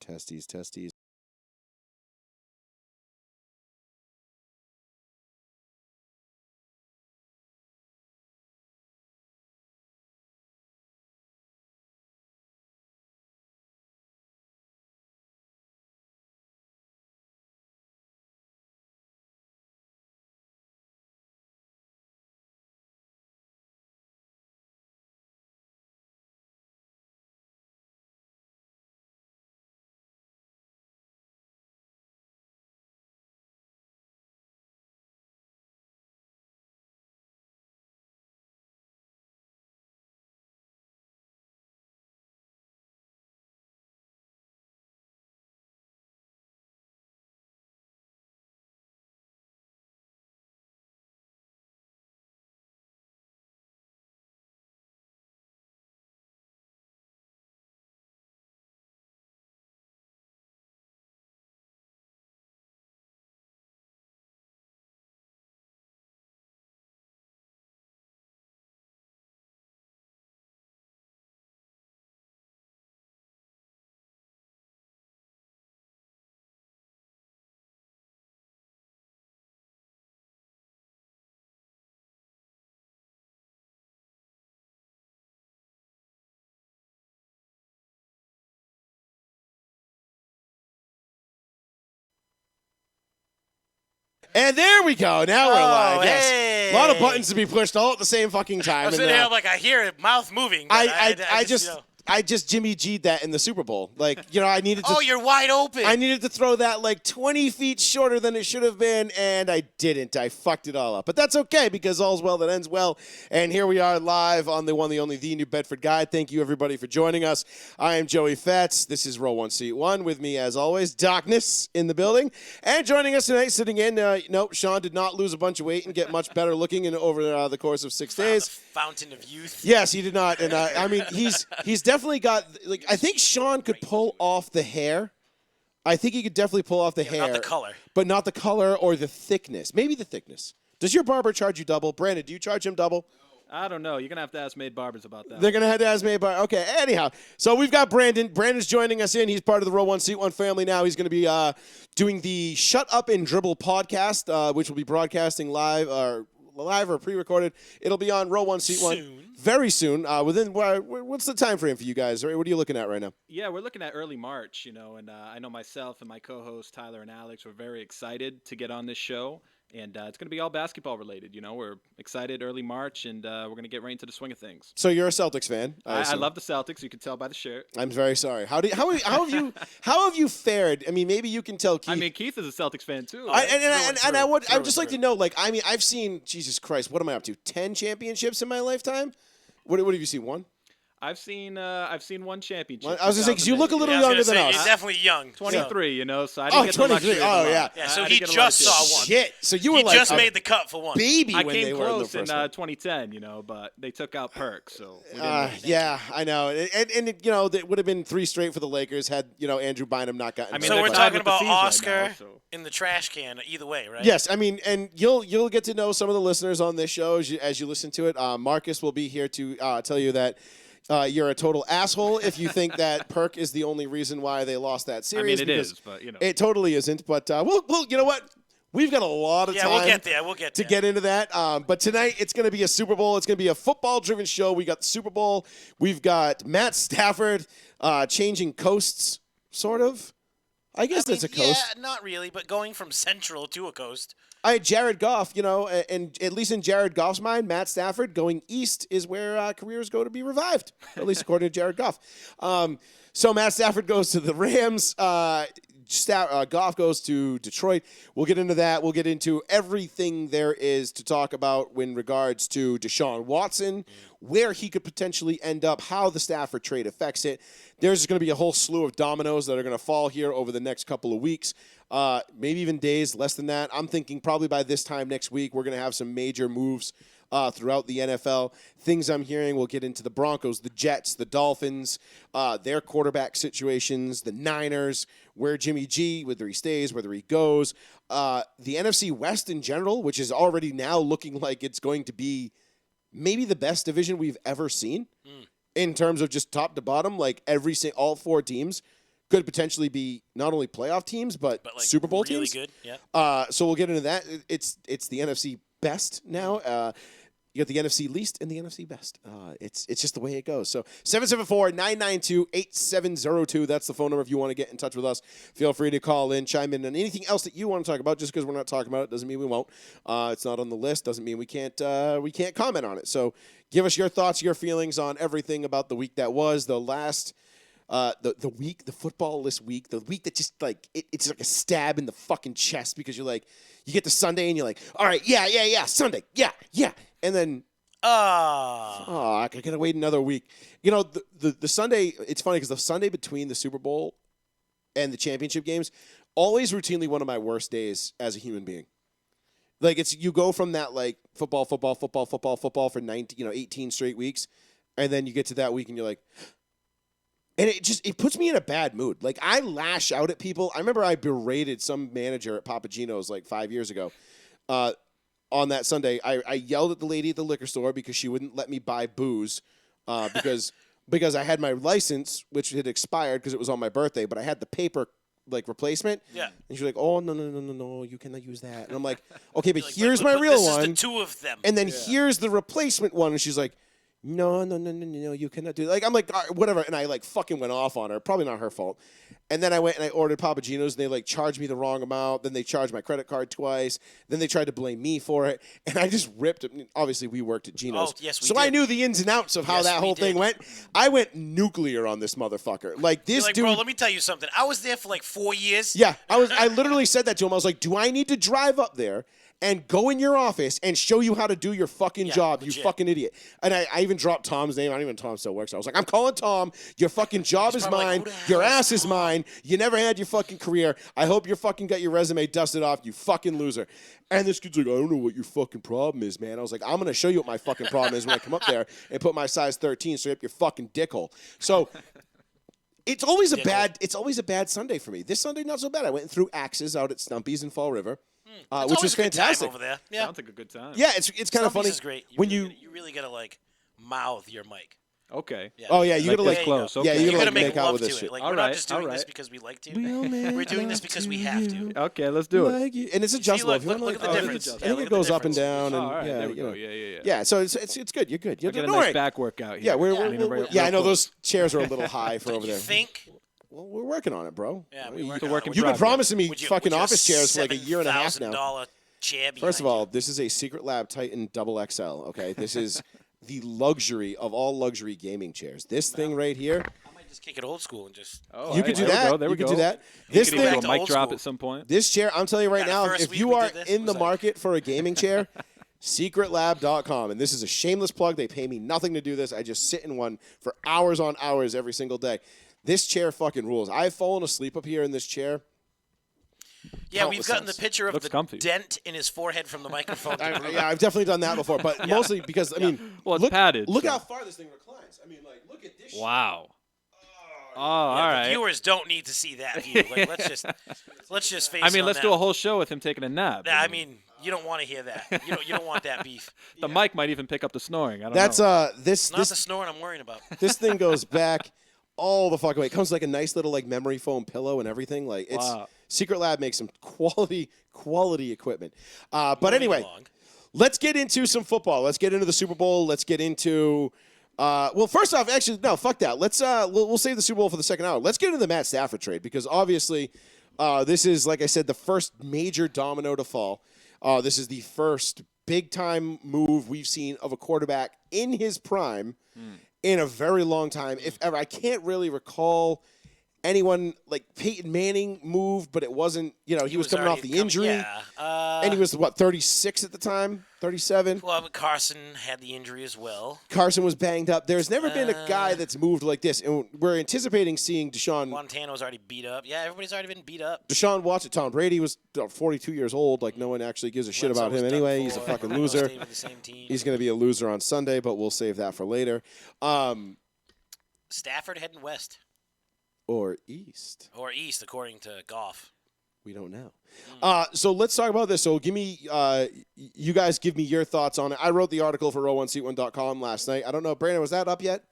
Testes, testes. And there we go. Now we're live. Yes. Hey. A lot of buttons to be pushed all at the same fucking time. I'm sitting here, like, I hear it, mouth moving. I just Jimmy G'd that in the Super Bowl. Like, I needed to. Oh, you're wide open. I needed to throw that like 20 feet shorter than it should have been, and I didn't. I fucked it all up. But that's okay, because all's well that ends well. And here we are live on the one, the only, the New Bedford Guide. Thank you, everybody, for joining us. I am Joey Fetz. This is Row 1, Seat 1. With me, as always, Darkness in the building. And joining us tonight, sitting in, no, Sean did not lose a bunch of weight and get much better looking over the course of 6 days. The fountain of youth. Yes, he did not. And I mean, he's definitely got, like, I think Sean could pull off the hair. I think he could definitely pull off the hair. Not the color. But not the color or the thickness. Maybe the thickness. Does your barber charge you double? Brandon, do you charge him double? I don't know. You're going to have to ask Made Barbers about that. They're going to have to ask Made Barbers. Okay, anyhow. So we've got Brandon. Brandon's joining us in. He's part of the Row 1, Seat 1 family now. He's going to be doing the Shut Up and Dribble podcast, which will be broadcasting live or pre-recorded. It'll be on Row 1, Seat 1 very soon. What's the time frame for you guys? What are you looking at right now? Yeah, we're looking at early March, and I know myself and my co-hosts Tyler and Alex were very excited to get on this show, and it's going to be all basketball related. We're excited early March, and we're going to get right into the swing of things. So you're a Celtics fan? I love the Celtics. You can tell by the shirt. I'm very sorry. How have you fared? I mean, maybe you can tell Keith. I mean, Keith is a Celtics fan too. I would just like to know. Like, I mean, I've seen, Jesus Christ, what am I up to? 10 championships in my lifetime. What have you seen? One? I've seen one championship. I was going to say, because you look a little younger than us. You're definitely young. 23, so I didn't get the 23. luxury. Oh, yeah. Yeah, so he just saw one. Shit. So you were he like just made the cut for one. Baby I when came they were in the close first in one. 2010, but they took out Perk, so we didn't win. Yeah, I know. And it would have been 3 straight for the Lakers had, Andrew Bynum not gotten. I mean, so we're tied talking with the about seeds right Oscar now, so. in the trash can either way, right? Yes, I mean, and you'll get to know some of the listeners on this show as you listen to it. Marcus will be here to tell you that you're a total asshole if you think that Perk is the only reason why they lost that series. I mean, it is, but it totally isn't. But we'll you know what? We've got a lot of time. We'll get there. To get into that. But tonight it's going to be a Super Bowl. It's going to be a football-driven show. We got the Super Bowl. We've got Matt Stafford changing coasts, sort of. I guess that's a coast. Yeah, not really, but going from central to a coast. Jared Goff, and at least in Jared Goff's mind, Matt Stafford going east is where careers go to be revived, at least according to Jared Goff. So Matt Stafford goes to the Rams. Goff goes to Detroit. We'll get into that. We'll get into everything there is to talk about in regards to Deshaun Watson, where he could potentially end up, how the Stafford trade affects it. There's going to be a whole slew of dominoes that are going to fall here over the next couple of weeks, maybe even days, less than that. I'm thinking probably by this time next week, we're going to have some major moves throughout the NFL. Things I'm hearing, we'll get into the Broncos, the Jets, the Dolphins, their quarterback situations, the Niners, where Jimmy G, whether he stays, whether he goes. The NFC West in general, which is already now looking like it's going to be maybe the best division we've ever seen in terms of just top to bottom. Like all 4 teams could potentially be not only playoff teams but like Super Bowl really teams. Really good. Yeah. So we'll get into that. It's the NFC best now. You got the NFC least and the NFC best. It's just the way it goes. So 774-992-8702. That's the phone number if you want to get in touch with us. Feel free to call in, chime in on anything else that you want to talk about. Just because we're not talking about it doesn't mean we won't. It's not on the list. Doesn't mean we can't comment on it. So give us your thoughts, your feelings on everything about the week that was. The last the week, the football-less week, the week that just like it's like a stab in the fucking chest because you're like, you get to Sunday and you're like, all right, yeah, Sunday, yeah. And then, I gotta wait another week. You know, the Sunday, it's funny because the Sunday between the Super Bowl and the championship games, always routinely one of my worst days as a human being. Like, you go from that, like, football for 18 straight weeks, and then you get to that week and you're like, and it puts me in a bad mood. Like, I lash out at people. I remember I berated some manager at Papa Gino's like 5 years ago. On that Sunday, I yelled at the lady at the liquor store because she wouldn't let me buy booze because I had my license, which had expired because it was on my birthday, but I had the paper like replacement. Yeah. And she's like, oh, no, you cannot use that. And I'm like, okay, but Like, here's my real this one. This is the two of them. And then here's the replacement one. And she's like, no, you cannot do that. Like, I'm like, all right, whatever. And I like fucking went off on her. Probably not her fault. And then I went and I ordered Papa Gino's and they like charged me the wrong amount. Then they charged my credit card twice. Then they tried to blame me for it. And I just ripped it. Obviously, we worked at Gino's. Oh, yes, we so did. I knew the ins and outs of how that whole thing went. I went nuclear on this motherfucker. Like, this dude. Bro, let me tell you something. I was there for like 4 years. Yeah, I literally said that to him. I was like, do I need to drive up there and go in your office and show you how to do your fucking job, legit. you fucking idiot? And I even dropped Tom's name. I don't even know Tom still works. I was like, I'm calling Tom. Your fucking job is mine. like, Your ass is mine. You never had your fucking career. I hope you fucking got your resume dusted off, you fucking loser. And this kid's like, I don't know what your fucking problem is, man. I was like, I'm going to show you what my fucking problem is when I come up there and put my size 13 straight up your fucking dickhole. So it's always a bad Sunday for me. This Sunday, not so bad. I went and threw axes out at Stumpy's in Fall River. Which was fantastic Over there. Yeah. Sounds like a good time. Yeah, it's kind of funny. Is great. You really gotta like mouth your mic. Okay. Yeah. Oh yeah, you gotta like close. Yeah, Okay. you You gotta gotta like make make out love with to this it. shit. Like All we're right, not just doing all this right. because we like to. We'll make We're doing this love because we to have to. you. Okay, let's do it. Like you. And it's adjustable. look- If you wanna look at the like- difference. I Yeah, think look it at the goes up and difference. down. Oh, And all right, yeah, there we you go. know. Yeah. Yeah, so it's good. You're good. I get a don't nice worry. back workout here. Yeah, we're Leaning yeah. I know real those chairs are a little high for over You there. think? Well, we're working on it, bro. Yeah, You- we're It's a work in You've been progress. promising me Would you- fucking would you office chairs for like a year and a half now. $7,000 chair First of behind all, this is a Secret Lab Titan Double XL. Okay, this is the luxury of all luxury gaming chairs. This thing right here. you. I might just kick it old school and just. Oh, You could do there we that. go, there You we could go. do that. You This could even thing, do a mic Old drop school. at some point. this chair, I'm telling you right Yeah, the now, first if week you we are did this, in it the was like- market for a gaming chair, secretlab.com. And this is a shameless plug. They pay me nothing to do this. I just sit in one for hours on hours every single day. This chair fucking rules. I've fallen asleep up here in this chair. Yeah, we've Countless gotten the times. picture of Looks the comfy. dent in his forehead from the microphone. Yeah, I've definitely done that before, but mostly because, I mean, Well, it's look, padded, Look so- how far this thing reclines. I mean, like, look at this shit. Wow. Oh, Yeah, all the right. viewers don't need to see that view. Like, let's just face. I mean, on let's that. do a whole show with him taking a nap. I mean, you don't want to hear that. You don't want that beef. The mic might even pick up the snoring. I don't That's know. this Not the this snoring I'm worrying about. this thing goes back all the fucking way. It comes with like a nice little like memory foam pillow and everything. Like it's Wow. Secret Lab makes some quality equipment. But Moving anyway, along. let's get into some football. Let's get into the Super Bowl. Let's get into well, first off, actually, no, fuck that. Let's we'll save the Super Bowl for the second hour. Let's get into the Matt Stafford trade because obviously this is, like I said, the first major domino to fall. This is the first big time move we've seen of a quarterback in his prime in a very long time, if ever. I can't really recall anyone like Peyton Manning moved, but it wasn't, he was coming off the injury. And he was, 36 at the time? 37? Well, but Carson had the injury as well. Carson was banged up. There's never been a guy that's moved like this. And we're anticipating seeing Montana was already beat up. Yeah, everybody's already been beat up. Deshaun Watson. Tom Brady was 42 years old. Like, no one actually gives a shit Bledsoe about was him done anyway. for. He's a fucking Everyone else loser. stayed with the same team. He's going to be a loser on Sunday, but we'll save that for later. Stafford heading west Or east. or east, according to Goff. We don't know. So let's talk about this. So give me, you guys give me your thoughts on it. I wrote the article for row1seat1.com last night. I don't know, Brandon, was that up yet?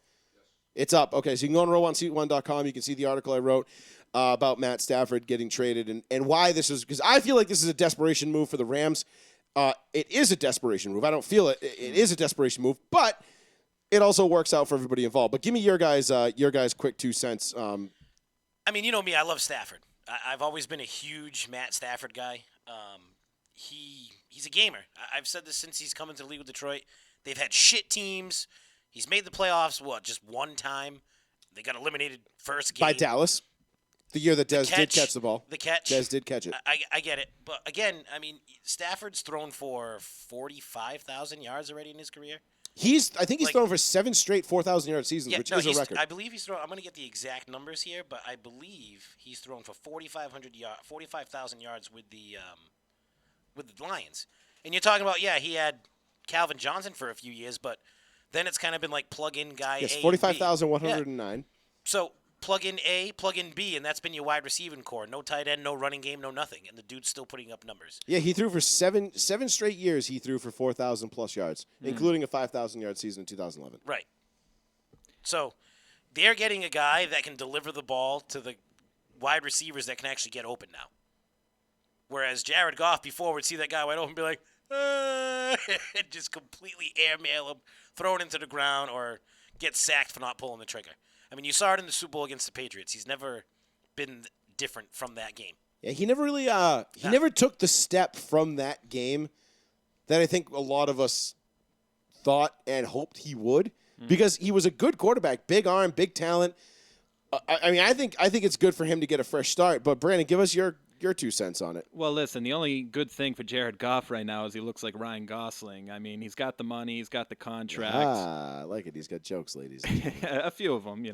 It's up. Okay, so you can go on row1seat1.com. You can see the article I wrote about Matt Stafford getting traded and why this is, because I feel like this is a desperation move for the Rams. It is a desperation move. I don't feel it. It is a desperation move, but it also works out for everybody involved. But give me your guys' quick 2 cents. I mean, you know me. I love Stafford. I've always been a huge Matt Stafford guy. He's a gamer. I've said this since he's come into the league with Detroit. They've had shit teams. He's made the playoffs, just one time. They got eliminated first game. By Dallas. The year that Dez did catch the ball. The catch. Dez did catch it. I get it. But, again, I mean, Stafford's thrown for 45,000 yards already in his career. I think he's thrown for 7 straight 4,000-yard seasons, which is a record. I believe he's thrown. I'm going to get the exact numbers here, but I believe he's thrown for 45,000 yards with the Lions. And you're talking about, he had Calvin Johnson for a few years, but then it's kind of been like plug-in guy A. Yes, 45,109. Yeah. So plug-in A, plug-in B, and that's been your wide receiving core. No tight end, no running game, no nothing. And the dude's still putting up numbers. Yeah, he threw for seven straight years. He threw for 4,000-plus yards, including a 5,000-yard season in 2011. Right. So they're getting a guy that can deliver the ball to the wide receivers that can actually get open now. Whereas Jared Goff before would see that guy wide open and be like, and just completely airmail him, throw it into the ground, or get sacked for not pulling the trigger. I mean, you saw it in the Super Bowl against the Patriots. He's never been different from that game. Yeah, he never really never took the step from that game that I think a lot of us thought and hoped he would, because he was a good quarterback, big arm, big talent. I mean, I think it's good for him to get a fresh start. But Brandon, give us your 2 cents on it. Well, listen, the only good thing for Jared Goff right now is he looks like Ryan Gosling. I mean, he's got the money, he's got the contract. I like it. He's got jokes, ladies. A few of them,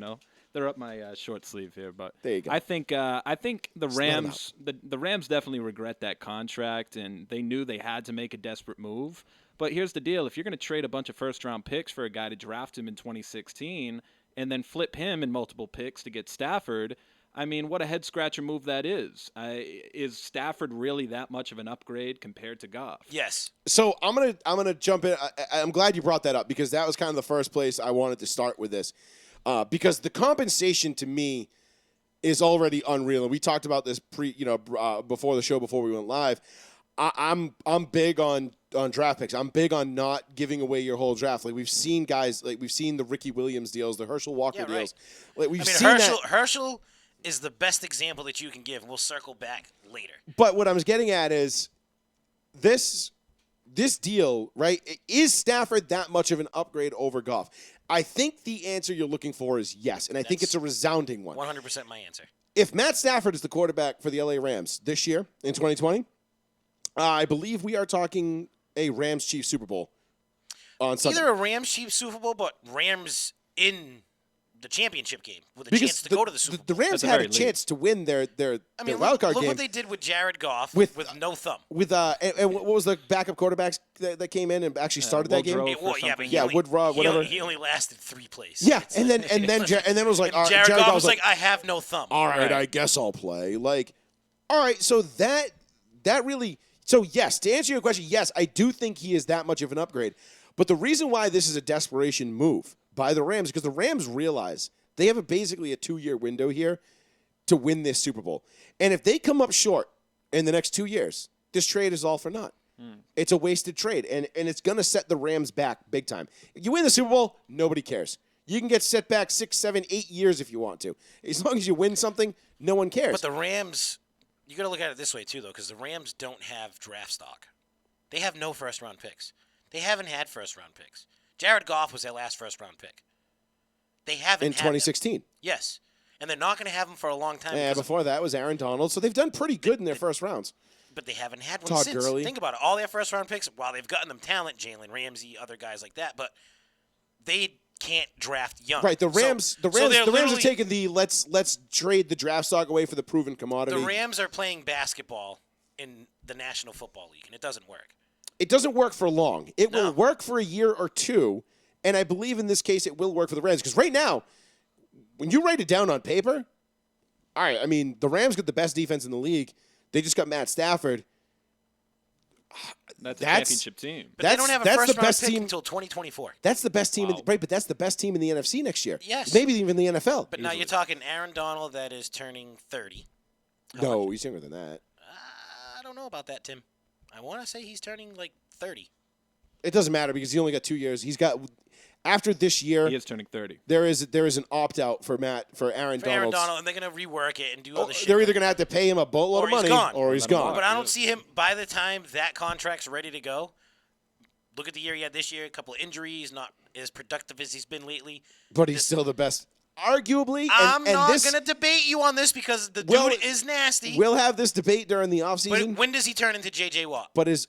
they're up my short sleeve here, but there you go. I think the Rams, the Rams definitely regret that contract, and they knew they had to make a desperate move. But here's the deal: if you're going to trade a bunch of first-round picks for a guy to draft him in 2016, and then flip him in multiple picks to get Stafford. I mean, what a head-scratcher move that is. Is Stafford really that much of an upgrade compared to Goff? Yes. So I'm gonna jump in. I'm glad you brought that up, because that was kind of the first place I wanted to start with this, because the compensation to me is already unreal. And we talked about this before the show, before we went live. I'm big on draft picks. I'm big on not giving away your whole draft. Like we've seen guys, like we've seen the Ricky Williams deals, the Herschel Walker deals. Like we've seen Herschel is the best example that you can give. We'll circle back later. But what I was getting at is this deal, right? Is Stafford that much of an upgrade over Goff? I think the answer you're looking for is yes, and I think it's a resounding one. 100% my answer. If Matt Stafford is the quarterback for the LA Rams this year in 2020, I believe we are talking a Rams-Chiefs Super Bowl on Sunday. Either a Rams-Chiefs Super Bowl, but Rams in the championship game with a chance to go to the Super Bowl. The Rams had a chance to win their wild card game. Look what they did with Jared Goff with no thumb. And what was the backup quarterbacks that came in and actually started that game? Woodrow, whatever. He only lasted 3 plays. Yeah, and then it was like Jared Goff was like, I have no thumb. All right, I guess I'll play. Like, all right, so that really. So yes, to answer your question, yes, I do think he is that much of an upgrade. But the reason why this is a desperation move by the Rams, because the Rams realize they have basically a 2-year window here to win this Super Bowl. And if they come up short in the next 2 years, this trade is all for naught. It's a wasted trade, and it's going to set the Rams back big time. If you win the Super Bowl, nobody cares. You can get set back 6, 7, 8 years if you want to. As long as you win something, no one cares. But the Rams, you got to look at it this way too, though, because the Rams don't have draft stock. They have no first-round picks. They haven't had first-round picks. Jared Goff was their last first-round pick. They haven't in 2016. Yes. And they're not going to have him for a long time. Yeah, before that was Aaron Donald. So they've done pretty good in their first rounds. But they haven't had one Todd since. Gurley. Think about it. All their first-round picks, while they've gotten them talent, Jalen Ramsey, other guys like that, but they can't draft young. Right. The Rams have taken the let's trade the draft stock away for the proven commodity. The Rams are playing basketball in the National Football League, and it doesn't work. It doesn't work for long. It will work for a year or two, and I believe in this case it will work for the Rams. Because right now, when you write it down on paper, all right, I mean, the Rams got the best defense in the league. They just got Matt Stafford. That's a That's- championship team. But they don't have a that's the first round best pick team. until 2024. That's the best team, Wow. right? But that's the best team in the NFC next year. Yes. Maybe even the NFL. But now you're talking Aaron Donald that is turning 30. No, he's younger than that. I don't know about that, Tim. I want to say he's turning like 30. It doesn't matter because he only got 2 years. He's got after this year. He is turning 30. There is an opt out for Aaron For Aaron Donald. Donald, and they're going to rework it and do other shit. They're either going to have to pay him a boatload Or of he's money, gone. or he's Let him gone. walk. But I don't see him by the time that contract's ready to go. Look at the year he had this year, a couple of injuries, not as productive as he's been lately. But he's still the best, arguabably. I'm and not this, going to debate you on this because the Well, dude is nasty. We'll have this debate during the But offseason. when does he turn into J.J. Watt? But is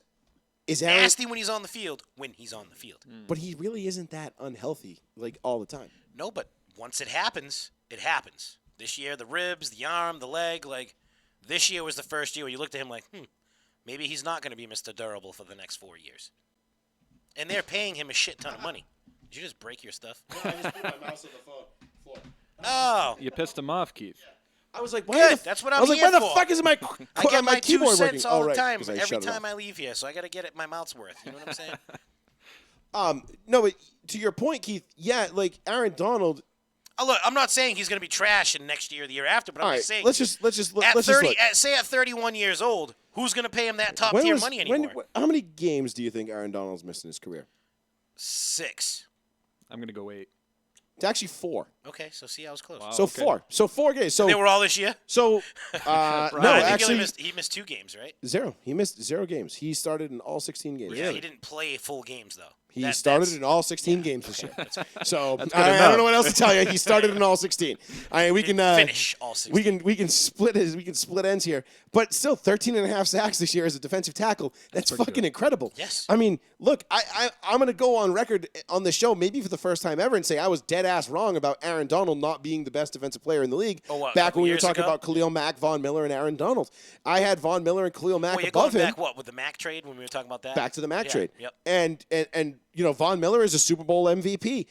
Aaron? Nasty when he's on the field, when he's on the field. But he really isn't that unhealthy like all the time. No, but once it happens, it happens. This year, the ribs, the arm, the leg, like this year was the first year where you looked at him like, maybe he's not going to be Mr. Durable for the next 4 years. And they're paying him a shit ton of money. Did you just break your stuff? I just put my mouse on the floor. Oh, You pissed him off, Keith. I was like, Good, that's what I'm I was like, here why the for. fuck is my I get my my 2 keyboard cents working? all Oh, the time, 'cause I every shut it time off. I leave here, so I got to get it my mouth's worth. You know what I'm saying? No, but to your point, Keith, yeah, like Aaron Donald. Oh, look, I'm not saying he's going to be trash in next year or the year after, but All I'm right, just saying. let's just at let's 30, just look. say at 31 years old, who's going to pay him that top When tier was- money when- anymore? how many games do you think Aaron Donald's missed in his career? 6. I'm going to go 8. It's actually 4. Okay, so see, I was close. Wow. So okay. 4. So 4 games. So They were all this year? so no, I think actually he missed 2 games, right? 0. He missed 0 games. He started in all 16 games. Yeah, he didn't play full games though. He started in all 16 games this year. So good I enough. don't know what else to tell you. He started in all 16. I mean, we can finish all 16. We can split ends here, but still 13 and a half sacks this year as a defensive tackle. That's pretty fucking good. incredible. Yes. I mean, look, I'm gonna go on record on the show maybe for the first time ever and say I was dead ass wrong about Aaron Donald not being the best defensive player in the league. Oh, what, a back couple when we were years talking ago? about Khalil Mack, Von Miller, and Aaron Donald. I had Von Miller and Khalil Mack Well, you're above going him. back what with the Mac trade when we were talking about that? Back to the Mac Yeah, trade. Yep. And you know, Von Miller is a Super Bowl MVP.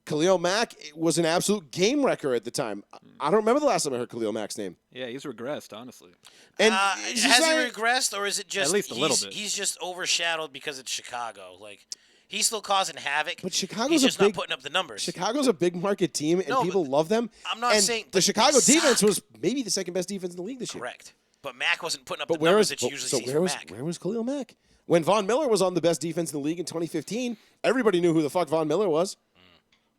Khalil Mack was an absolute game wrecker at the time. I don't remember the last time I heard Khalil Mack's name. Yeah, he's regressed, honestly. And has it's just he like- regressed, or is it just least a little he's, bit. he's just overshadowed because it's Chicago? Like he's still causing havoc. But Chicago's he's a just big- not putting up the numbers. Chicago's a big market team, and No, people but love them. I'm not and saying- the but Chicago they defense suck. was maybe the second best defense in the league this year. Correct. But Mac wasn't putting up But the where numbers was that you usually so see where from was Mac. where was Khalil Mack when Von Miller was on the best defense in the league in 2015? Everybody knew who the fuck Von Miller was.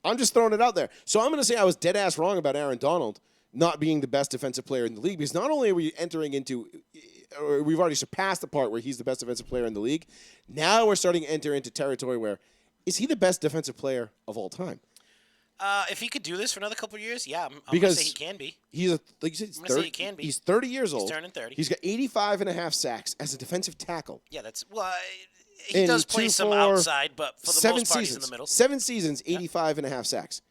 I'm just throwing it out there. So I'm going to say I was dead ass wrong about Aaron Donald not being the best defensive player in the league because not only are we entering into, or we've already surpassed the part where he's the best defensive player in the league, now we're starting to enter into territory where is he the best defensive player of all time? If he could do this for another couple of years, yeah, I'm going to Because say he can be. He's a like you said, he's I'm gonna say 30, he can be. He's 30 years old. turning 30. He's got 85 and a half sacks as a defensive tackle. Yeah, that's well. He In does play 2, some 4, outside, but for the 7 most part, seasons. he's in the middle. 7 seasons, 85 and a half sacks.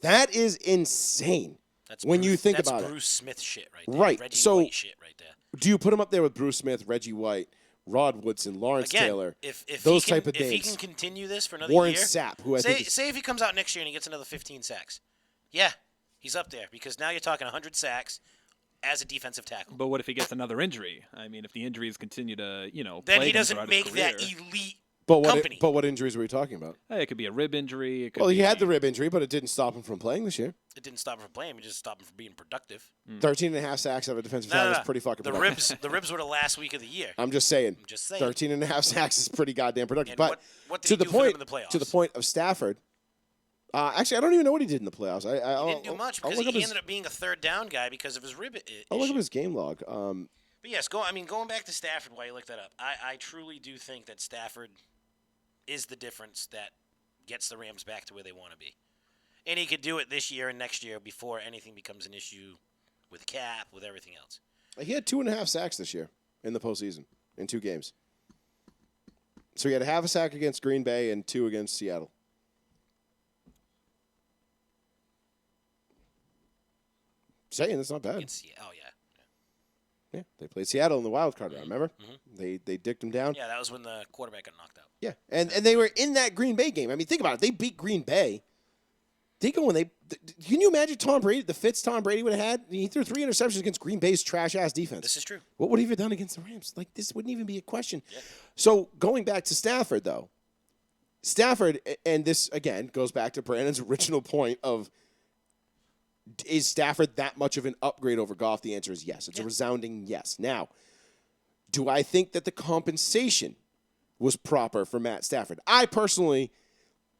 That is insane. That's when you think that's about it. Bruce Smith shit right there. Right, Reggie so- White shit right there. Do you put him up there with Bruce Smith, Reggie White, Rod Woodson, Lawrence Again, Taylor, if those he can, type of if he names? can continue this for another Warren year, Sapp, who I say think is, say if he comes out next year and he gets another 15 sacks, yeah, he's up there because now you're talking 100 sacks as a defensive tackle. But what if he gets another injury? I mean, if the injuries continue to, Then plague he him doesn't throughout make his that career, elite but company. what injuries were we talking about? Hey, it could be a rib injury. It could Well, he be, had the rib injury, but it didn't stop him from playing this year. It didn't stop him from playing. It just stopped him from being productive. 13 and a half sacks out of a defensive tackle is pretty fucking The productive. ribs were the last week of the year. I'm just saying. 13 and a half sacks is pretty goddamn productive. And But what did to he the do for them point in the playoffs? to the point of Stafford, actually, I don't even know what he did in the playoffs. He didn't do much because he ended up being a third down guy because of his rib issue. I'll look up his game log. But yes, going back to Stafford while you look that up, I truly do think that Stafford is the difference that gets the Rams back to where they want to be. And he could do it this year and next year before anything becomes an issue with cap, with everything else. He had 2.5 sacks this year in the postseason in 2 games. So he had a half a sack against Green Bay and 2 against Seattle. Saying that's not bad. Oh, yeah. Yeah, they played Seattle in the wild card round. Remember? They dicked him down. Yeah, that was when the quarterback got knocked out. Yeah, and they were in that Green Bay game. I mean, think about it. They beat Green Bay. They go and can you imagine Tom Brady, the fits Tom Brady would have had? He threw 3 interceptions against Green Bay's trash-ass defense. This is true. What would he have done against the Rams? Like, this wouldn't even be a question. Yeah. So, going back to Stafford, though. Stafford, and this, again, goes back to Brandon's original point of, is Stafford that much of an upgrade over Goff? The answer is yes. It's a resounding yes. Now, do I think that the compensation was proper for Matt Stafford? I personally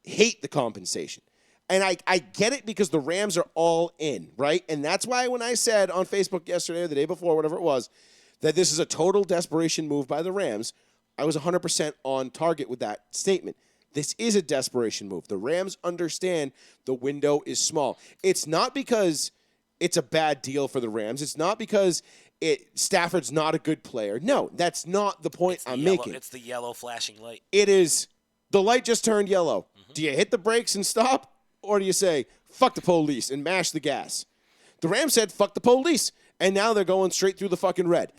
hate the compensation. And I get it because the Rams are all in, right? And that's why when I said on Facebook yesterday or the day before, whatever it was, that this is a total desperation move by the Rams, I was 100% on target with that statement. This is a desperation move. The Rams understand the window is small. It's not because it's a bad deal for the Rams. It's not because Stafford's not a good player. No, that's not the point I'm making. It's the yellow flashing light. It is, the light just turned yellow. Mm-hmm. Do you hit the brakes and stop? Or do you say, fuck the police and mash the gas? The Rams said, fuck the police. And now they're going straight through the fucking red.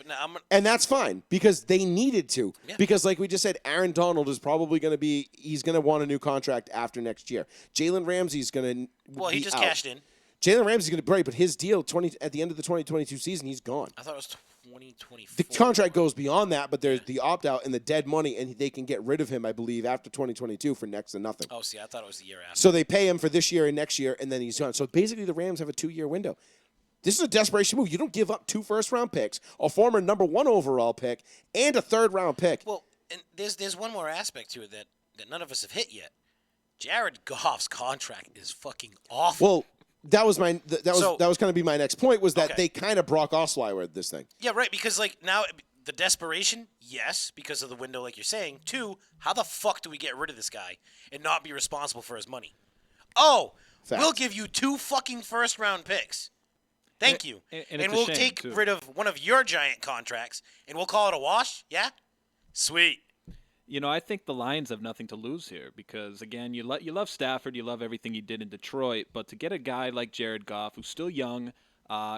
And that's fine because they needed to. Yeah. Because like we just said, Aaron Donald is probably going to he's going to want a new contract after next year. Jalen Ramsey's going to Well, he just cashed in. Jalen Ramsey's going to break, but his deal at the end of the 2022 season, he's gone. I thought it was 2024. The contract goes beyond that, but there's the opt-out and the dead money, and they can get rid of him, I believe, after 2022 for next to nothing. Oh, see, I thought it was the year after. So they pay him for this year and next year, and then he's gone. So basically the Rams have a 2-year window. This is a desperation move. You don't give up 2 first-round picks, a former number 1 overall pick, and a third-round pick. Well, and there's one more aspect to it that none of us have hit yet. Jared Goff's contract is fucking awful. Well, that was going to be my next point, was that they kind of Brock Osweiler this thing. Yeah, right, because like now the desperation, yes, because of the window like you're saying. 2, how the fuck do we get rid of this guy and not be responsible for his money? Oh, Facts. We'll give you 2 fucking first-round picks. Thank you. And we'll take rid of one of your giant contracts, and we'll call it a wash? Yeah? Sweet. You know, I think the Lions have nothing to lose here because, again, you love Stafford, you love everything he did in Detroit, but to get a guy like Jared Goff, who's still young,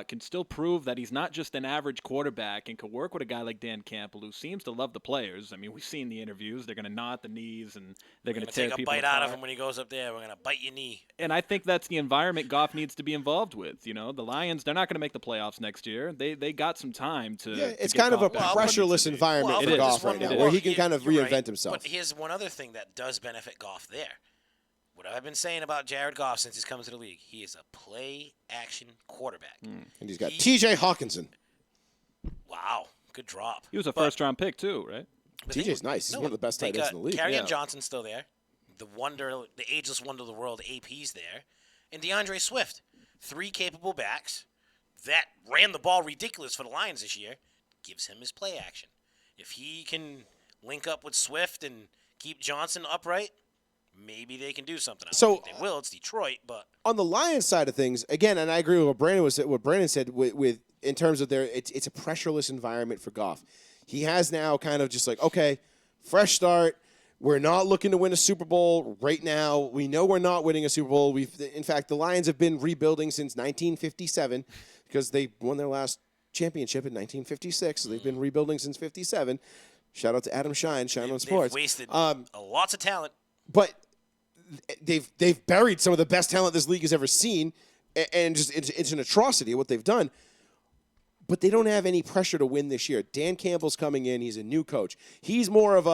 can still prove that he's not just an average quarterback and can work with a guy like Dan Campbell, who seems to love the players. I mean, we've seen the interviews. They're going to gnaw at the knees, and they're going to tear people apart. Take a bite out of him when he goes up there. We're going to bite your knee. And I think that's the environment Goff needs to be involved with. You know, the Lions, they're not going to make the playoffs next year. They got some time to it's kind of a pressureless environment for Goff right now, where he can kind of reinvent himself. But here's one other thing that does benefit Goff there. What I've been saying about Jared Goff since he's come to the league, he is a play-action quarterback. And he's got T.J. Hawkinson. Wow, good drop. He was a first-round pick too, right? T.J.'s nice. He's one of the best tight ends in the league. Kerryon Johnson's still there. The ageless wonder of the world, AP's there. And DeAndre Swift. 3 capable backs that ran the ball ridiculous for the Lions this year. Gives him his play action. If he can link up with Swift and keep Johnson upright, maybe they can do something. I don't think they will. It's Detroit, but on the Lions side of things, again, and I agree with what Brandon said with in terms of it's a pressureless environment for Goff. He has now kind of just like, okay, fresh start. We're not looking to win a Super Bowl right now. We know we're not winning a Super Bowl. In fact, the Lions have been rebuilding since 1957 because they won their last championship in 1956. So they've been rebuilding since 57. Shout out to Adam Shine on Sports. They've wasted lots of talent. But they've buried some of the best talent this league has ever seen, and just it's an atrocity what they've done. But they don't have any pressure to win this year. Dan Campbell's coming in. He's a new coach. He's more of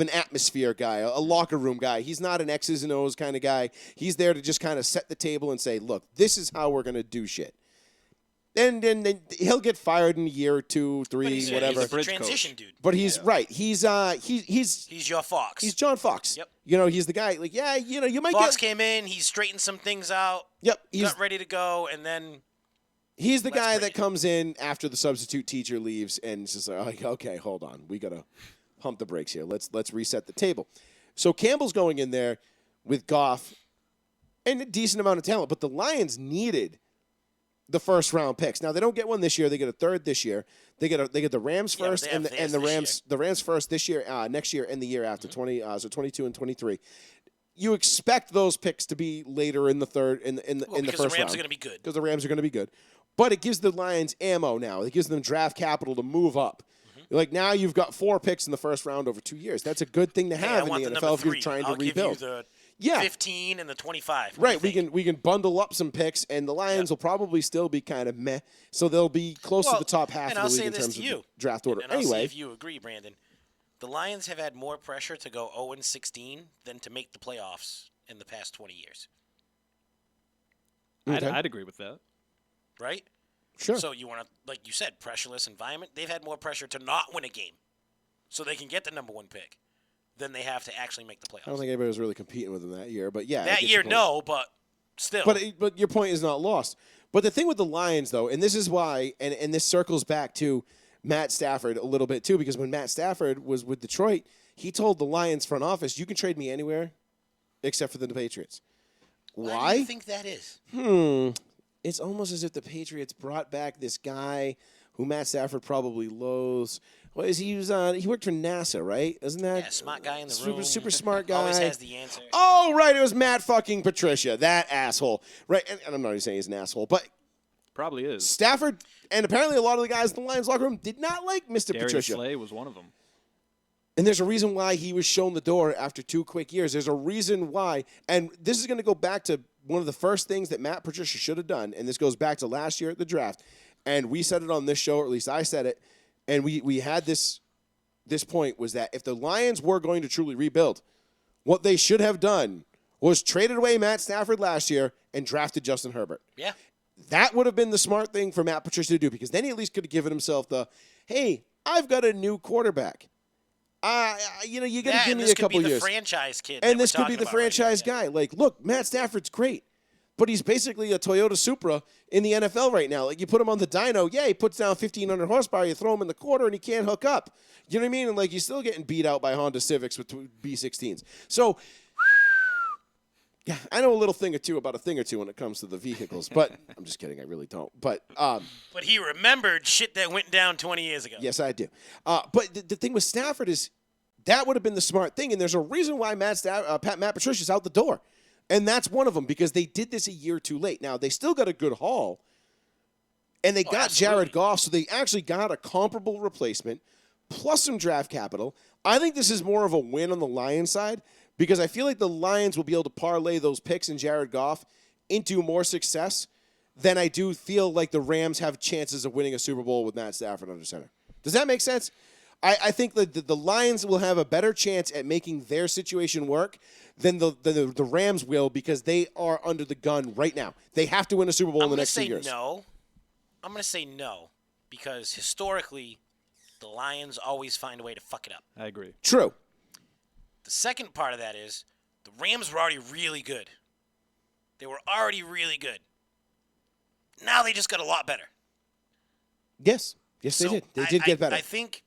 an atmosphere guy, a locker room guy. He's not an X's and O's kind of guy. He's there to just kind of set the table and say, look, this is how we're going to do shit. And then he'll get fired in a year or 2, 3, whatever. He's a transition dude. But he's right. He's your Fox. He's John Fox. Yep. You know, he's the guy. Like, you might Fox came in. He straightened some things out. Yep. Got ready to go, and then he's the guy that comes in after the substitute teacher leaves, and it's just like, okay, hold on, we gotta pump the brakes here. Let's reset the table. So Campbell's going in there with Goff and a decent amount of talent, but the Lions needed the first round picks. Now they don't get one this year; they get a third this year. They get the Rams first, and the Rams first this year, next year, and the year after 22 and 23. You expect those picks to be later in the third in the first round because the Rams are going to be good. Because the Rams are going to be good, but it gives the Lions ammo now. It gives them draft capital to move up. Like now, you've got 4 picks in the first round over 2 years. That's a good thing to have in the NFL if you're trying to rebuild. Yeah. 15 and the 25. What do Right, you think? we can bundle up some picks, and the Lions will probably still be kind of meh. So they'll be close to Well, the top half and of I'll the league say in this terms to of you. the draft order. And I'll see Anyway, if you agree, Brandon. The Lions have had more pressure to go 0-16 than to make the playoffs in the past 20 years. Okay. I'd agree with that. Right? sure. So you want to, like you said, pressureless environment. They've had more pressure to not win a game so they can get the number 1 pick than they have to actually make the playoffs. I don't think anybody was really competing with them that year, but yeah. I that get year, your point. no, but still. But your point is not lost. But the thing with the Lions, though, and this is why, and this circles back to Matt Stafford a little bit too, because when Matt Stafford was with Detroit, he told the Lions front office, "You can trade me anywhere, except for the Patriots." Why do you think that is? It's almost as if the Patriots brought back this guy who Matt Stafford probably loathes. What is he? He worked for NASA, right? Isn't that Yeah, smart guy in the room. super smart guy? Always has the answer. Oh, right. It was Matt fucking Patricia, that asshole. Right. And I'm not even saying he's an asshole, but Probably is. Stafford and apparently a lot of the guys in the Lions locker room did not like Mr. Darius Patricia. Slay was one of them. And there's a reason why he was shown the door after 2 quick years. There's a reason why. And this is going to go back to one of the first things that Matt Patricia should have done. And this goes back to last year at the draft. And we said it on this show, or at least I said it. And we had this point was that if the Lions were going to truly rebuild, what they should have done was traded away Matt Stafford last year and drafted Justin Herbert. Yeah. That would have been the smart thing for Matt Patricia to do, because then he at least could have given himself the, hey, I've got a new quarterback. You got to give me a couple years. years. Franchise kid. And this could be the franchise guy. Like, look, Matt Stafford's great, but he's basically a Toyota Supra in the NFL right now. Like, you put him on the dyno, he puts down 1,500 horsepower, you throw him in the quarter, and he can't hook up. You know what I mean? And, like, he's still getting beat out by Honda Civics with B16s. So, yeah, I know a thing or two when it comes to the vehicles, but I'm just kidding. I really don't. But he remembered shit that went down 20 years ago. yes, I do. But the thing with Stafford is that would have been the smart thing, and there's a reason why Matt Patricia's out the door, and that's one of them, because they did this a year too late. Now they still got a good haul, and they got absolutely. Jared Goff, so they actually got a comparable replacement plus some draft capital. I think this is more of a win on the Lions side, because I feel like the Lions will be able to parlay those picks in Jared Goff into more success than I do feel like the Rams have chances of winning a Super Bowl with Matt Stafford under center. Does that make sense? I think that the Lions will have a better chance at making their situation work than the Rams will, because they are under the gun right now. They have to win a Super Bowl in the next 2 years. I'm going to say no, because historically, the Lions always find a way to fuck it up. I agree. True. The second part of that is the Rams were already really good. They were already really good. Now they just got a lot better. Yes, they did. They did get better. I think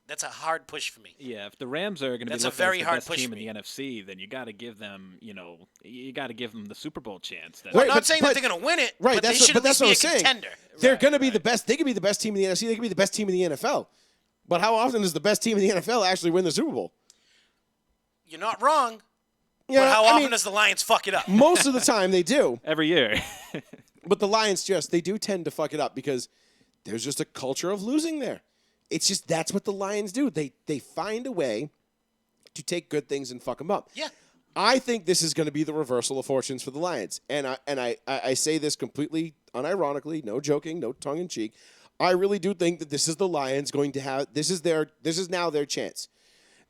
that's a hard push for me. Yeah, if the Rams are going to be That's a looked very as the hard best push team for in the me. NFC, then you got to give them, you got to give them the Super Bowl chance. I'm Right, not saying that they're going to win it, Right, but they that's should what at least I'm be a saying. contender. They're going to be the best. They could be the best team in the NFC. They could be the best team in the NFL. But how often does the best team in the NFL actually win the Super Bowl? You're not wrong, Yeah, but how I often mean, does the Lions fuck it up? most of the time they do. Every year. But the Lions they do tend to fuck it up, because there's just a culture of losing there. It's just, that's what the Lions do. They find a way to take good things and fuck them up. Yeah. I think this is going to be the reversal of fortunes for the Lions. And I say this completely unironically, no joking, no tongue in cheek. I really do think that this is the Lions going to have, this is now their chance.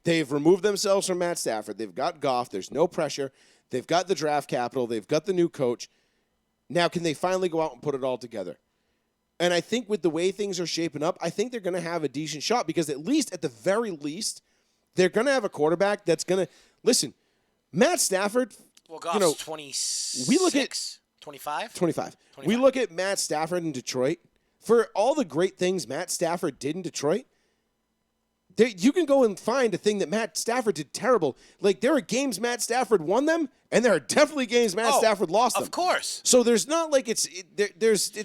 They've removed themselves from Matt Stafford. They've got Goff. There's no pressure. They've got the draft capital. They've got the new coach. Now, can they finally go out and put it all together? And I think with the way things are shaping up, I think they're going to have a decent shot, because at the very least, they're going to have a quarterback that's going to listen. Matt Stafford, Well, Goff's 26. we look at 25. 25. We look at Matt Stafford in Detroit. For all the great things Matt Stafford did in Detroit, you can go and find a thing that Matt Stafford did terrible. Like, there are games Matt Stafford won them, and there are definitely games Matt Stafford lost them. Of course. So there's not like it's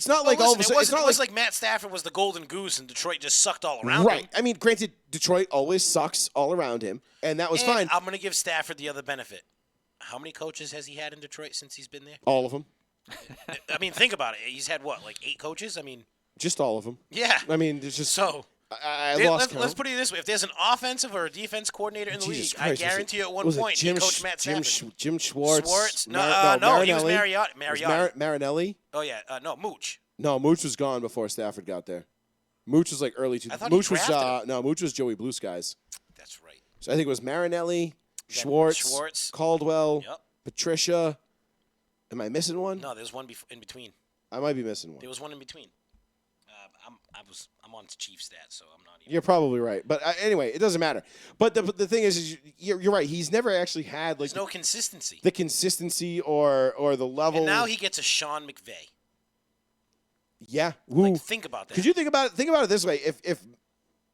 not like all of a sudden. It's not It was like Matt Stafford was the golden goose and Detroit just sucked all around right. him. I mean, granted, Detroit always sucks all around him, and that was And fine. I'm going to give Stafford the other benefit. How many coaches has he had in Detroit since he's been there? All of them. I mean, think about it. He's had what, like 8 coaches? I mean, Just all of them. yeah. I mean, it's just So I Let's lost count. put it this way: if there's an offensive or a defense coordinator in the Jesus league, Christ, I guarantee you at one was it point he coached Matt Stafford. Jim Schwartz. Schwartz? No, he was Marinelli. Mariota. Marinelli. Oh yeah, no, Mooch. No, Mooch was gone before Stafford got there. Mooch was like early. I thought Mooch he was drafted him. no, Mooch was Joey Blue Skies. That's right. So I think it was Marinelli, Then Schwartz, Caldwell, Yep. Patricia. Am I missing one? No, there's one in between. I might be missing one. There was one in between. I'm on Chief stats, so I'm not even. You're probably right, but anyway, it doesn't matter. But the thing is you're right. He's never actually had There's no consistency. the consistency or the level. And now he gets a Sean McVay. Yeah. Like, think about that. Could you think about it? Think about it this way: if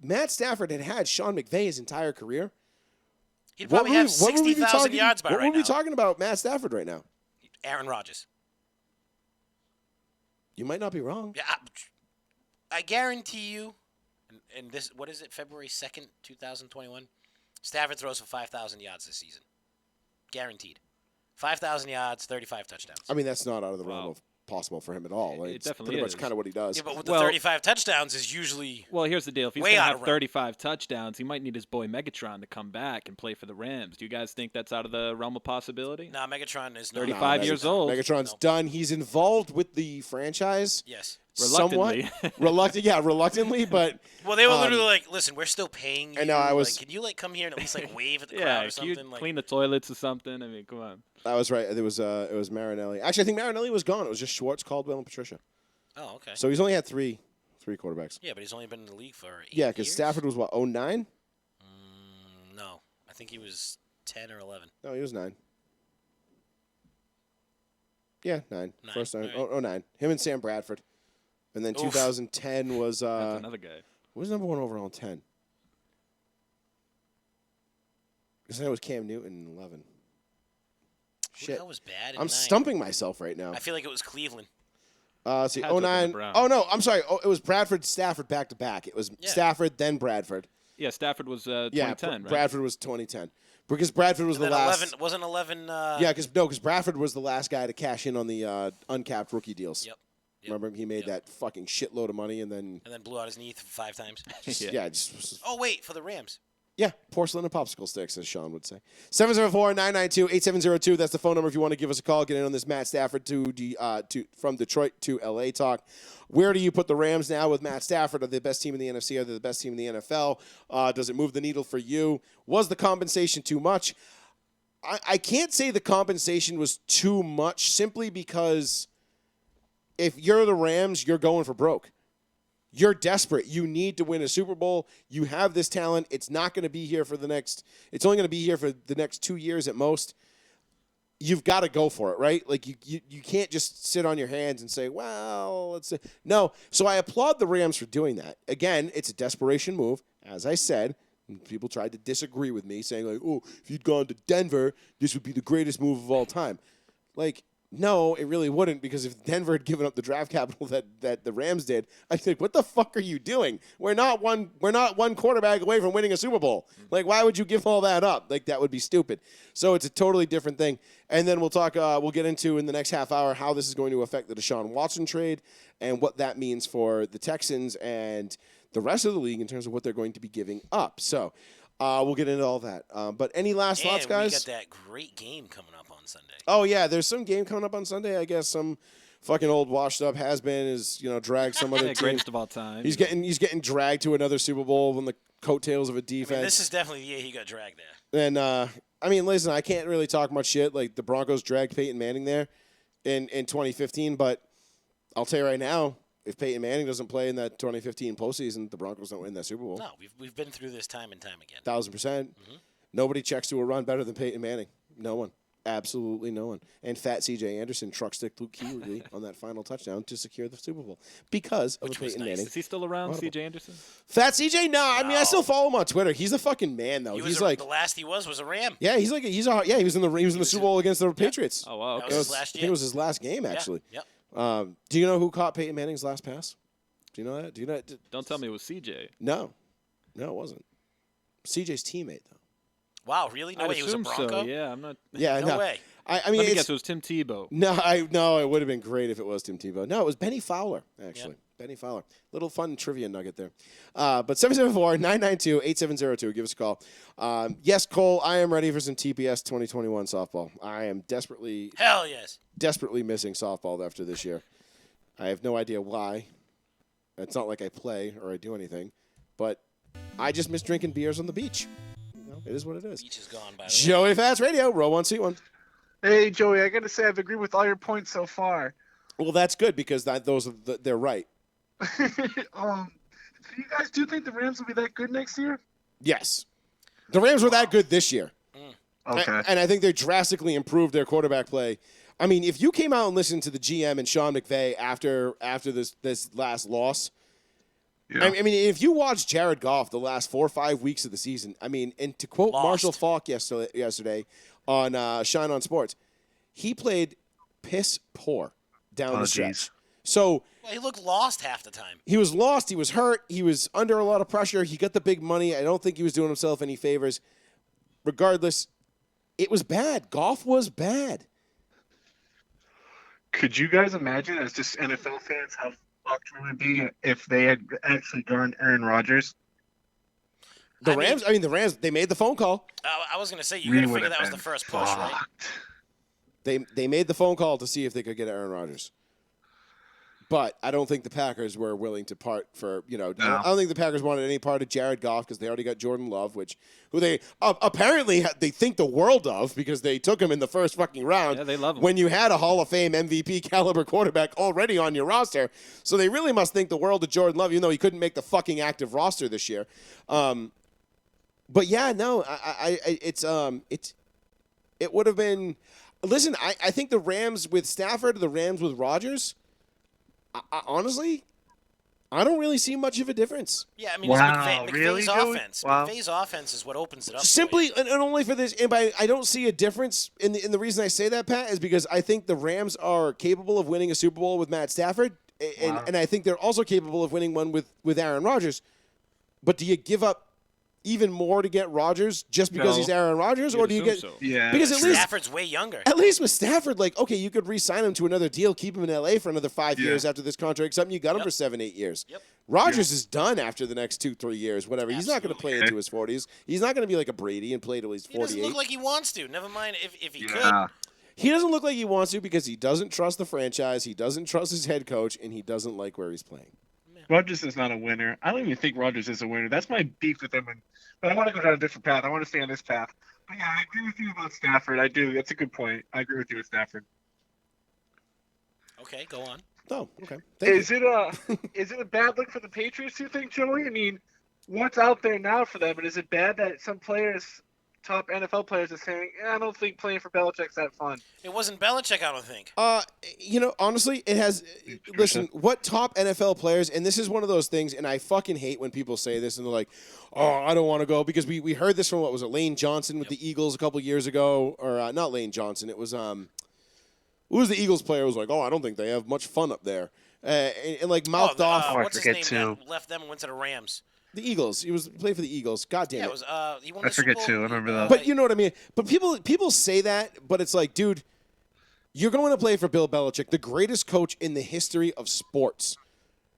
Matt Stafford had Sean McVay his entire career, He'd probably have 60,000 yards by right now. What would we be talking about Matt Stafford right now? Aaron Rodgers. You might not be wrong. Yeah, I guarantee you, and this, what is it, February 2nd, 2021? Stafford throws for 5,000 yards this season. Guaranteed. 5,000 yards, 35 touchdowns. I mean, that's not out of the realm of possible for him at all. Like, It it's definitely pretty is. much kind of what he does. Yeah, but with the 35 touchdowns is usually Well, here's the deal. If he's way going to out have of realm. 35 touchdowns, he might need his boy Megatron to come back and play for the Rams. Do you guys think that's out of the realm of possibility? Nah, Megatron is not. 35 years old. Megatron's No. done. He's involved with the franchise. Yes. Reluctantly. Somewhat. Reluctantly, but Well, they were literally like, "Listen, we're still paying you. I know, I was- Like, can you like come here and at least like wave at the Yeah, crowd or can something?" you Like, clean the toilets or something? I mean, come on. I was right. It was Marinelli. Actually, I think Marinelli was gone. It was just Schwartz, Caldwell, and Patricia. oh, okay. So he's only had three quarterbacks. Yeah, but he's only been in the league for 8 Yeah, because years? Stafford was what, 09? No, I think he was 10 or 11. No, he was 9. Yeah, 9. Nine, First 9. all right. Oh, 09. Him and Sam Bradford. And then Oof. 2010 was That's another guy. what was number 1 overall in 10? Because that was Cam Newton in 11. Shit. That was bad. In I'm 9. stumping myself right now. I feel like it was Cleveland. See, Had to have been the 09. Browns. Oh, no, I'm sorry. Oh, it was Bradford, Stafford back to back. It was Yeah. Stafford, then Bradford. Yeah, Stafford was 2010, Yeah, right? Bradford was 2010. Because Bradford was And the then last. 11 wasn't 11. Yeah, because Bradford was the last guy to cash in on the uncapped rookie deals. Yep. Remember, he made that fucking shitload of money, and then And then blew out his knee 5 times. Yeah. just Oh wait, for the Rams. yeah, porcelain and popsicle sticks, as Sean would say. 704-992-8702. That's the phone number if you want to give us a call. Get in on this Matt Stafford from Detroit to LA talk. Where do you put the Rams now with Matt Stafford? Are they the best team in the NFC? Are they the best team in the NFL? Does it move the needle for you? Was the compensation too much? I can't say the compensation was too much simply because if you're the Rams, you're going for broke. You're desperate. You need to win a Super Bowl. You have this talent. It's not going to be here for it's only going to be here for the next 2 years at most. You've got to go for it, right? Like you can't just sit on your hands and say, well, let's see. No. So I applaud the Rams for doing that. Again, it's a desperation move. As I said, people tried to disagree with me saying like, oh, if you'd gone to Denver, this would be the greatest move of all time. Like, no, it really wouldn't, because if Denver had given up the draft capital that the Rams did, I'd think, what the fuck are you doing? We're not one quarterback away from winning a Super Bowl. Like, why would you give all that up? Like, that would be stupid. So it's a totally different thing. And then we'll talk. We'll get into in the next half hour how this is going to affect the Deshaun Watson trade and what that means for the Texans and the rest of the league in terms of what they're going to be giving up. So we'll get into all that. But any last thoughts, guys? We got that great game coming up on Sunday. Oh, yeah, there's some game coming up on Sunday. I guess some fucking old washed-up has-been is, dragged some other team. Greatest of all time. He's getting dragged to another Super Bowl on the coattails of a defense. This is definitely the year he got dragged there. And, listen, I can't really talk much shit. Like, the Broncos dragged Peyton Manning there in 2015, but I'll tell you right now, if Peyton Manning doesn't play in that 2015 postseason, the Broncos don't win that Super Bowl. No, we've been through this time and time again. 1,000%. Nobody checks to a run better than Peyton Manning. No one. Absolutely no one. And fat C.J. Anderson truck stick Luke Kuechly on that final touchdown to secure the Super Bowl because of Which a was Peyton nice. Manning. Is he still around, Audible. C.J. Anderson? Fat C.J. No, I mean I still No. follow him on Twitter. He's a fucking man though. He's like, the last he was a Ram. yeah, he was in the Super Bowl against the Patriots. Oh, wow. That Okay. was his last I think year. it was his last game actually. Yep. Do you know who caught Peyton Manning's last pass? Do you know that? Do you know? Don't tell me it was C.J. No, it wasn't. C.J.'s teammate though. Wow, really? No I'd way. He was a assume Bronco. so. Yeah, I'm not. Yeah, No way. I mean, Let me it's, guess. It was Tim Tebow. No, it would have been great if it was Tim Tebow. No, it was Benny Fowler, actually. Benny Fowler. Little fun trivia nugget there. But 774-992-8702. Give us a call. Yes, Cole, I am ready for some TPS 2021 softball. I am desperately Hell yes. missing softball after this year. I have no idea why. It's not like I play or I do anything. But I just miss drinking beers on the beach. It is what it is. Beach is gone, by the way. Joey Fast Radio, row 1, seat 1. Hey, Joey, I got to say I've agreed with all your points so far. Well, that's good because they're right. So you guys do think the Rams will be that good next year? Yes. The Rams were that good this year. Okay. And I think they drastically improved their quarterback play. I mean, if you came out and listened to the GM and Sean McVay after this last loss, Yeah. I mean, if you watch Jared Goff the last 4 or 5 weeks of the season, I mean, and to quote Marshall Faulk yesterday on Shine on Sports, he played piss poor down the stretch. Geez. So Well, he looked lost half the time. he was lost. He was hurt. He was under a lot of pressure. He got the big money. I don't think he was doing himself any favors. Regardless, it was bad. Goff was bad. Could you guys imagine, as just NFL fans, how fucked we would be if they had actually gone Aaron Rodgers? The Rams, they made the phone call. I was going to say, you We got to would figure have that was been the first push, right? fucked. They made the phone call to see if they could get Aaron Rodgers. But I don't think the Packers were willing to part for, No. I don't think the Packers wanted any part of Jared Goff because they already got Jordan Love, who they apparently they think the world of because they took him in the first fucking round. Yeah, they love him. When you had a Hall of Fame MVP caliber quarterback already on your roster. So they really must think the world of Jordan Love, even though he couldn't make the fucking active roster this year. But yeah, no, it would have been. Listen, I think the Rams with Stafford, the Rams with Rodgers. Honestly, I don't really see much of a difference. Yeah, I mean, Wow, it's really, McVay's Joey? offense. Wow. McVay's offense is what opens it up. Simply and only for this, and I don't see a difference. In the reason I say that, Pat, is because I think the Rams are capable of winning a Super Bowl with Matt Stafford, and I think they're also capable of winning one with Aaron Rodgers. But do you give up even more to get Rodgers just because he's Aaron Rodgers, or do you get? So. Yeah. Because at least Stafford's way younger. At least with Stafford, like, okay, you could re-sign him to another deal, keep him in L.A. for another 5 years after this contract. Something you got him for 7-8 years. Yep. Rodgers is done after the next 2-3 years, whatever. He's not going to play into his 40s. He's not going to be like a Brady and play till he's 48. He doesn't look like he wants to. Never mind if he could. Yeah. He doesn't look like he wants to because he doesn't trust the franchise, he doesn't trust his head coach, and he doesn't like where he's playing. Rodgers is not a winner. I don't even think Rodgers is a winner. That's my beef with him. But I want to go down a different path. I want to stay on this path. But yeah, I agree with you about Stafford. I do. That's a good point. I agree with you with Stafford. Okay, go on. Oh, okay. Is it a bad look for the Patriots, you think, Joey? I mean, what's out there now for them? And is it bad that some players, top NFL players, are saying, I don't think playing for Belichick's that fun? It wasn't Belichick, I don't think. Honestly, it has. Listen, what top NFL players, and this is one of those things, and I fucking hate when people say this and they're like, "Oh, I don't want to go," because we heard this from Lane Johnson with the Eagles a couple years ago, or not Lane Johnson. It was who was the Eagles player? Who was like, "Oh, I don't think they have much fun up there," and like mouthed off. What's I his forget name? too. That left them and went to the Rams. The Eagles. He played for the Eagles. God damn Yeah, it. it was. He won I the Super forget Bowl. too. I remember that. But you know what I mean. But people say that, but it's like, dude, you're going to play for Bill Belichick, the greatest coach in the history of sports,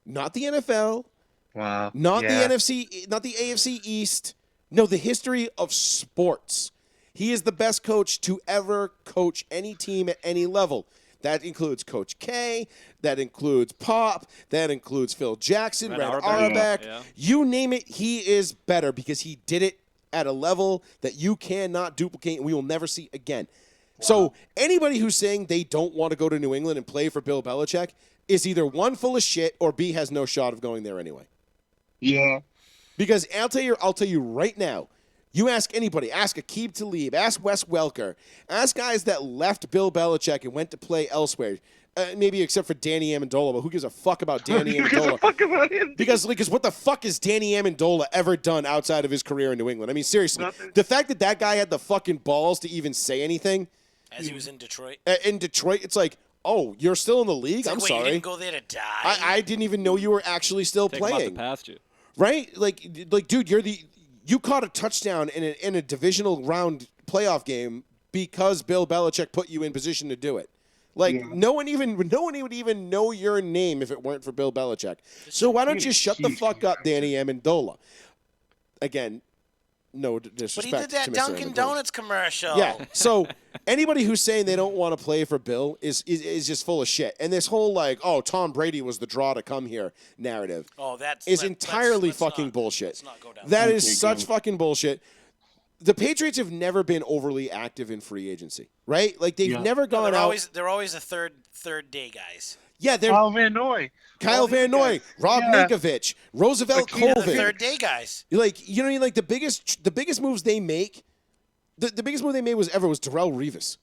not the NFL, Wow. not Yeah. the NFC, not the AFC East. No, the history of sports. He is the best coach to ever coach any team at any level. That includes Coach K. That includes Pop. That includes Phil Jackson, Red Auerbach. Yeah. You name it, he is better because he did it at a level that you cannot duplicate and we will never see again. Wow. So anybody who's saying they don't want to go to New England and play for Bill Belichick is either one, full of shit, or B, has no shot of going there anyway. Yeah. Because I'll tell you right now, you ask anybody, ask Aqib Talib, ask Wes Welker, ask guys that left Bill Belichick and went to play elsewhere, maybe except for Danny Amendola, but who gives a fuck about Danny Who gives a Amendola? fuck about him? Because what the fuck has Danny Amendola ever done outside of his career in New England? I mean, seriously, Nothing. the fact that that guy had the fucking balls to even say anything As he was in Detroit. in Detroit, it's like, oh, you're still in the league? It's like, I'm wait, sorry. You didn't go there to die. I didn't even know you were actually still Take him out playing. to pasture. Right? Like, dude, you caught a touchdown in a divisional round playoff game because Bill Belichick put you in position to do it. Like Yeah. no one would even know your name if it weren't for Bill Belichick. So why don't you shut the fuck up, Danny Amendola? Again, no disrespect. But he did that to Mr. Dunkin' Amendola. Donuts commercial. Yeah. So anybody who's saying they don't want to play for Bill is just full of shit. And this whole like, oh, Tom Brady was the draw to come here narrative Oh, is entirely fucking bullshit. Let's not go down That that. is such fucking bullshit. The Patriots have never been overly active in free agency, right? Like they've never No, gone they're out. always the third day guys. Yeah, they're Kyle Van Noy. Kyle all Van these Noy, guys. Rob Yeah. Ninkovich, Roosevelt Like, you know, The Colvin. third day guys. Like you know, what I mean? Like the biggest moves they make. The biggest move they made was Darrell Revis.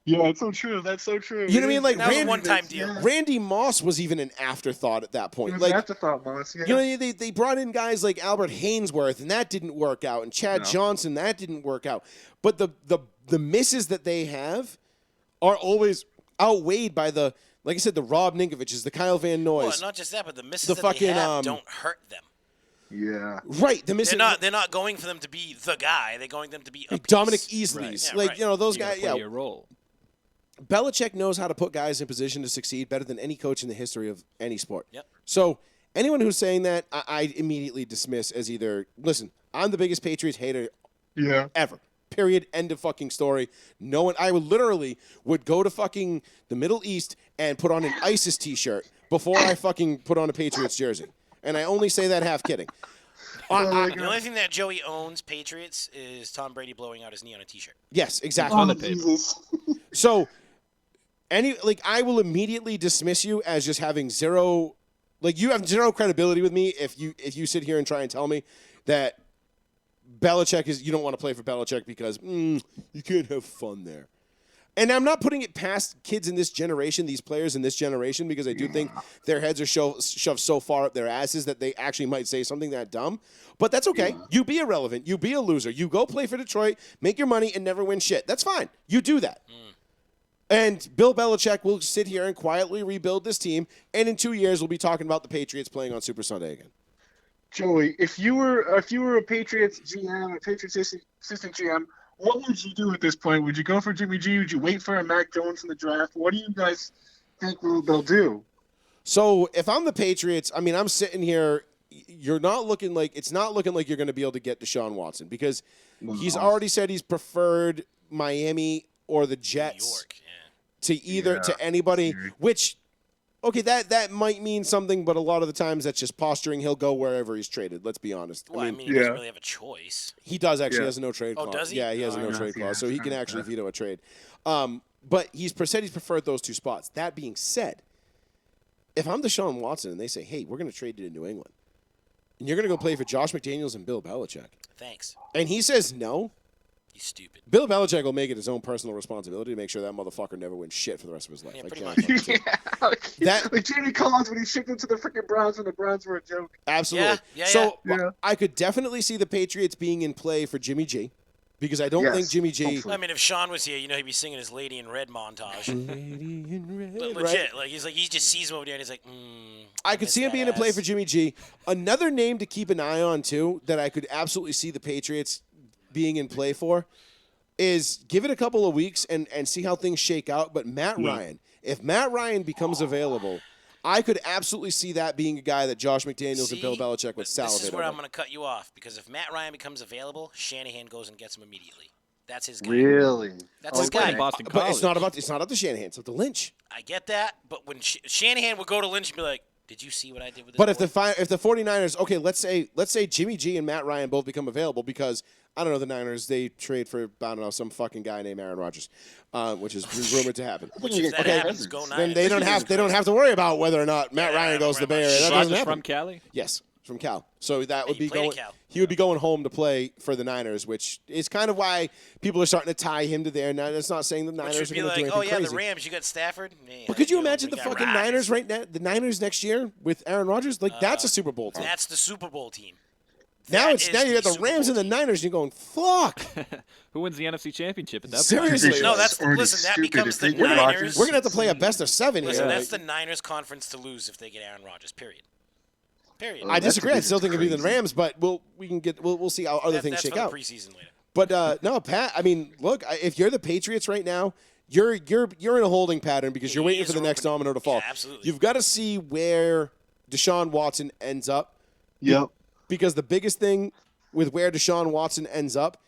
Yeah, that's so true. That's so true. You know what I mean? Like That was a Randy, one-time deal. Yeah. Randy Moss was even an afterthought at that It point. was Like an afterthought, Moss. Yeah. you know, they brought in guys like Albert Hainsworth, and that didn't work out, and Chad No. Johnson, that didn't work out. But the misses that they have are always outweighed by the, like I said, the Rob Ninkoviches, the Kyle Van Noys. Well, not just that, but the misses The that fucking, they have don't hurt them. Yeah. Right, the missing They're not going for them to be the guy. They're going them to be a Dominic piece. Easley's. Yeah, like, right. you know, those You gotta guys, play yeah. your role. Belichick knows how to put guys in position to succeed better than any coach in the history of any sport. Yep. So anyone who's saying that, I immediately dismiss as either, listen, I'm the biggest Patriots hater Yeah. ever. Period. End of fucking story. No one. I would literally go to fucking the Middle East and put on an ISIS T-shirt before I fucking put on a Patriots jersey. And I only say that half kidding. The only thing that Joey owns, Patriots, is Tom Brady blowing out his knee on a T-shirt. Yes, exactly. Oh, Jesus. So, I will immediately dismiss you as just having zero. Like you have zero credibility with me if you sit here and try and tell me that Belichick you don't want to play for Belichick because you can't have fun there. And I'm not putting it past kids in this generation, these players in this generation, because I do think their heads are shoved so far up their asses that they actually might say something that dumb. But that's okay. You be irrelevant. You be a loser. You go play for Detroit, make your money, and never win shit. That's fine. You do that. And Bill Belichick will sit here and quietly rebuild this team, and in 2 years we'll be talking about the Patriots playing on Super Sunday again. Joey, if you were a Patriots GM, a Patriots assistant GM, what would you do at this point? Would you go for Jimmy G? Would you wait for a Mac Jones in the draft? What do you guys think they'll do? So if I'm the Patriots, I mean, I'm sitting here. It's not looking like you're going to be able to get Deshaun Watson because he's already said he's preferred Miami or the New Jets York, to anybody. Which, okay, that might mean something, but a lot of the times that's just posturing. He'll go wherever he's traded. Let's be honest. Well, he Yeah. doesn't really have a choice. He does actually. Yeah. He has a no trade Oh, clause. does he? Yeah, he has a Oh, no yeah. trade clause, so he can actually Yeah. veto a trade. But he's said he's preferred those two spots. That being said, if I'm Deshaun Watson and they say, "Hey, we're going to trade you to New England, and you're going to go play for Josh McDaniels and Bill Belichick," Thanks. and he says no, You stupid. Bill Belichick will make it his own personal responsibility to make sure that motherfucker never wins shit for the rest of his life. Yeah, I pretty can't much. fucking say- That That- like Jamie Collins when he shipped him to the freaking Browns when the Browns were a joke. Absolutely. Yeah, So yeah. I could definitely see the Patriots being in play for Jimmy G, because I don't Yes, think Jimmy G. hopefully. I mean, if Sean was here, he'd be singing his "Lady in Red" montage. Lady in red, But right? legit, he just sees him over there and he's like, I could see him being in play for Jimmy G. Another name to keep an eye on, too, that I could absolutely see the Patriots being in play for is give it a couple of weeks and see how things shake out. But Matt Ryan, if Matt Ryan becomes available, I could absolutely see that being a guy that Josh McDaniels and Bill Belichick would salivate This is where over. I'm going to cut you off, because if Matt Ryan becomes available, Shanahan goes and gets him immediately. That's his guy. Really? That's his He's playing guy. Boston But College. it's not up to Shanahan. It's up to Lynch. I get that, but when Shanahan would go to Lynch and be like, "Did you see what I did with this?" But if boy?" the 49ers, okay, let's say Jimmy G and Matt Ryan both become available because I don't know, the Niners, they trade for, I don't know, some fucking guy named Aaron Rodgers, which is rumored to happen. Which if that Okay, happens, go Niners. Then they don't have to worry about whether or not Matt Yeah, Ryan I goes to the don't Bay worry Area. about That shit. doesn't Rodgers happen. from Cali? Yes, from Cal. So that would he be played going. at Cal. He would be going home to play for the Niners, which is kind of why people are starting to tie him to there. Now, that's not saying the Which Niners would are be going to do like, anything "Oh yeah, crazy. the Rams, you got Stafford." Yeah, But could you we imagine the got fucking Rodgers. Niners right now? The Niners next year with Aaron Rodgers, like that's a Super Bowl team. That's the Super Bowl team. Now That it's is now you got the Super Rams Bowl and the team. Niners, and you're going fuck. Who wins the NFC Championship at that Seriously. point? No, that's already listen. That stupid becomes if the they get Niners. Rodgers. We're gonna have to play a best of 7 Listen, here. that's the Niners conference to lose if they get Aaron Rodgers. Period. Period. I That's disagree. I still think it'd be the crazy. Rams, but we'll see how other things That's shake for out. the preseason later. But no, Pat. I mean, look, if you're the Patriots right now, you're in a holding pattern because you're He waiting is for the next open. domino to fall. Yeah, absolutely. You've got to see where Deshaun Watson ends up. Yep. Because the biggest thing with where Deshaun Watson ends up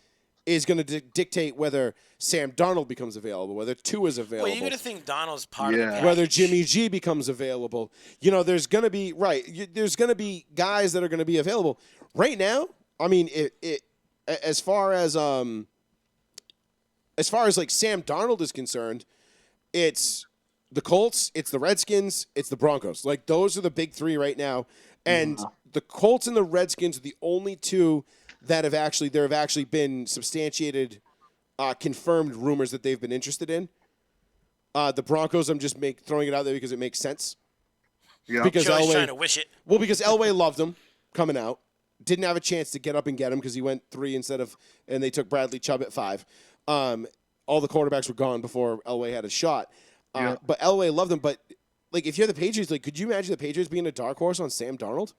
is going to dictate whether Sam Darnold becomes available, whether Tua is available. Well, you're going to think Donald's part of the package. Whether Jimmy G becomes available. There's going to be there's going to be guys that are going to be available. Right now, I mean, as far as like Sam Darnold is concerned, it's the Colts, it's the Redskins, it's the Broncos. Like those are the big three right now. And the Colts and the Redskins are the only two that have actually been substantiated, confirmed rumors that they've been interested in. The Broncos, I'm just throwing it out there because it makes sense. Yeah. Because Joey's trying to wish it. Well, because Elway loved him coming out. Didn't have a chance to get up and get him because he went 3 and they took Bradley Chubb at 5. All the quarterbacks were gone before Elway had a shot. But Elway loved him. But like, if you're the Patriots, like, could you imagine the Patriots being a dark horse on Sam Darnold?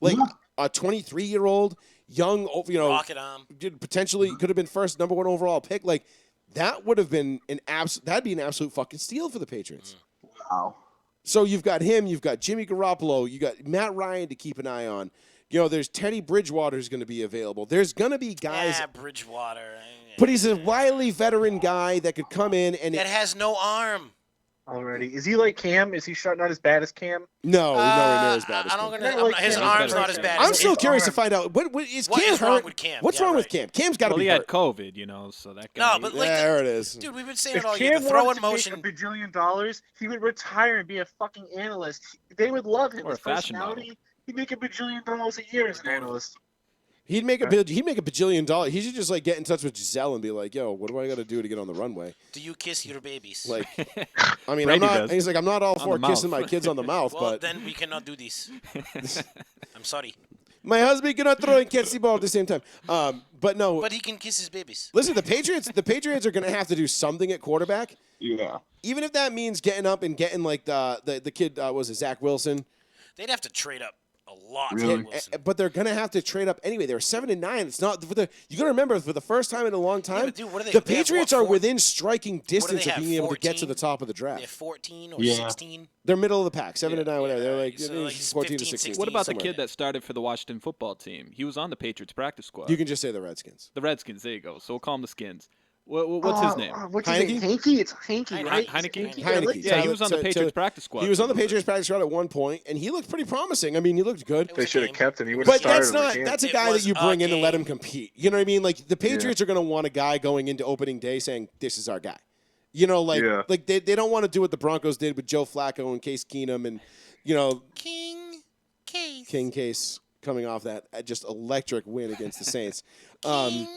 Like a 23-year-old, young, Rocket arm. Potentially could have been first number 1 overall pick. Like that would have been that'd be an absolute fucking steal for the Patriots. Wow. So you've got him, you've got Jimmy Garoppolo, you got Matt Ryan to keep an eye on. There's Teddy Bridgewater who's going to be available. There's going to be guys. Yeah, Bridgewater. But he's a wily veteran guy that could come in and that has no arm. Already. Is he like Cam? Is he not as bad as Cam? No, he's nowhere near as bad as Cam. His arm's not as bad. I'm as still his curious to arm. find out what is What Cam is hurt? wrong with Cam? What's Yeah, wrong with right. Cam? Cam's got to Well, be he had hurt. COVID, so that guy. No, but like, There it is. dude, we've been saying If it all year. Cam The throwing wanted to motion. make $1 billion, he would retire and be a fucking analyst. They would love him. Or a His fashion personality, he'd make $1 billion a year as an analyst. He'd make a bajillion dollars. He should just like get in touch with Giselle and be like, "Yo, what do I got to do to get on the runway?" Do you kiss your babies? Like, I mean, Brady I'm not. does. He's like, I'm not all On for the kissing mouth. my kids on the mouth, well, but then we cannot do this. I'm sorry. my husband cannot throw and catch the ball at the same time. But no. But he can kiss his babies. Listen, the Patriots are going to have to do something at quarterback, Yeah. even if that means getting up and getting like the kid was it Zach Wilson. They'd have to trade up a lot. Really? For Wilson. But they're going to have to trade up anyway. They're 7-9. It's not you got to remember for the first time in a long time. but dude, what are they- the they have, Patriots what, are four- within striking distance of have, being able to get to 14? the top of the They're draft. 14 or Yeah. 16. They're middle of the pack, 7-9, whatever. They're like, So, like, 14 to 15, 16. 16. What about the somewhere. kid that started for the Washington football team? He was on the Patriots practice squad. You can just say the Redskins. The Redskins. There you go. So we'll call him the Skins. What's his name? What's his name? Hanky? It's Hanky, right? Heineke? Heineke. Yeah, he was on the So- Patriots practice squad. He was on the Patriots practice squad at one point, and he looked pretty promising. I mean, he looked good. They should have kept him. He would have But started that's him not. again. That's a It guy that was you a bring in and let game. him compete. You know what I mean? Like the Patriots are going to want a guy going into opening day saying, "This is our guy." Like they don't want to do what the Broncos did with Joe Flacco and Case Keenum and King Case coming off that just electric win against the Saints. King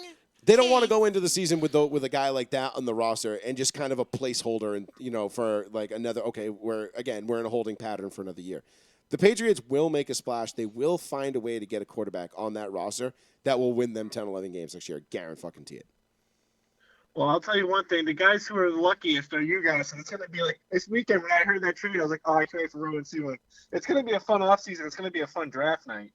They don't want to go into the season with a guy like that on the roster and just kind of a placeholder and for like another. Okay, we're in a holding pattern for another year. The Patriots will make a splash. They will find a way to get a quarterback on that roster that will win them 10, 11 games next year. Guarantee it. Well, I'll tell you one thing. The guys who are luckiest are you guys. And it's going to be like this weekend when I heard that trade, I was like, oh, I can't wait for Rowan Seaman. It's going to be a fun offseason. It's going to be a fun draft night.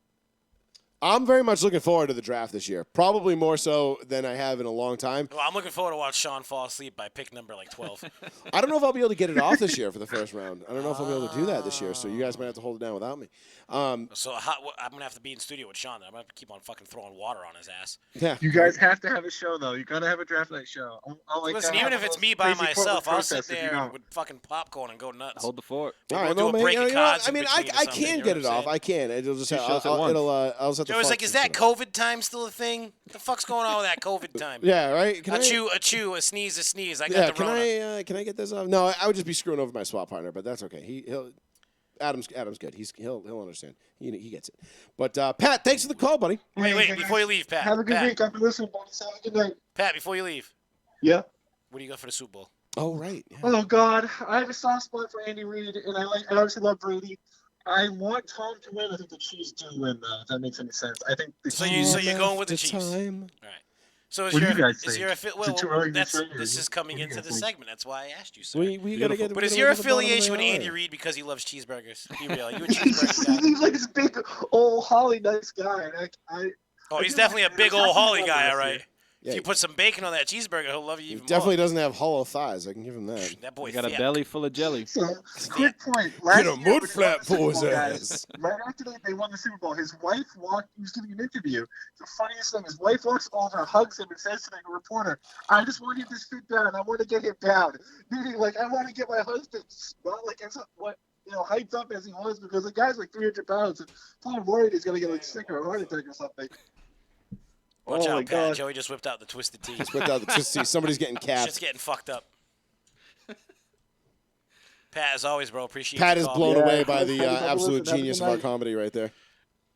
I'm very much looking forward to the draft this year. Probably more so than I have in a long time. Well, I'm looking forward to watch Sean fall asleep by pick number like 12. I don't know if I'll be able to get it off this year for the first round. I don't know if I'll be able to do that this year, so you guys might have to hold it down without me. So I'm going to have to be in studio with Sean. Then I'm going to keep on fucking throwing water on his ass. Yeah. You guys have to have a show, though. You got to have a draft night show. Listen, even if it's me by myself, I'll sit there with fucking popcorn and go nuts. Hold the fort. All We'll right, do no, a man, break of cards I in mean, between or I something, can you get know it what I'm off. saying? I can. It'll just Two shows at I'll once. just have to. Joe was like, fuck is that this up. COVID time still a thing? What the fuck's going on with that COVID time? Yeah, right. Can A I, chew, a sneeze, a sneeze. I got yeah, the can Rona. can I get this off? No, I would just be screwing over my swap partner, but that's okay. Adam's good. He'll understand. He gets it. But Pat, thanks for the call, buddy. Wait, before you leave, Pat. Have a good Pat, week. I've been listening, boys. Have a good night. Pat, before you leave, Yeah. what do you got for the Super Bowl? Oh right. Yeah. Oh God, I have a soft spot for Andy Reid, and I obviously love Brady. I want Tom to win. I think the Chiefs do win, though. If that makes any sense. I think the So Chiefs. you're going with the After Chiefs. time. All right. So What do you guys think? your Is it well, too early to that's say, or this is is it- coming what do you into the guys think? segment. That's why I asked you, sir. We gotta get. But we is gotta your get to the bottom of affiliation with the Andy hour. Reid because he loves cheeseburgers? Be real. You a cheeseburger guy? He's like this big old Holly nice guy. And Oh, I he's do definitely a like big him. old I Holly love guy, him all this right. year. Yeah, If you put some bacon on that cheeseburger, he'll love you even definitely more. doesn't have hollow thighs. I can give him that. That boy He got a thick. belly full of jelly. So, quick point. Last Get a year, mud when they won flap the Super for his Bowl, guys, ass. right after they won the Super Bowl, his wife he was giving an interview. The funniest thing, his wife walks over, hugs him, and says to the reporter, I just want him to sit down. I want to get him down. Meaning, like, I want to get my husband, not like, hyped up as he was, because the guy's like 300 pounds, and I'm worried he's going to get like sick or a heart attack or something. Watch Oh, my out, Pat. God. Joey just whipped out the twisted tea. Just whipped out just see somebody's getting capped. Shit's getting fucked up. Pat, as always, bro, appreciate Pat the is call. blown Yeah, away by guys, the have a good absolute listen. Have a genius good of our night. comedy right there.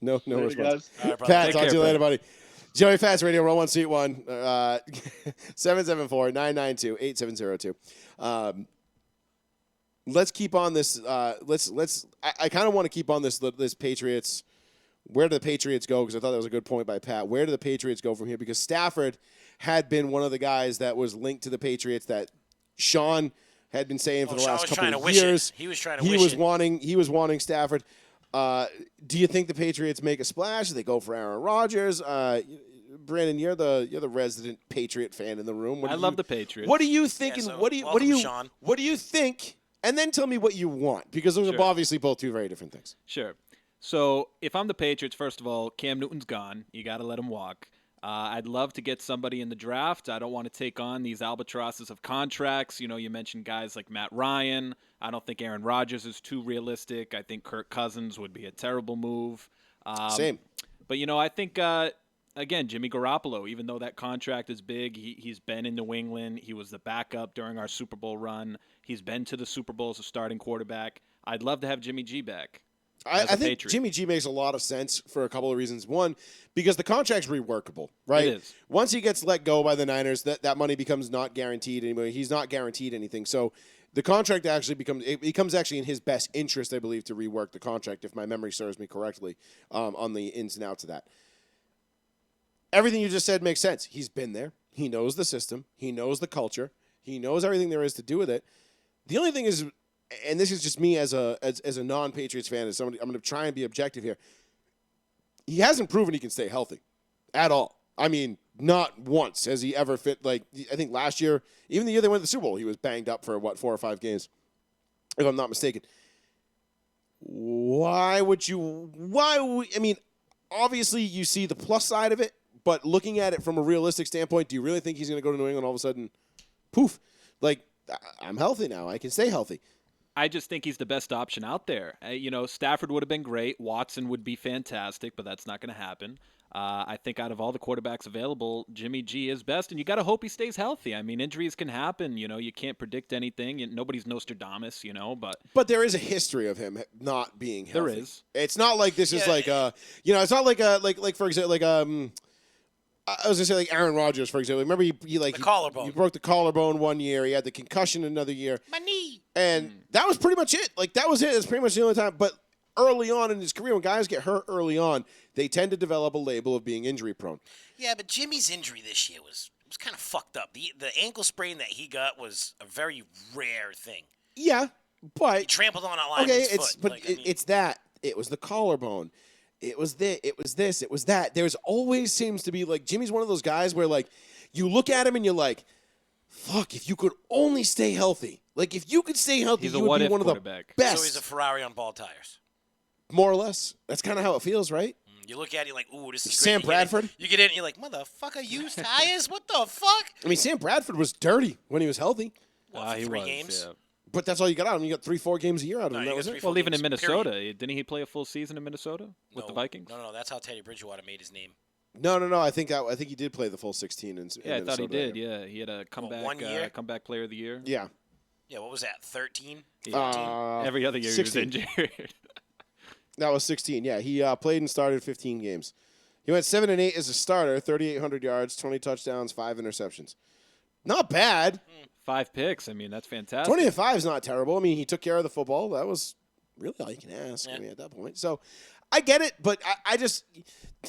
No Later, response. guys. All right, brother. Pat, Take talk care, to you later, brother. buddy. Joey Fats Radio, roll one, seat one, 774-992-8702. Let's keep on this. I kind of want to keep on this Patriots. Where do the Patriots go? Because I thought that was a good point by Pat. Where do the Patriots go from here? Because Stafford had been one of the guys that was linked to the Patriots that Sean had been saying for the Sean last was couple trying of to wish it. years. He was trying to He wish was it. wanting Stafford. Do you think the Patriots make a splash? Do they go for Aaron Rodgers? Brandon, you're the resident Patriot fan in the room. I love the Patriots. What are you thinking? so what do welcome, you Sean. what do you think? And then tell me what you want, because those Sure. are obviously both two very different things. Sure. So if I'm the Patriots, first of all, Cam Newton's gone. You got to let him walk. I'd love to get somebody in the draft. I don't want to take on these albatrosses of contracts. You know, you mentioned guys like Matt Ryan. I don't think Aaron Rodgers is too realistic. I think Kirk Cousins would be a terrible move. Same. But, I think, again, Jimmy Garoppolo, even though that contract is big, he's been in New England. He was the backup during our Super Bowl run. He's been to the Super Bowl as a starting quarterback. I'd love to have Jimmy G back. I think Patriot. Jimmy G makes a lot of sense for a couple of reasons. One, because the contract's reworkable, right? It is. Once he gets let go by the Niners, that money becomes not guaranteed anymore. He's not guaranteed anything. So the contract actually becomes actually in his best interest, I believe, to rework the contract, if my memory serves me correctly, on the ins and outs of that. Everything you just said makes sense. He's been there. He knows the system. He knows the culture. He knows everything there is to do with it. The only thing is, and this is just me as a non-Patriots fan, as somebody, I'm going to try and be objective here. He hasn't proven he can stay healthy at all. I mean, not once has he ever fit. Like, I think last year, even the year they went to the Super Bowl, he was banged up for 4 or 5 games, if I'm not mistaken. I mean, obviously you see the plus side of it, but looking at it from a realistic standpoint, do you really think he's going to go to New England all of a sudden? Poof. Like, I'm healthy now. I can stay healthy. I just think he's the best option out there. Stafford would have been great. Watson would be fantastic, but that's not going to happen. I think out of all the quarterbacks available, Jimmy G is best, and you got to hope he stays healthy. I mean, injuries can happen. You can't predict anything. Nobody's Nostradamus, But there is a history of him not being healthy. There is. It's not like this is like it's not like for example, I was gonna say like Aaron Rodgers, for example. Remember he collarbone. He broke the collarbone one year. He had the concussion another year. My knee. And that was pretty much it. Like, that was it. It's pretty much the only time. But early on in his career, when guys get hurt early on, they tend to develop a label of being injury prone. Yeah, but Jimmy's injury this year was kind of fucked up. The ankle sprain that he got was a very rare thing. Yeah, but He trampled on a lineman's foot. It's that. It was the collarbone. It was this. It was this. It was that. There's always seems to be, like, Jimmy's one of those guys where, like, you look at him and you're like, fuck, if you could only stay healthy. Like, if you could stay healthy, He's a you would be what-if one of the quarterback. best. So he's a Ferrari on ball tires. More or less. That's kind of how it feels, right? You look at it, you're like, ooh, this is Sam great. Bradford? You get in, and you're like, motherfucker, used tires? What the fuck? I mean, Sam Bradford was dirty when he was healthy. What, for He 3 was, games? yeah. But that's all you got out of him. You got 3-4 games a year out of No, him. you That got was 3 it. full Well, even in games, Minnesota, period. didn't he play a full season in Minnesota with the Vikings? No, that's how Teddy Bridgewater made his name. No. I think he did play the full 16 in Yeah, I thought he Minnesota, did. Yeah, he had a comeback 1 year? comeback player of the year. Yeah. Yeah, what was that, 13? Every other year 16. he was injured. That was 16. Yeah, he played and started 15 games. He went 7-8 as a starter, 3,800 yards, 20 touchdowns, 5 interceptions. Not bad. 5 picks. I mean, that's fantastic. 20-5 is not terrible. I mean, he took care of the football. That was really all you can ask. Yeah. I mean, at that point. So, I get it, but I just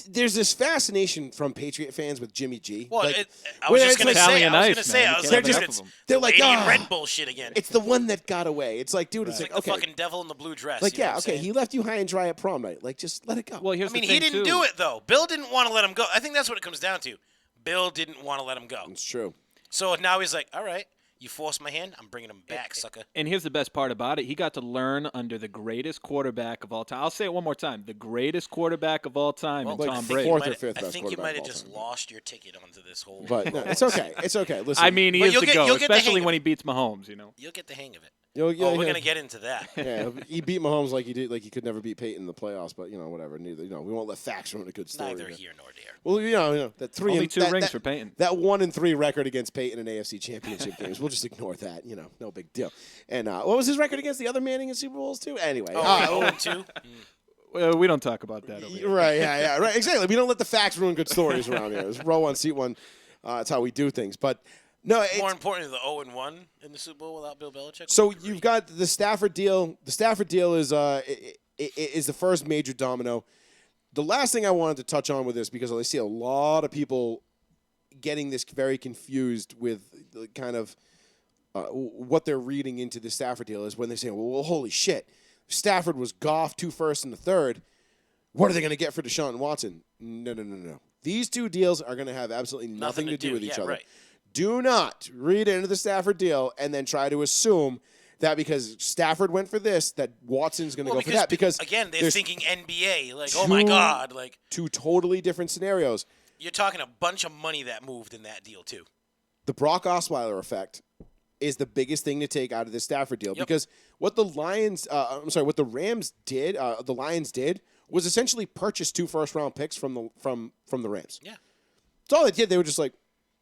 there's this fascination from Patriot fans with Jimmy G. Well, Like, I was where just it's going to like- say, Italian I was ice, going to say, man. I You was can't like, have dude, enough it's of 'em. They're like, Lady in "Ah." Red bullshit again. it's the one that got away. It's like, dude, it's It's like, like the okay. fucking devil in the blue dress. Like, you know yeah, what I'm okay, saying? he left you high and dry at prom night. Like, just let it go. Well, here's I mean, the he thing, didn't too. do it, though. Bill didn't want to let him go. I think that's what it comes down to. Bill didn't want to let him go. It's true. So now he's like, all right, you forced my hand. I'm bringing him back, sucker. And here's the best part about it. He got to learn under the greatest quarterback of all time. I'll say it one more time. The greatest quarterback of all time in like Tom fourth Brady. or fifth I best think you quarterback might of have all just time. lost your ticket onto this whole. But no, it's okay. It's okay. Listen, I mean, he But is you'll the get- GOAT, you'll get the hang especially of when it. he beats Mahomes, You'll get the hang of it. we're Gonna get into that. Yeah, he beat Mahomes like he did, like he could never beat Peyton in the playoffs. But whatever. Neither, we won't let facts ruin a good story. Neither here. here nor there. Well, that three Only and, two that, rings that, for Peyton. That 1-3 record against Peyton in AFC Championship games. We'll just ignore that. No big deal. And what was his record against the other Manning in Super Bowls too? Anyway, Oh, 0-2. Well, we don't talk about that over here. right, yeah, right, exactly. We don't let the facts ruin good stories around here. It's row one, seat one. That's how we do things. But no, More importantly, the 0-1 in the Super Bowl without Bill Belichick. so would be you've great. got the Stafford deal. The Stafford deal is the first major domino. The last thing I wanted to touch on with this, because I see a lot of people getting this very confused with the kind of what they're reading into the Stafford deal, is when they say, well, holy shit, Stafford was Goff 2 firsts and the third. What are they going to get for Deshaun Watson? No. These two deals are going to have absolutely nothing to do with each other. Right. Do not read into the Stafford deal and then try to assume that because Stafford went for this, that Watson's going to go for that. Because again, they're there's thinking NBA. Like, oh my God, like two totally different scenarios. you're talking a bunch of money that moved in that deal too. The Brock Osweiler effect is the biggest thing to take out of this Stafford deal, Yep. because what the Rams did, the Lions did, was essentially purchase 2 first-round picks from the Rams. Yeah. That's all they did. They were just like,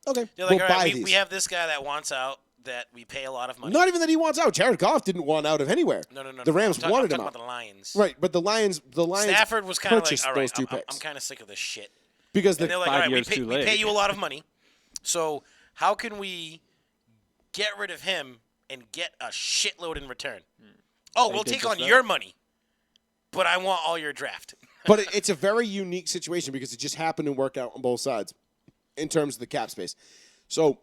okay, They're like, we'll all buy right, these. we have this guy that wants out that we pay a lot of money. Not even that he wants out. Jared Goff didn't want out of anywhere. No. The Rams I'm wanted talking him about out. the Lions. Right, but the Lions Stafford was kind of like, purchased all those right, 2 I'm picks kind of sick of this shit. because And they're like, 5 all right, years too we late. pay you a lot of money, so how can we get rid of him and get a shitload in return? Oh, we'll did take just on that. your money, but I want all your draft. but it's a very unique situation because it just happened to work out on both sides in terms of the cap space. So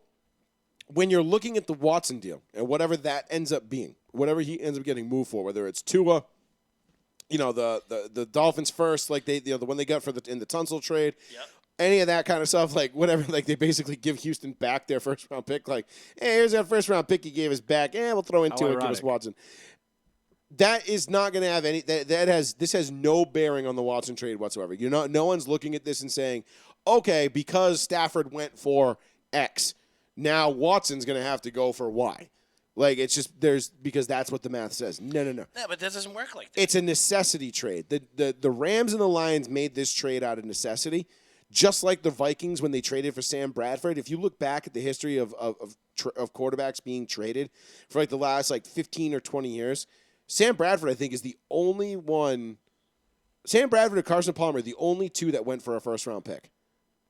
when you're looking at the Watson deal and whatever that ends up being, whatever he ends up getting moved for, whether it's Tua, the Dolphins first, like the one they got in the Tunsil trade, Yep. any of that kind of stuff, like whatever, like they basically give Houston back their first round pick, like, hey, here's that first round pick you gave us back, we'll throw in How Tua and give us ironic. Watson. That is not going to have any. This has no bearing on the Watson trade whatsoever. No one's looking at this and saying, okay, because Stafford went for X, now Watson's going to have to go for Y. Like it's just because that's what the math says. No. Yeah, but that doesn't work like that. It's a necessity trade. The Rams and the Lions made this trade out of necessity, just like the Vikings when they traded for Sam Bradford. If you look back at the history of quarterbacks being traded for like the last 15 or 20 years. Sam Bradford, I think, is the only one. Sam Bradford and Carson Palmer, the only two that went for a first-round pick,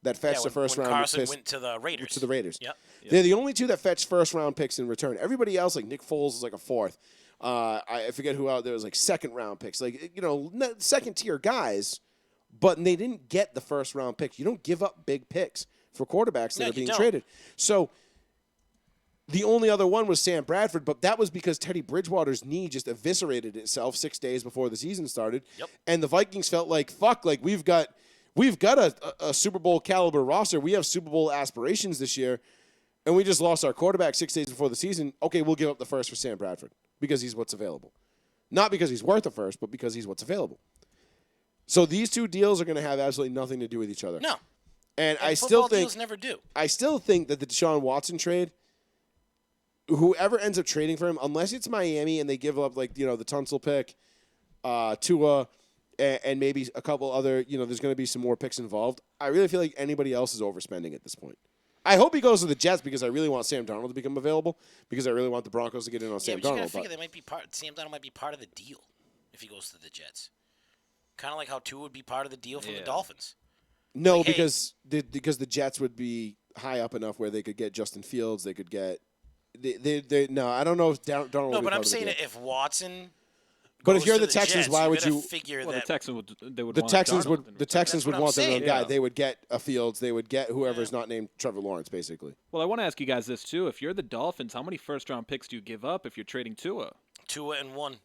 that fetched a when first-round Carson pick went to the Raiders. to the Raiders. Yep. They're the only two that fetched first-round picks in return. Everybody else, like Nick Foles, is like a fourth. I forget who out there was like second-round picks, second-tier guys, but they didn't get the first-round picks. You don't give up big picks for quarterbacks that No, are you being don't. traded. So. The only other one was Sam Bradford, but that was because Teddy Bridgewater's knee just eviscerated itself 6 days before the season started. Yep. And the Vikings felt like, fuck, like we've got a Super Bowl caliber roster. We have Super Bowl aspirations this year, and we just lost our quarterback 6 days before the season. Okay, we'll give up the first for Sam Bradford because he's what's available. Not because he's worth the first, but because he's what's available. So these two deals are going to have absolutely nothing to do with each other. No. And I football still think deals never do. I still think that the Deshaun Watson trade, whoever ends up trading for him, unless it's Miami and they give up the Tunsil pick, Tua, and maybe a couple other, there's going to be some more picks involved. I really feel like anybody else is overspending at this point. I hope he goes to the Jets because I really want Sam Darnold to become available because I really want the Broncos to get in on Sam but you gotta Darnold. figure they might be Sam Darnold might be part of the deal if he goes to the Jets. Kind of like how Tua would be part of the deal from the Dolphins. No, like, hey- because the Jets would be high up enough where they could get Justin Fields. They could get. No, I don't know if Darnold. No, would be but part I'm of the saying deal. that if Watson. But if goes you're to the Texans, Jets, why you would gotta you? figure Well, the that? Texans would want The Texans Darnold would. in The return. Texans would what I'm want their own saying. guy. Yeah. They would get a Fields. They would get whoever's not named Trevor Lawrence, basically. Well, I want to ask you guys this too. If you're the Dolphins, how many first-round picks do you give up if you're trading Tua? Tua and one.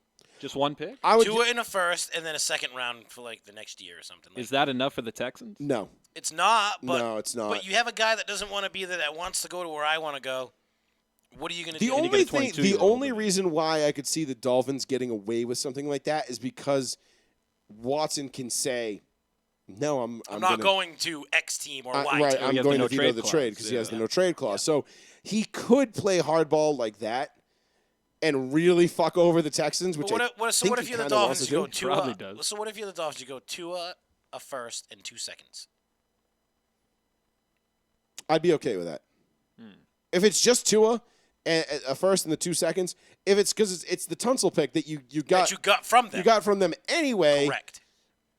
Just one pick? I would. Tua in a first, and then a second round for like the next year or something. Is that enough for the Texans? No. It's not, but No, it's not. But you have a guy that doesn't want to be there, that wants to go to where I want to go. What are you going to The do? only a thing, 22-year-old the only with it. reason why I could see the Dolphins getting away with something like that is because Watson can say, "No, I'm not gonna, going to X team or Y right, team. I'm He has going the to no veto trade the clause. trade because he has the Yeah. no trade clause." So he could play hardball like that and really fuck over the Texans. Which But I what think if he you're the kinda wants Dolphins? to You go do. Probably Tua. does. So what if you're the Dolphins? You go Tua, a first, and 2 seconds. I'd be okay with that. If it's just Tua, and a first and the 2 seconds, if it's because it's the Tunsil pick that you got That you got from them. you got from them anyway. Correct.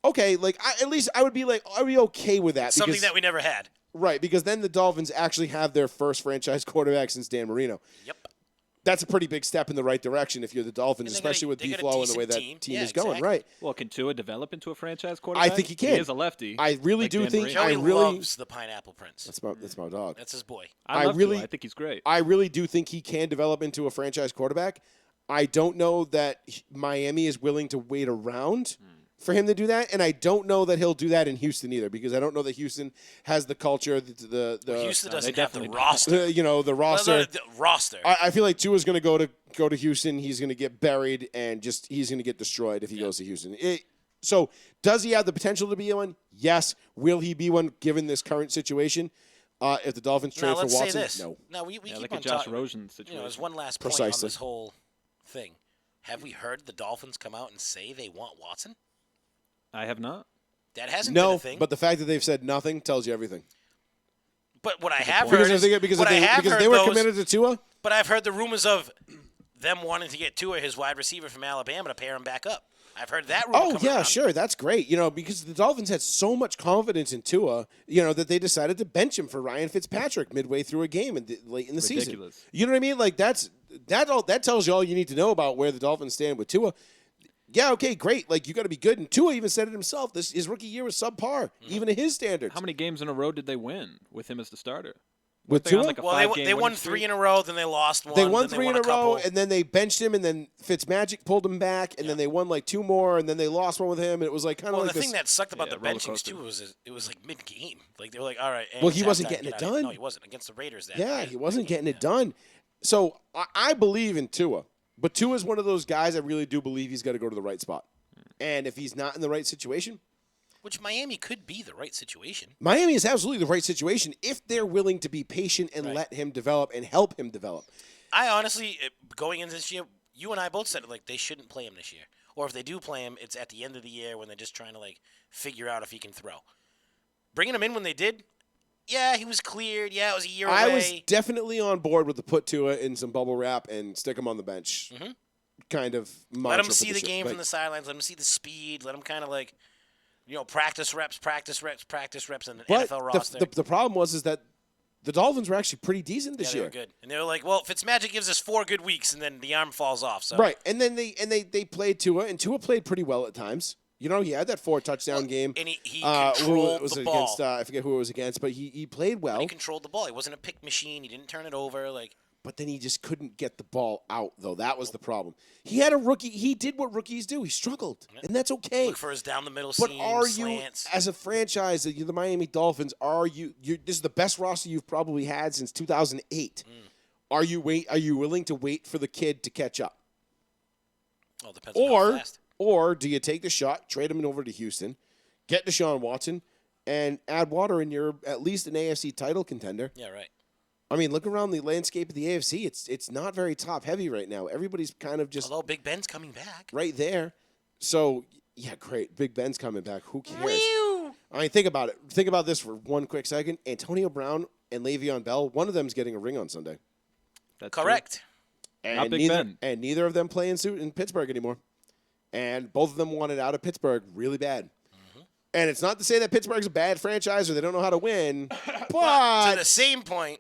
Okay, like at least I would be okay with that. Something because, that we never had. right, because then the Dolphins actually have their first franchise quarterback since Dan Marino. Yep. That's a pretty big step in the right direction if you're the Dolphins, And they got a- especially with they got a D-Flow and the way decent that team. team Yeah, is going. exactly. Right. Well, can Tua develop into a franchise quarterback? think he can. He is a lefty. I really like do Dan think Marino. Joey I really loves the Pineapple Prince. that's my dog. That's his boy. I I love really- Tua. I think he's great. I really do think he can develop into a franchise quarterback. I don't know that Miami is willing to wait around for him to do that, and I don't know that he'll do that in Houston either, because I don't know that Houston has the culture, the Houston they doesn't have the definitely don't. roster. the roster. The roster. I feel like Tua's going to go to Houston. He's going to get buried and he's going to get destroyed if he goes to Houston. So does he have the potential to be one? Yes. Will he be one given this current situation? If the Dolphins trade Now, for let's Watson, say this. no. Now, we Yeah, keep like on a Josh talking. Rosen situation. There's one last point on Precisely. this whole thing. Have we heard the Dolphins come out and say they want Watson? I have not. That hasn't been No, a thing. but the fact that they've said nothing tells you everything. But what I have point. heard Because is, if they were committed to Tua, But I've heard the rumors of them wanting to get Tua, his wide receiver from Alabama, to pair him back up. I've heard that rumor. oh come yeah, around. sure, that's great. Because the Dolphins had so much confidence in Tua, that they decided to bench him for Ryan Fitzpatrick midway through a game late in the season. Ridiculous. You know what I mean? Like that tells you all you need to know about where the Dolphins stand with Tua. Yeah, okay, great. Like you got to be good. And Tua even said it himself. His rookie year was subpar, even in his standards. How many games in a row did they win with him as the starter? with they on Tua? like a Well, five-game they won winning 3 streak? in a row, then they lost one. They won then 3 in won a row, couple. and then they benched him, and then Fitzmagic pulled him back, and then they won like 2 more, and then they lost one with him, and it was like kind of Well, like the this. thing that sucked about Yeah, the roller benchings coaster. too was it was like mid-game. Like they were like, all right. Well, he it's wasn't halftime, getting get it out of here. done. No, he wasn't against the Raiders. That Yeah, night. he wasn't getting it done. So I believe in Tua, but Tua's one of those guys I really do believe he's got to go to the right spot, and if he's not in the right situation. Which Miami could be the right situation. Miami is absolutely the right situation if they're willing to be patient and Right. let him develop and help him develop. I honestly, going into this year, you and I both said like they shouldn't play him this year, or if they do play him, it's at the end of the year when they're just trying to like figure out if he can throw. Bringing him in when they did, yeah, he was cleared. Yeah, it was a year I away. was definitely on board with the put Tua in some bubble wrap and stick him on the bench. Kind of Let mantra him for see the shit. game Like, from the sidelines. Let him see the speed. Let him kind of like, practice reps, and an But NFL roster. the problem was that the Dolphins were actually pretty decent yeah, this they year. were good, and they were like, "Well, Fitzmagic gives us 4 good weeks, and then the arm falls off." So Right, and then they played Tua, and Tua played pretty well at times. He had that 4 touchdown game. and he Who controlled was the it ball. against? I forget who it was against, but he played well. He controlled the ball. He wasn't a pick machine. He didn't turn it over. Like But then he just couldn't get the ball out, though. That was the problem. He had a rookie. He did what rookies do. He struggled, and that's okay. look for his down the middle But seam, are slants. you, as a franchise, the Miami Dolphins, this is the best roster you've probably had since 2008. Are you willing to wait for the kid to catch up? Oh, it depends on how fast. Or do you take the shot, trade him over to Houston, get Deshaun Watson, and add water in your at least an AFC title contender? Yeah, right. I mean, look around the landscape of the AFC. It's not very top heavy right now. Everybody's kind of just Although Big Ben's coming back. right there. So yeah, great. Big Ben's coming back. Who cares? I mean, think about it. Think about this for one quick second. Antonio Brown and Le'Veon Bell. One of them's getting a ring on Sunday. That's true. Correct. And Not Big neither, Ben. And neither of them play in Pittsburgh anymore. And both of them wanted out of Pittsburgh really bad. And it's not to say that Pittsburgh's a bad franchise or they don't know how to win, To but the same point,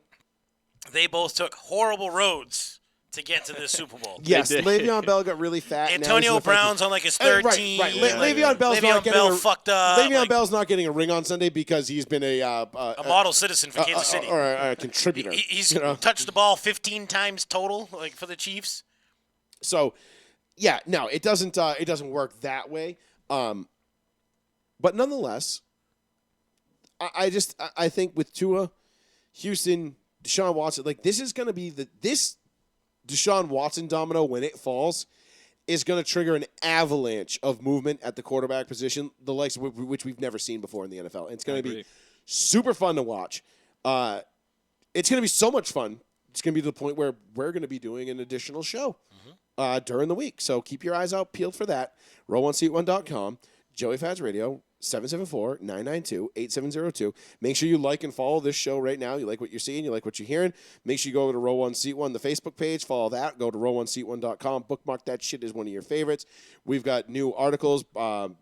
they both took horrible roads to get to the Super Bowl. yes, did. Le'Veon Bell got really fat. and now he's Antonio an effective- Brown's on like his Hey, third right, team. right. Like, Le'Veon Bell's not Le'Veon getting Bell a, fucked up. Le'Veon like, Bell's not getting a ring on Sunday because he's been a model citizen for Kansas City. or a contributor. He's you know? touched the ball 15 times total, like for the Chiefs. So Yeah, no, it doesn't. It doesn't work that way. But nonetheless, I think with Tua, Houston, Deshaun Watson, like this is going to be this Deshaun Watson domino when it falls is going to trigger an avalanche of movement at the quarterback position, the likes of which we've never seen before in the NFL. And it's going to be super fun to watch. It's going to be so much fun. It's going to be to the point where we're going to be doing an additional show during the week. So keep your eyes out peeled for that. Row1seat1.com, Joey Fats Radio, 774-992-8702. Make sure you like and follow this show right now. You like what you're seeing. You like what you're hearing. Make sure you go to Row 1 Seat 1, the Facebook page. Follow that. Go to row1seat1.com. Bookmark that shit as one of your favorites. We've got new articles.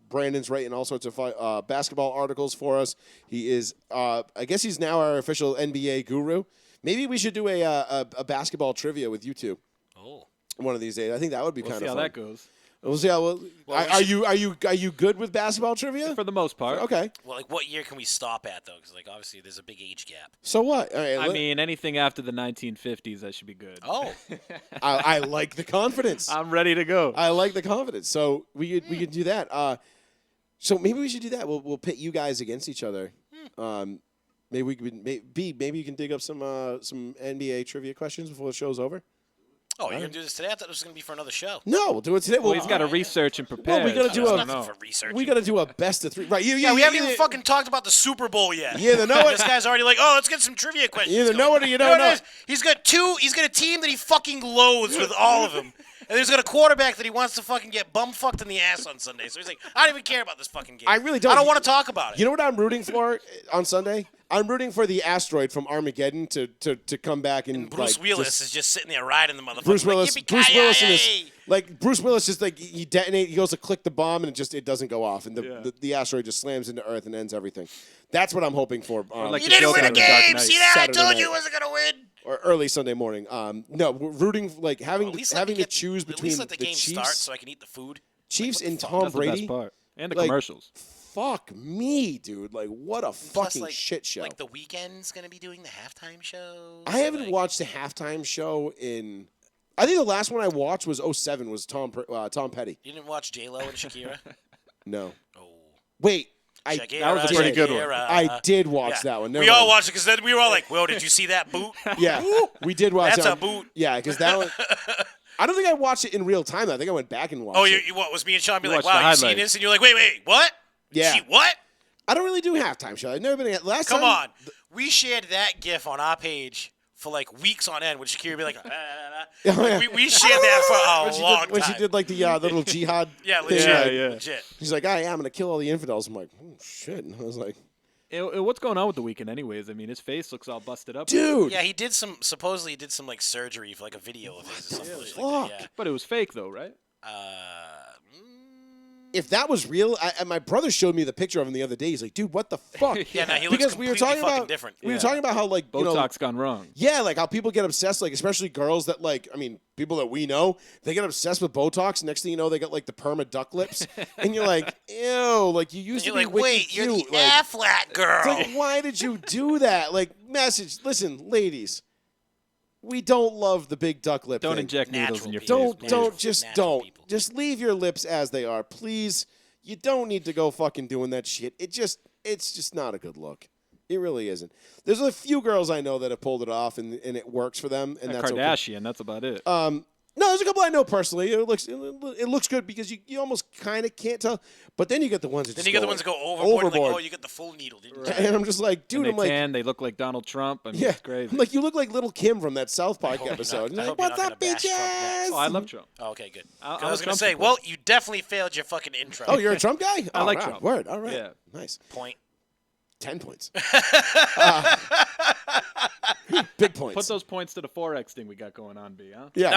Brandon's writing all sorts of basketball articles for us. He is, I guess he's now our official NBA guru. Maybe we should do a basketball trivia with you two. Oh. One of these days. I think that would be We'll kind see of how fun. that goes. We'll see how. Are you good with basketball trivia? For the most part. Okay. Well, like, what year can we stop at, though? Because, like, obviously there's a big age gap. So what? All right, I mean, anything after the 1950s, that should be good. Oh. I like the confidence. I'm ready to go. I like the confidence. So we could do that. So maybe we should do that. We'll pit you guys against each other. Maybe we could maybe you can dig up some NBA trivia questions before the show's over. Oh, you're going to do this today? I thought this was going to be for another show. No, we'll do it today. Well, he's got to research and prepare. Well, we got to do so I a don't know. Nothing for research. we got to do a best of three. Right? Yeah, we haven't even fucking talked about the Super Bowl yet. You either know it. This guy's already like, oh, let's get some trivia questions. You either know it or you don't what know it is? He's got a team that he fucking loathes with all of them. And he's got a quarterback that he wants to fucking get bum-fucked in the ass on Sunday. So he's like, I don't even care about this fucking game. I really don't. I don't want to talk about it. You know what I'm rooting for on Sunday? I'm rooting for the asteroid from Armageddon to come back and Bruce like, Willis just- is just sitting there riding the motherfucker. Bruce Willis. Like, Bruce Willis in this, yippee-ki-yay! like Bruce Willis just like he detonates. He goes to click the bomb and it doesn't go off, and the asteroid just slams into Earth and ends everything. That's what I'm hoping for. like You the didn't Joker win a in the Dark game. Knight. See that? Saturday I told night. you he wasn't going to win. or early Sunday morning. No, we're rooting like having At least having let me to choose At between least let the game Chiefs, start so I can eat the food. Chiefs and the fuck? Tom That's the Brady. best part. And the Like, commercials. Fuck me, dude! Like what a Plus, fucking like, shit show. Like the Weeknd's going to be doing the halftime show. I haven't watched the halftime show in. I think the last one I watched was 07, was Tom Petty. You didn't watch J-Lo and Shakira? No. Oh. Wait, Shakira, That was a pretty good one. Shakira. I did watch that one. Never We all mind. watched it because then we were all like, "Well, did you see that boot?" Yeah, we did watch That's that a boot. Yeah, because that one. I don't think I watched it in real time. I think I went back and watched Oh, it. you what was me and Sean be You like, watched the "Wow, you seen highlights. this?" And you're like, "Wait, what? Yeah. She what?" I don't really do halftime shows. I've never been at last Come time. on, we shared that GIF on our page for like weeks on end. With Shakira would be like, yeah. we shared that for when a she long did, time. when she did like the little jihad. yeah, thing, legit, like, yeah. legit. She's like, I'm gonna kill all the infidels. I'm like, oh shit. And I was like, What's going on with the Weeknd, anyways? I mean, his face looks all busted up. dude. Yeah, he did supposedly he did some like surgery for like a video of his or something like fuck? that. But it was fake, though, right? If that was real, my brother showed me the picture of him the other day. He's like, dude, what the fuck? Yeah, no, he looks because we were completely talking fucking about different. we were talking about how like you know, Botox gone wrong. yeah, like how people get obsessed, like especially girls that like, I mean, people that we know, they get obsessed with Botox. Next thing you know, they got like the perma duck lips, and you're like, ew, like you used You're to be like, wicked wait, you're cute. the like, A-flat girl. it's like, why did you do that? Like, listen, ladies, we don't love the big duck lip. Don't thing. inject needles in Natural your people. face. Don't please. just Natural don't. people. Just leave your lips as they are, please. You don't need to go fucking doing that shit. It's just not a good look. It really isn't. There's a few girls I know that have pulled it off and it works for them, and that's okay. Kardashian, that's about it. No, there's a couple I know personally. It looks good because you almost kind of can't tell. But then you get the ones that Then just you get the go, ones that go like, overboard. Like, oh, you get the full needle, didn't you? And I'm just like, dude, And they I'm like, tan, they look like Donald Trump. I mean, yeah, it's crazy. I'm like, you look like Little Kim from that South Park episode. And I you're hope like, you're what's not up, gonna bash Trump bitches? Oh, I love Trump. Oh, okay, good. I'm I was a going to Trump say, supporter. well, you definitely failed your fucking intro. Oh, you're a Trump guy? I like wow. Trump. Word. All right. Yeah. Nice. Point. 10 points. Big points. Put those points to the Forex thing we got going on, B, huh? Yeah.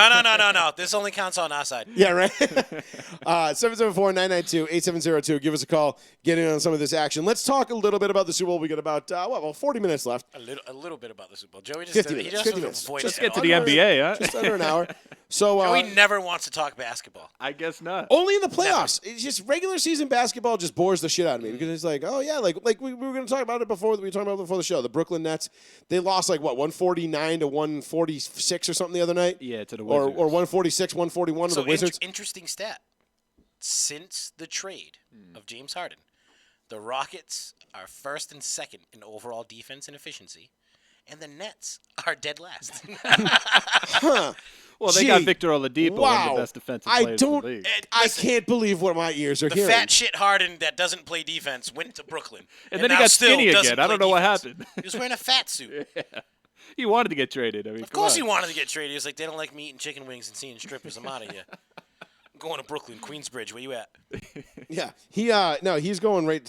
No. This only counts on our side. Yeah, right? 774-992-8702. Give us a call. Get in on some of this action. Let's talk a little bit about the Super Bowl. We got about, 40 minutes left. A little bit about the Super Bowl. Joey just 50 he minutes, just 50 minutes. avoid Let's it get at to all. the NBA, huh? Just under an hour. So, Joey never wants to talk basketball. I guess not. only in the playoffs. It's just regular season basketball just bores the shit out of me because it's like, oh, yeah, like we were going to talk about it before. We were talking about it before the show. The Brooklyn Nets, they lost lost like what 149 to 146 or something the other night. Yeah, to the Or Wizards. 146, 141 to the Wizards. Interesting stat. Since the trade of James Harden, the Rockets are first and second in overall defense and efficiency, and the Nets are dead last. Huh. Well, they got Gee, Victor Oladipo, one wow. of the best defensive I players in don't. the league. I can't believe what my ears are The hearing. fat shit Harden that doesn't play defense went to Brooklyn, And then he now got still skinny doesn't again. I don't play know what defense. happened. He was wearing a fat suit. He wanted to get traded. I mean, Of course he wanted to get traded. He was like, they don't like me eating chicken wings and seeing strippers. I'm out of here. I'm going to Brooklyn, Queensbridge. Where you at? Yeah, he's going right.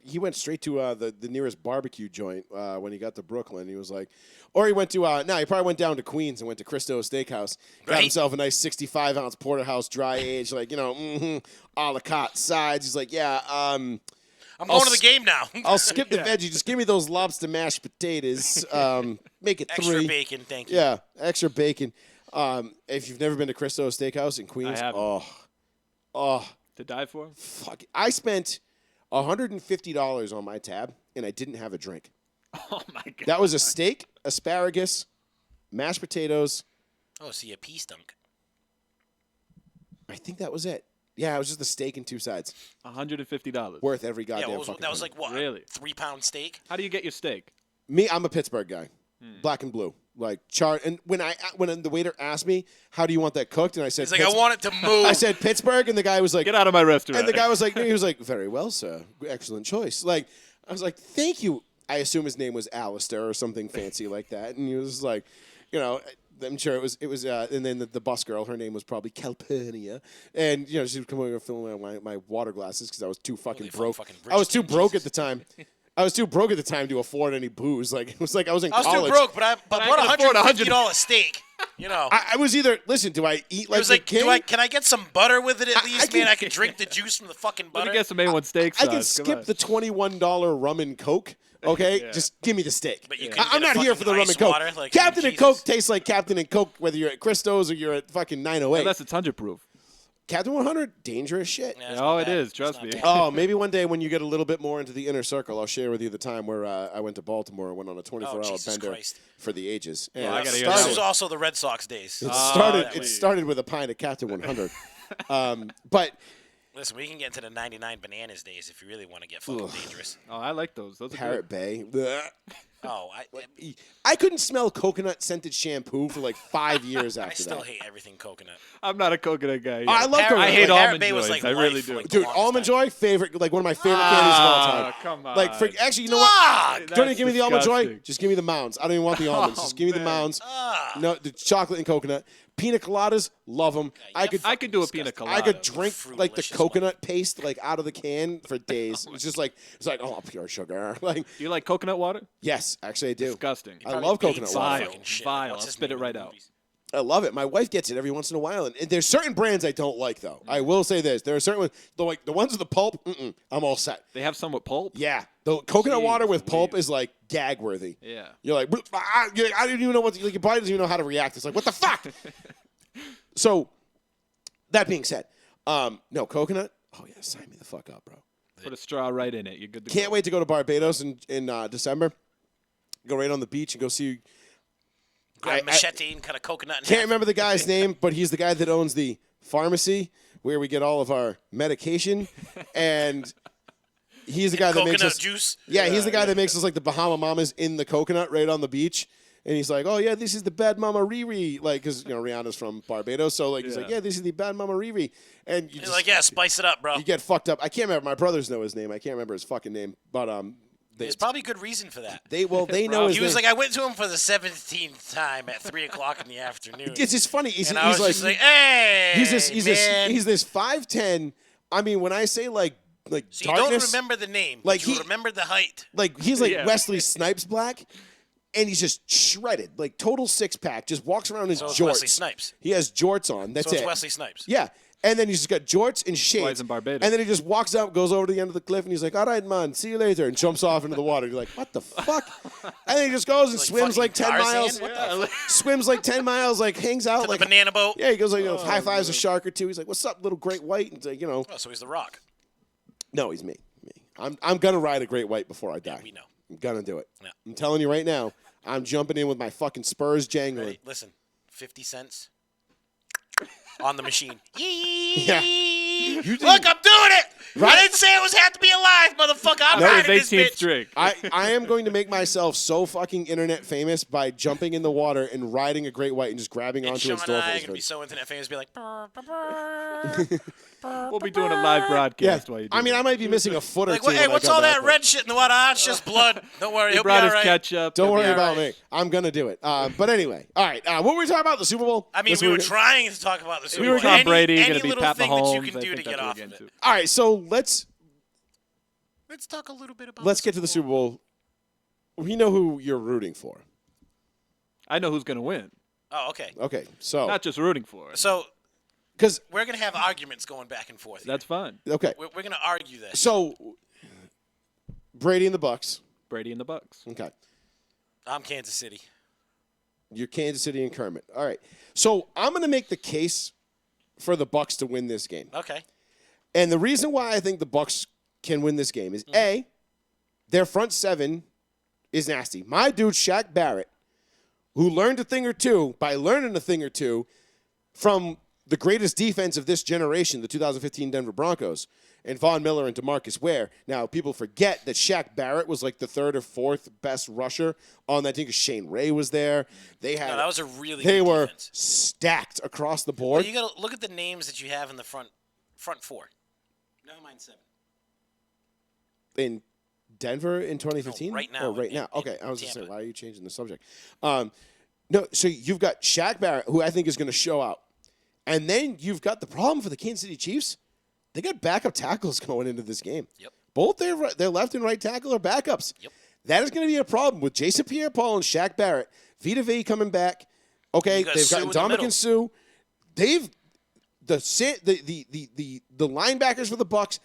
He went straight to the nearest barbecue joint when he got to Brooklyn. He was like, or he went to he probably went down to Queens and went to Christo's Steakhouse, got Right. himself a nice 65-ounce porterhouse dry aged, like a la carte sides. He's like, yeah, I'm going to the game now. I'll skip the veggie. Just give me those lobster mashed potatoes. Make it Extra 3. bacon, thank you. Yeah, extra bacon. If you've never been to Christo's Steakhouse in Queens, haven't. oh. To die for? Fuck. I spent $150 on my tab, and I didn't have a drink. Oh, my God. That was a steak, asparagus, mashed potatoes. Oh, so your pee stunk. I think that was it. Yeah, it was just the steak and 2 sides. $150. Worth every Yeah, goddamn that was fucking like what? Really? 3-pound steak? How do you get your steak? Me, I'm a Pittsburgh guy. Black and blue. Like char and when the waiter asked me, how do you want that cooked? And I said, He's like, I want it to move. I said Pittsburgh, and the guy was like, Get out of my restaurant. and the guy was like, he was like, very well, sir. Excellent choice. Like, I was like, thank you. I assume his name was Alistair or something fancy like that. And he was like, I'm sure it was, and then the bus girl, her name was probably Calpurnia. And, she was coming over and filling my water glasses because I was too fucking Holy broke. fucking I was too Bridgeton, broke Jesus. at the time. I was too broke at the time to afford any booze. Like, it was like I was in I was college. too broke, but I bought I can afford $150 steak. I was either, listen, do I eat It like was the like, king? can I get some butter with it at least, can- man? I can drink the juice from the fucking Let butter. me get some A1 steak I sauce. can Come skip on. the $21 rum and Coke. Okay, Yeah. just give me the steak. But you couldn't I'm get a not here for the fucking rum ice and Coke. water, like, Captain and Jesus. Coke tastes like Captain and Coke, whether you're at Christo's or you're at fucking 908. Unless it's 100 proof. Captain 100, dangerous shit. Yeah, it's Oh, not it bad. is. It's Trust not me. bad. Oh, maybe one day when you get a little bit more into the inner circle, I'll share with you the time where I went to Baltimore and went on a 24-hour Jesus bender Christ. for the ages. And I it gotta hear This that started, was also the Red Sox days. it Ah, started, that it way. started with a pint of Captain 100. But Listen, we can get into the 99 bananas days if you really want to get fucking dangerous. Oh, I like those. Those are Parrot good. Bay, bleh. Oh, I couldn't smell coconut scented shampoo for like 5 years I after still that. hate everything coconut. I'm not a coconut guy. I love coconut. I hate Like, almond Bay was joys. like I really life for, do. like, the Dude, longest almond time. joy, favorite, like one of my favorite candies of all time. Come on. Like, actually, you know what? Ah, Don't even That's give me the almond joy. disgusting. Just give me the mounds. I don't even want the almonds. Oh, Just give me the man. mounds. ah. No, the chocolate and coconut. Pina coladas, love them. I could, I could do a pina colada. I could drink like the Fruit-licious coconut paste like out of the can for days. It's just like oh, pure sugar. Like, Do you like coconut water? yes, actually I do. Disgusting. I Probably love beats coconut some water. fucking shit. Vile. What's I'll his spit name it right in the out. movies? I love it. My wife gets it every once in a while, and there's certain brands I don't like though. I will say this: there are certain ones, like the ones with the pulp. I'm all set. They have some with pulp? Yeah, the coconut Jeez water with pulp Louise. is like gag worthy. Yeah. You're like, I didn't even know what. Like, your body doesn't even know how to react. It's like, what the fuck? So, that being said, no coconut. Oh yeah, sign me the fuck up, bro. Put a straw right in it. You're good to Can't go. wait to go to Barbados in December. Go right on the beach and go see. Grab I- a machete and cut a coconut in Can't half. remember the guy's name, but he's the guy that owns the pharmacy where we get all of our medication, and he's the guy that makes Coconut us. juice. Yeah, he's the guy that makes us like the Bahama Mamas in the coconut right on the beach. And he's like, oh, yeah, this is the Bad Mama Riri. Like, because, Rihanna's from Barbados. So, like, he's like, yeah, this is the Bad Mama Riri. And you He's just, like, yeah, spice it up, bro. you get fucked up. I can't remember. My brothers know his name. I can't remember his fucking name. But There's probably a good reason for that. they know his He was name. like, I went to him for the 17th time at 3 o'clock in the afternoon. It's just funny. He's and I was like, just like, hey, he's man. this 5'10". I mean, when I say like So you darkness, don't remember the name, like but you he- remember the height. like he's like Yeah. Wesley Snipes black, and he's just shredded, like total 6-pack. Just walks around in So it's jorts. Wesley Snipes. He has jorts on. That's So it's it. Wesley Snipes. Yeah. And then he's just got jorts and shades. he's in Barbados. And then he just walks out, goes over to the end of the cliff, and he's like, all right, man, see you later, and jumps off into the water. You're like, what the fuck? And then he just goes and swims fucking like 10 Tarzan? miles. What the Swims like 10 miles, like hangs out. To like the banana boat. Yeah, he goes like, high fives a shark or two. He's like, what's up, little great white? And it's like, Oh, so he's the Rock. no, he's me. I'm going to ride a great white before I die. We know. I'm going to do it. Yeah. I'm telling you right now, I'm jumping in with my fucking Spurs jangling. Ready? Listen, 50 cents on the machine. Yeah. Look, I'm doing it. Right? I didn't say it was have to be alive, motherfucker. I'm That riding was this 18th bitch. drink. I am going to make myself so fucking internet famous by jumping in the water and riding a great white and just grabbing And onto Sean its and I are dolphins. going to be so internet famous, be like, "Brr, brr, brr, We'll be doing a live broadcast while you do I mean, that. I might be missing a foot or like, two. hey, when I what's come all back, that but red shit in the water? Ah, it's just blood. Don't worry, He he'll be brought all his right. ketchup. Don't He'll be worry all about right. me. I'm gonna do it. But anyway, all right. What were we talking about? The Super Bowl. I mean, That's we what were gonna- trying to talk about the Super We were Bowl. Tom Any- Brady any going to be little Pat thing Mahomes. that you can I do think to that's get what we're off getting of it. All right. So let's Let's talk a little bit about get to the Super Bowl. We know who you're rooting for. I know who's going to win. Oh, okay. Okay. So Not just rooting for it. So because we're going to have arguments going back and forth. Here. That's fine. okay. We're going to argue this. So Brady and the Bucks. Brady and the Bucks. Okay. I'm Kansas City. You're Kansas City and Kermit. All right. So I'm going to make the case for the Bucks to win this game. Okay. And the reason why I think the Bucks can win this game is A, their front seven is nasty. My dude Shaq Barrett, who learned a thing or two by learning a thing or two from the greatest defense of this generation, the 2015 Denver Broncos, and Von Miller and DeMarcus Ware. Now, people forget that Shaq Barrett was like the third or fourth best rusher on that team because Shane Ray was there. They had No, that was a really they good were defense. stacked across the Well, board. you got to look at the names that you have in the front four. Never mind 7. In Denver in 2015? No, right now Oh, right in- now. in Okay, I was going to say, Tampa. why are you changing the subject? No, so you've got Shaq Barrett, who I think is going to show out. And then you've got the problem for the Kansas City Chiefs. They got backup tackles going into this game. Yep. Both their left and right tackle are backups. Yep. That is going to be a problem with Jason Pierre-Paul and Shaq Barrett. Vita Vea coming back. Okay, You got they've Sue got in the Dominican middle. Sue. They've the linebackers for the Bucks.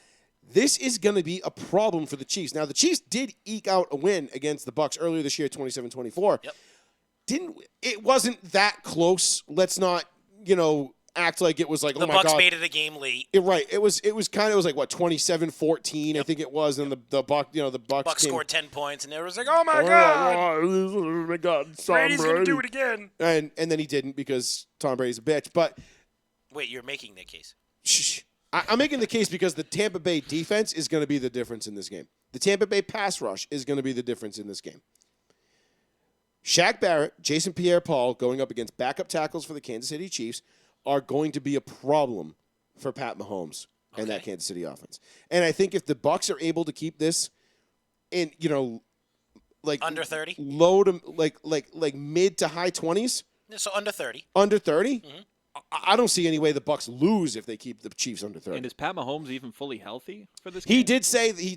This is going to be a problem for the Chiefs. Now, the Chiefs did eke out a win against the Bucks earlier this year, 27-24. Yep. It wasn't that close. Let's not, act like it was like, The oh my Bucks God. made it a game late. Right. It was like what, 27-14, I think it was, and the Bucks, the Bucks Bucks came, scored 10 points, and everyone's like, "Oh my oh my God, Tom Brady's gonna Brady. do it again." And then he didn't because Tom Brady's a bitch. But Wait, you're making that case. shh, I'm making the case because the Tampa Bay defense is going to be the difference in this game. The Tampa Bay pass rush is going to be the difference in this game. Shaq Barrett, Jason Pierre-Paul going up against backup tackles for the Kansas City Chiefs are going to be a problem for Pat Mahomes and that Okay. Kansas City offense. And I think if the Bucks are able to keep this in, like Under 30? low to like mid to high 20s, So under 30. under 30, Mm-hmm. I don't see any way the Bucks lose if they keep the Chiefs under 30. And is Pat Mahomes even fully healthy for this He game?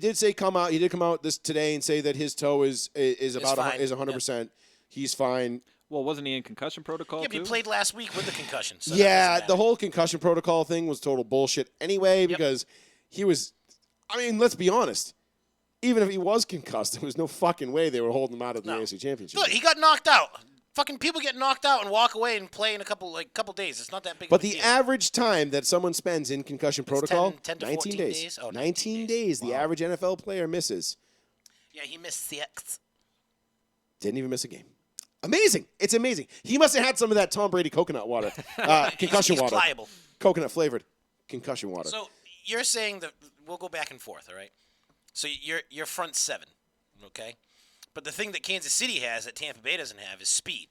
did say come out this today and say that his toe is about fine. is 100%. He's fine. Well, wasn't he in concussion protocol Yeah, but too? he played last week with the concussion. So that Yeah, doesn't the matter. whole concussion protocol thing was total bullshit anyway because he was I mean, let's be honest. Even if he was concussed, there was no fucking way they were holding him out of the No. AFC Championship. Look, he got knocked out. Fucking people get knocked out and walk away and play in a couple days. It's not that big But of a the deal. average time that someone spends in concussion protocol, 10 to 19 14 days. days? Oh, 19 days. The average NFL player misses. Yeah, he missed 6. Didn't even miss a game. Amazing. It's amazing. He must have had some of that Tom Brady coconut water. Concussion he's water. pliable. Coconut flavored concussion water. So you're saying that we'll go back and forth, all right? So you're front 7, okay? But the thing that Kansas City has that Tampa Bay doesn't have is speed.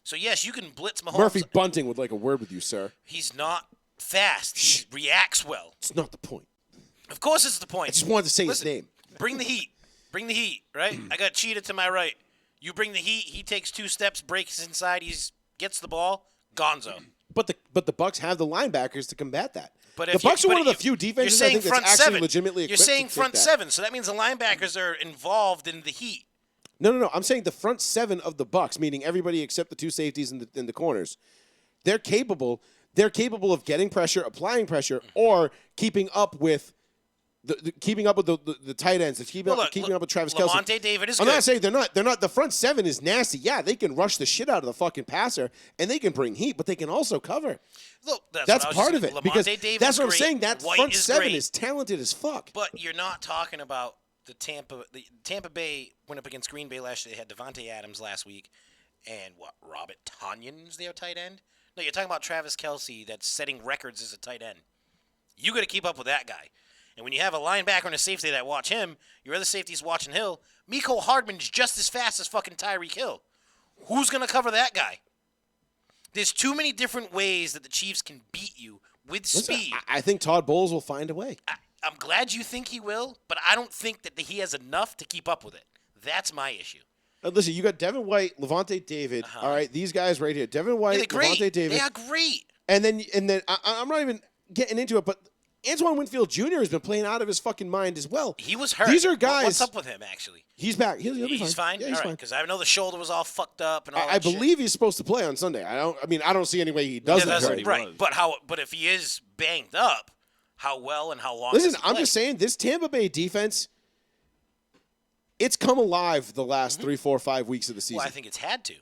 So yes, you can blitz Mahomes. Murphy Bunting would like a word with you, sir. He's not fast. He reacts well. It's not the point. Of course, it's the point. I just wanted to say Listen, his name. Bring the heat. Bring the heat, right? I got Cheetah to my right. You bring the heat. He takes 2 steps, breaks inside. Gets the ball. Gonzo. But the Bucks have the linebackers to combat that. But the if Bucks you, are but one of the if- few defenses you're I saying think that's front actually 7. legitimately You're equipped saying to take front that. 7, so that means the linebackers are involved in the heat. No. I'm saying the front 7 of the Bucks, meaning everybody except the 2 safeties in the corners. They're capable. They're capable of getting pressure, applying pressure, or keeping up with the tight ends. Keeping up with Travis Kelce. Lavonte David is I'm good. not saying they're not. They're not. The front 7 is nasty. Yeah, they can rush the shit out of the fucking passer, and they can bring heat, but they can also cover. Look, That's what I was part of just it saying. because Lavonte David's that's what I'm great. saying. That White front is 7 great. is talented as fuck. But you're not talking about the Tampa Bay went up against Green Bay last year. They had Devontae Adams last week, and Robert Tonyan's their tight end. No, you're talking about Travis Kelce that's setting records as a tight end. You got to keep up with that guy. And when you have a linebacker and a safety that watch him, your other safety's watching Hill. Mecole Hardman's just as fast as fucking Tyreek Hill. Who's going to cover that guy? There's too many different ways that the Chiefs can beat you with speed. I think Todd Bowles will find a way. I'm glad you think he will, but I don't think that he has enough to keep up with it. That's my issue. Listen, you got Devin White, Levante David. All right, these guys right here. Devin White, Levante David. They are great. And then I'm not even getting into it, but Antoine Winfield Jr. has been playing out of his fucking mind as well. He was hurt. These are guys. What's up with him, actually? He's back. He'll be He's fine? Yeah, he's fine. Because I know the shoulder was all fucked up and all that I believe he's supposed to play on Sunday. I don't see any way he doesn't. Right. But if he is banged up, how well and how long Listen, does he I'm play? just saying, this Tampa Bay defense, it's come alive the last 3, 4, 5 weeks of the season. Well, I think it's had to.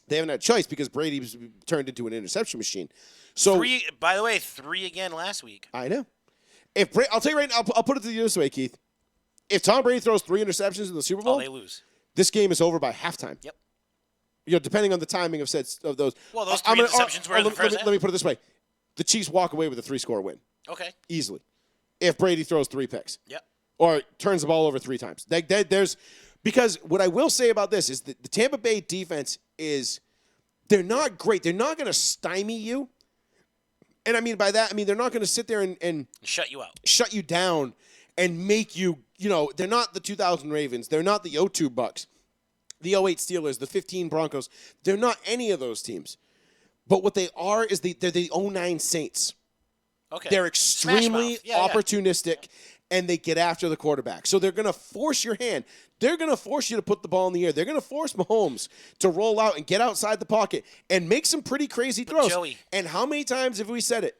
They haven't had a choice because Brady was turned into an interception machine. So, by the way, 3 again last week. I know. I'll tell you right now, I'll put it to you this way, Keith. If Tom Brady throws 3 interceptions in the Super Bowl, they lose. This game is over by halftime. Yep. Depending on the timing of those. Well, those 3 interceptions were in the first half. Let me put it this way. The Chiefs walk away with a 3-score win. Okay. Easily. If Brady throws 3 picks. Yep. Or turns the ball over 3 times. Because what I will say about this is that the Tampa Bay defense they're not great. They're not going to stymie you. And I mean by that, they're not going to sit there and shut you out. Shut you down and make you, they're not the 2000 Ravens. They're not the 02 Bucks, the 08 Steelers, the 15 Broncos. They're not any of those teams. But what they are is they're the 09 Saints. Okay. They're extremely opportunistic, and they get after the quarterback. So they're going to force your hand. They're going to force you to put the ball in the air. They're going to force Mahomes to roll out and get outside the pocket and make some pretty crazy throws. Joey. And how many times have we said it?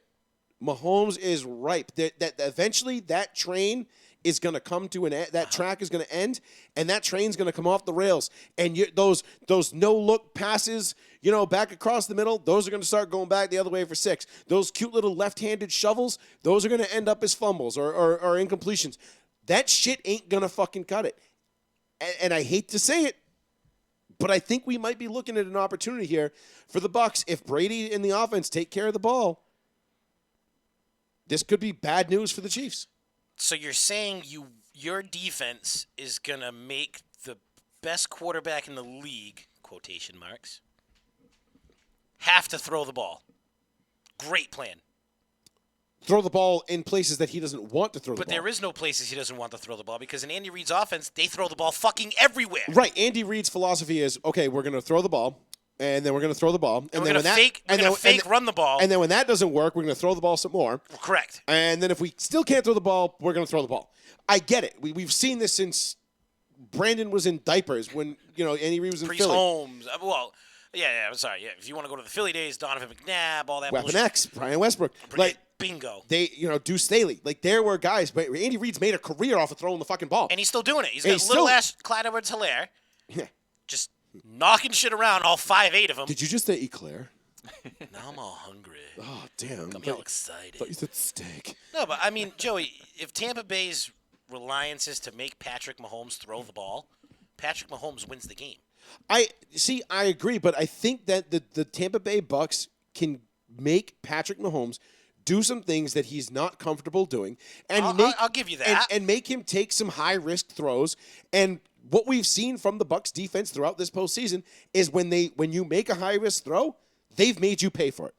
Mahomes is ripe. That eventually that train is going to come to an end. That track is going to end, and that train's going to come off the rails. And those no-look passes, back across the middle, those are going to start going back the other way for 6. Those cute little left-handed shovels, those are going to end up as fumbles or incompletions. That shit ain't going to fucking cut it. And I hate to say it, but I think we might be looking at an opportunity here for the Bucs. If Brady and the offense take care of the ball, this could be bad news for the Chiefs. So you're saying your defense is going to make the best quarterback in the league, quotation marks, have to throw the ball. Great plan. Throw the ball in places that he doesn't want to throw the ball. But there is no places he doesn't want to throw the ball because in Andy Reid's offense, they throw the ball fucking everywhere. Right. Andy Reid's philosophy is, okay, we're going to throw the ball, and then we're going to throw the ball. And we're going to fake run the ball. And then when that doesn't work, we're going to throw the ball some more. Correct. And then if we still can't throw the ball, we're going to throw the ball. I get it. We've seen this since Brandon was in diapers when, Andy Reid was in Priest Philly. Holmes. Well, I'm sorry. Yeah, if you want to go to the Philly days, Donovan McNabb, all that Weapon bullshit. X, Brian Westbrook. Bingo. They, Deuce Staley. There were guys, but Andy Reid's made a career off of throwing the fucking ball. And he's still doing it. He's got little-ass Clyde Edwards-Helaire. Yeah. Just knocking shit around, all 5'8" of them. Did you just say eclair? Now I'm all hungry. Oh, damn. Got me all excited. I thought you said steak. No, but, Joey, if Tampa Bay's reliance is to make Patrick Mahomes throw the ball, Patrick Mahomes wins the game. I agree, but I think that the Tampa Bay Bucks can make Patrick Mahomes do some things that he's not comfortable doing, and I'll give you that, and make him take some high risk throws. And what we've seen from the Bucks defense throughout this postseason is when you make a high risk throw, they've made you pay for it.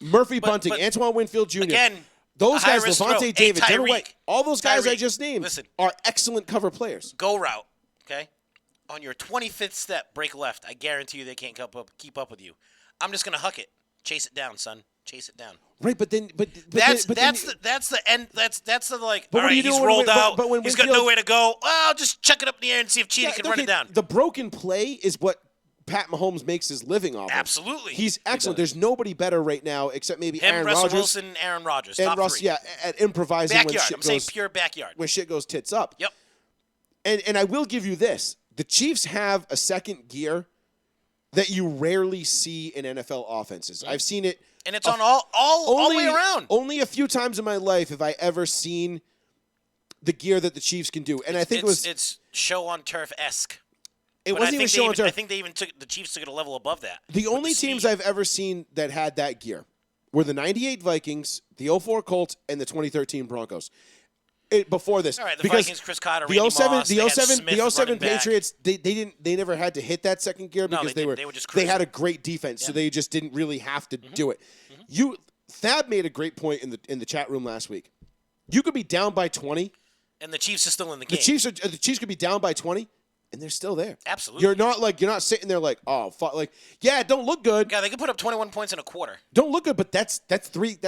Murphy Bunting, Antoine Winfield Jr. Again, those guys, Levante David, Devin White, all those guys I just named are excellent cover players. Go route, okay? On your 25th step, break left. I guarantee you they can't keep up with you. I'm just gonna huck it. Chase it down, son. Chase it down. Right, but that's the end. That's the like. But all right, he's rolled out. But he's got nowhere to go. Well, just chuck it up in the air and see if Cheetah can run it down. The broken play is what Pat Mahomes makes his living off of. Absolutely. He's excellent. There's nobody better right now except maybe Aaron Rodgers. Russell Wilson, Aaron Rodgers. And top Russ, 3. yeah, at improvising backyard. when shit I'm goes. saying pure backyard. When shit goes tits up. Yep. And I will give you this: the Chiefs have a second gear that you rarely see in NFL offenses. I've seen it. And it's on all the way around. Only a few times in my life have I ever seen the gear that the Chiefs can do. And I think it's show on turf-esque. It wasn't even show on turf. I think the Chiefs took it a level above that. The only teams I've ever seen that had that gear were the 98 Vikings, the 04 Colts, and the 2013 Broncos. Before this, all right, the because Vikings, Chris Carter, the Randy 07, Moss, the 07 back. Patriots, they never had to hit that second gear because they were just they cruising. had a great defense, so they just didn't really have to do it. Thad made a great point in the chat room last week. You could be down by 20, and the Chiefs are still in the game. The Chiefs could be down by 20, and they're still there. Absolutely, you're not sitting there like, oh fuck, like it don't look good. Yeah, they could put up 21 points in a quarter. Don't look good, but that's three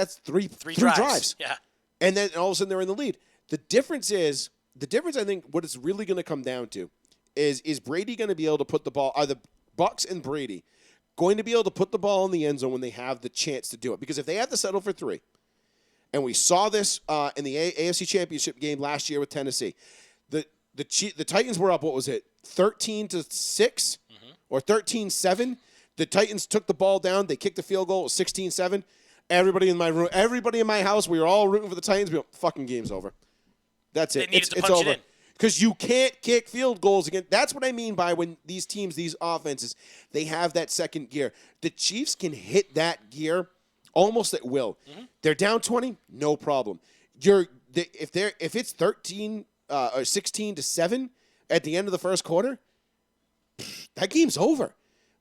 drives. Yeah, and then all of a sudden they're in the lead. The difference, I think, what it's really going to come down to is Brady going to be able to put the ball, are the Bucs and Brady going to be able to put the ball in the end zone when they have the chance to do it? Because if they have to settle for 3, and we saw this in the AFC Championship game last year with Tennessee, the Titans were up, what was it, 13-6 or 13-7? The Titans took the ball down. They kicked the field goal. It was 16-7. Everybody in my room, everybody in my house, we were all rooting for the Titans. Fucking game's over. That's it. It's over. Because you can't kick field goals again. That's what I mean by when these teams, these offenses, they have that second gear. The Chiefs can hit that gear almost at will. They're down 20, no problem. If it's 13 or 16-7 at the end of the first quarter, that game's over.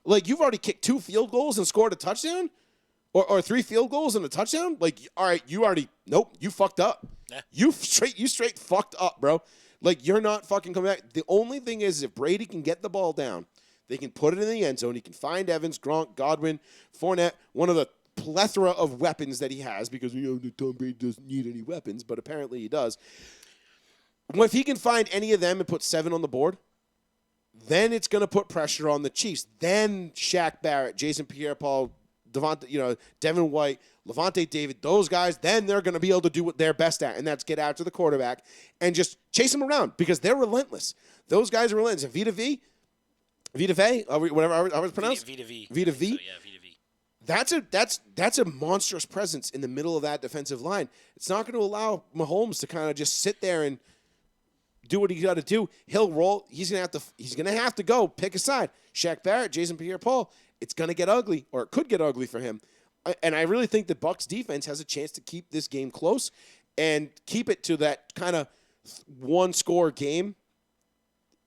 Like, you've already kicked 2 field goals and scored a touchdown, or 3 field goals and a touchdown. Like, all right, you fucked up. Yeah. You straight fucked up, bro. Like, you're not fucking coming back. The only thing is if Brady can get the ball down, they can put it in the end zone. He can find Evans, Gronk, Godwin, Fournette, one of the plethora of weapons that he has, because Tom Brady doesn't need any weapons, but apparently he does. Well, if he can find any of them and put 7 on the board, then it's going to put pressure on the Chiefs. Then Shaq Barrett, Jason Pierre-Paul, Devin White, Levante David, those guys, then they're going to be able to do what they're best at, and that's get after the quarterback and just chase him around, because they're relentless. Those guys are relentless. And Vita V, whatever I was pronounced? Vita V. Vita V? So, yeah, Vita V. That's a monstrous presence in the middle of that defensive line. It's not going to allow Mahomes to kind of just sit there and do what he got to do. He'll roll. He's going to have to go pick a side. Shaq Barrett, Jason Pierre-Paul. It's going to get ugly, or it could get ugly for him. And I really think the Bucs defense has a chance to keep this game close and keep it to that kind of one-score game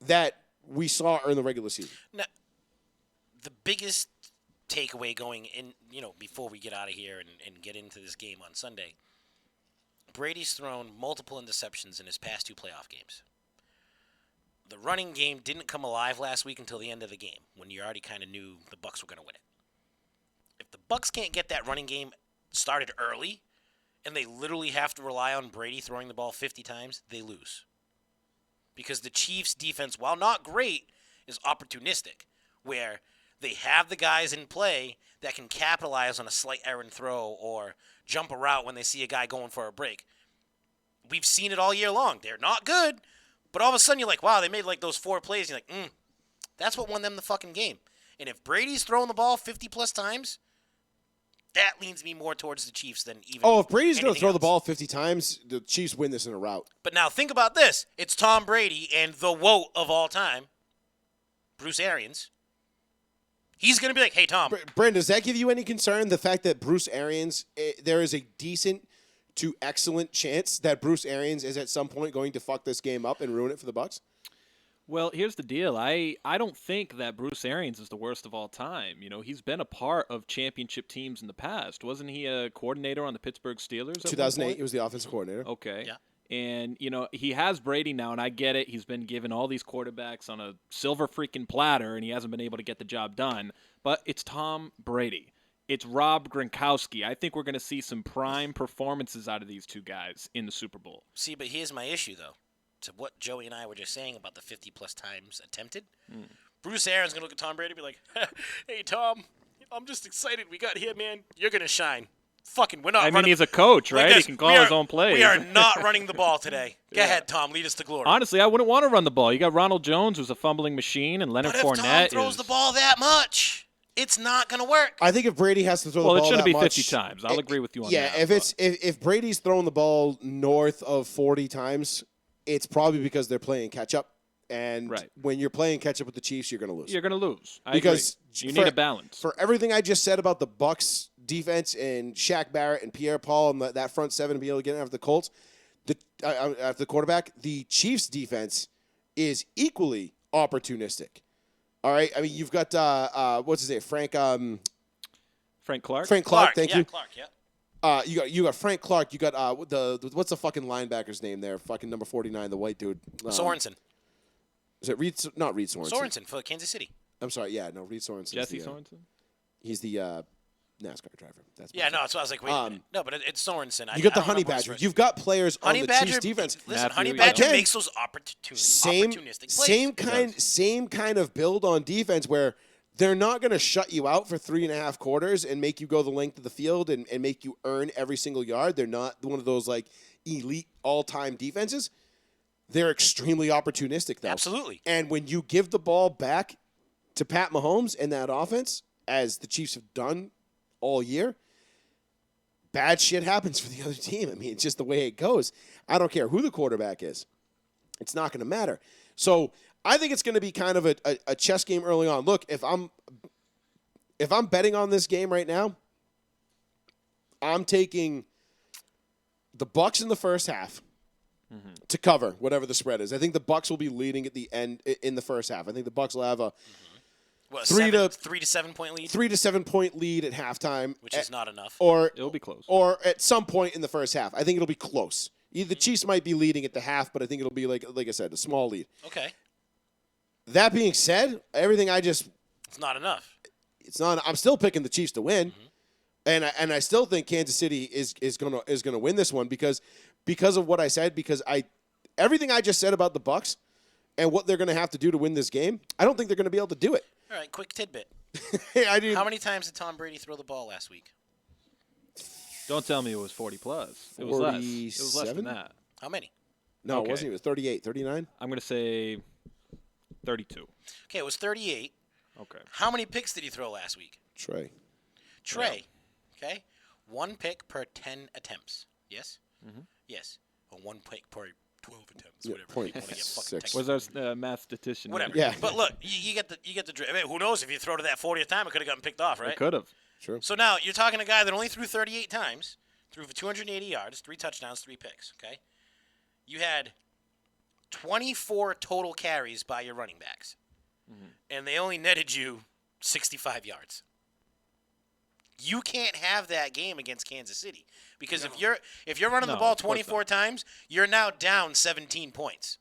that we saw in the regular season. Now, the biggest takeaway going in, before we get out of here and get into this game on Sunday, Brady's thrown multiple interceptions in his past 2 playoff games. The running game didn't come alive last week until the end of the game, when you already kind of knew the Bucs were going to win it. If the Bucs can't get that running game started early, and they literally have to rely on Brady throwing the ball 50 times, they lose. Because the Chiefs' defense, while not great, is opportunistic, where they have the guys in play that can capitalize on a slight errant throw or jump a route when they see a guy going for a break. We've seen it all year long. They're not good, but all of a sudden you're like, wow, they made like those 4 plays. You're like, that's what won them the fucking game. And if Brady's throwing the ball 50-plus times, that leans me more towards the Chiefs than even. Oh, if Brady's going to throw else. the ball 50 times, the Chiefs win this in a rout. But now think about this. It's Tom Brady and the WOAT of all time, Bruce Arians. He's going to be like, hey, Tom. Brandon, does that give you any concern, the fact that Bruce Arians, there is a decent to excellent chance that Bruce Arians is at some point going to fuck this game up and ruin it for the Bucs? Well, here's the deal. I don't think that Bruce Arians is the worst of all time. He's been a part of championship teams in the past. Wasn't he a coordinator on the Pittsburgh Steelers? 2008, he was the offensive coordinator. Okay. Yeah. And, he has Brady now, and I get it. He's been given all these quarterbacks on a silver freaking platter, and he hasn't been able to get the job done. But it's Tom Brady. It's Rob Gronkowski. I think we're going to see some prime performances out of these 2 guys in the Super Bowl. See, but here's my issue, though. To what Joey and I were just saying about the 50-plus times attempted, Bruce Arians going to look at Tom Brady and be like, hey, Tom, I'm just excited we got here, man. You're going to shine. Fucking, we're not running. He's a coach, right? He can call his own plays. We are not running the ball today. Go ahead, Tom. Lead us to glory. Honestly, I wouldn't want to run the ball. You got Ronald Jones, who's a fumbling machine, and Leonard Fournette. But if Tom throws the ball that much, it's not going to work. I think if Brady has to throw the ball it shouldn't that be much, 50 times. I'll agree with you on yeah, that. if Brady's throwing the ball north of 40 times, it's probably because they're playing catch up. And Right. when you're playing catch up with the Chiefs, you're going to lose. You're going to lose. I Because agree. You for- need a balance. For everything I just said about the Bucks defense and Shaq Barrett and Pierre-Paul and that front seven to be able to get after the Colts, after the quarterback, the Chiefs defense is equally opportunistic. All right? I mean, you've got, what's his name? Frank Clark? Frank Clark, thank you. Clark, yeah. You got Frank Clark. You got what's the fucking linebacker's name there? Fucking number 49, the white dude. Sorensen. Is it Reed? Not Reed Sorensen. Sorensen for Kansas City. I'm sorry. Yeah, no, Reed Sorensen. Jesse Sorensen? He's the NASCAR driver. That's Yeah, no, so I was like, wait a minute. No, but it's Sorensen. You got the Honey Badger. You've got players on the Chiefs defense. Listen, Matthew, Honey yeah. Badger Again, makes those opportunistic plays. Same kind of build on defense where they're not going to shut you out for 3.5 quarters and make you go the length of the field and make you earn every single yard. They're not one of those like elite all-time defenses. They're extremely opportunistic, though. Absolutely. And when you give the ball back to Pat Mahomes and that offense, as the Chiefs have done all year, bad shit happens for the other team. I mean, it's just the way it goes. I don't care who the quarterback is. It's not going to matter. So I think it's going to be kind of a chess game early on. Look, if I'm betting on this game right now, I'm taking the Bucks in the first half to cover whatever the spread is. I think the Bucks will be leading at the end in the first half. I think the Bucks will have a 3 to 7 point lead. 3 to 7 point lead at halftime, which is not enough. Or it'll be close. Or at some point in the first half, I think it'll be close. The Chiefs might be leading at the half, but I think it'll be like I said, a small lead. Okay. That being said, everything it's not enough. It's not. I'm still picking the Chiefs to win. And I still think Kansas City is gonna win this one because of what I said, because everything I just said about the Bucks and what they're gonna have to do to win this game, I don't think they're gonna be able to do it. All right, quick tidbit. How many times did Tom Brady throw the ball last week? Don't tell me it was 40 plus. It was less. It was less than that. How many? No, it wasn't. It was 38, 39. I'm gonna say 32. Okay, it was 38. Okay. How many picks did he throw last week? Trey. Yeah. Okay. 1 pick per 10 attempts. Yes? Yes. Or 1 pick per 12 attempts. Yeah, whatever. You want to get fucking was our mathematician. Whatever. Yeah. But look, you get the I mean, who knows if you throw to that 40th time, it could have gotten picked off, right? It could have. True. So now you're talking a guy that only threw 38 times, threw for 280 yards, 3 touchdowns, 3 picks. Okay. You had 24 total carries by your running backs, and they only netted you 65 yards. You can't have that game against Kansas City because if you're running the ball 24 times, you're now down 17 points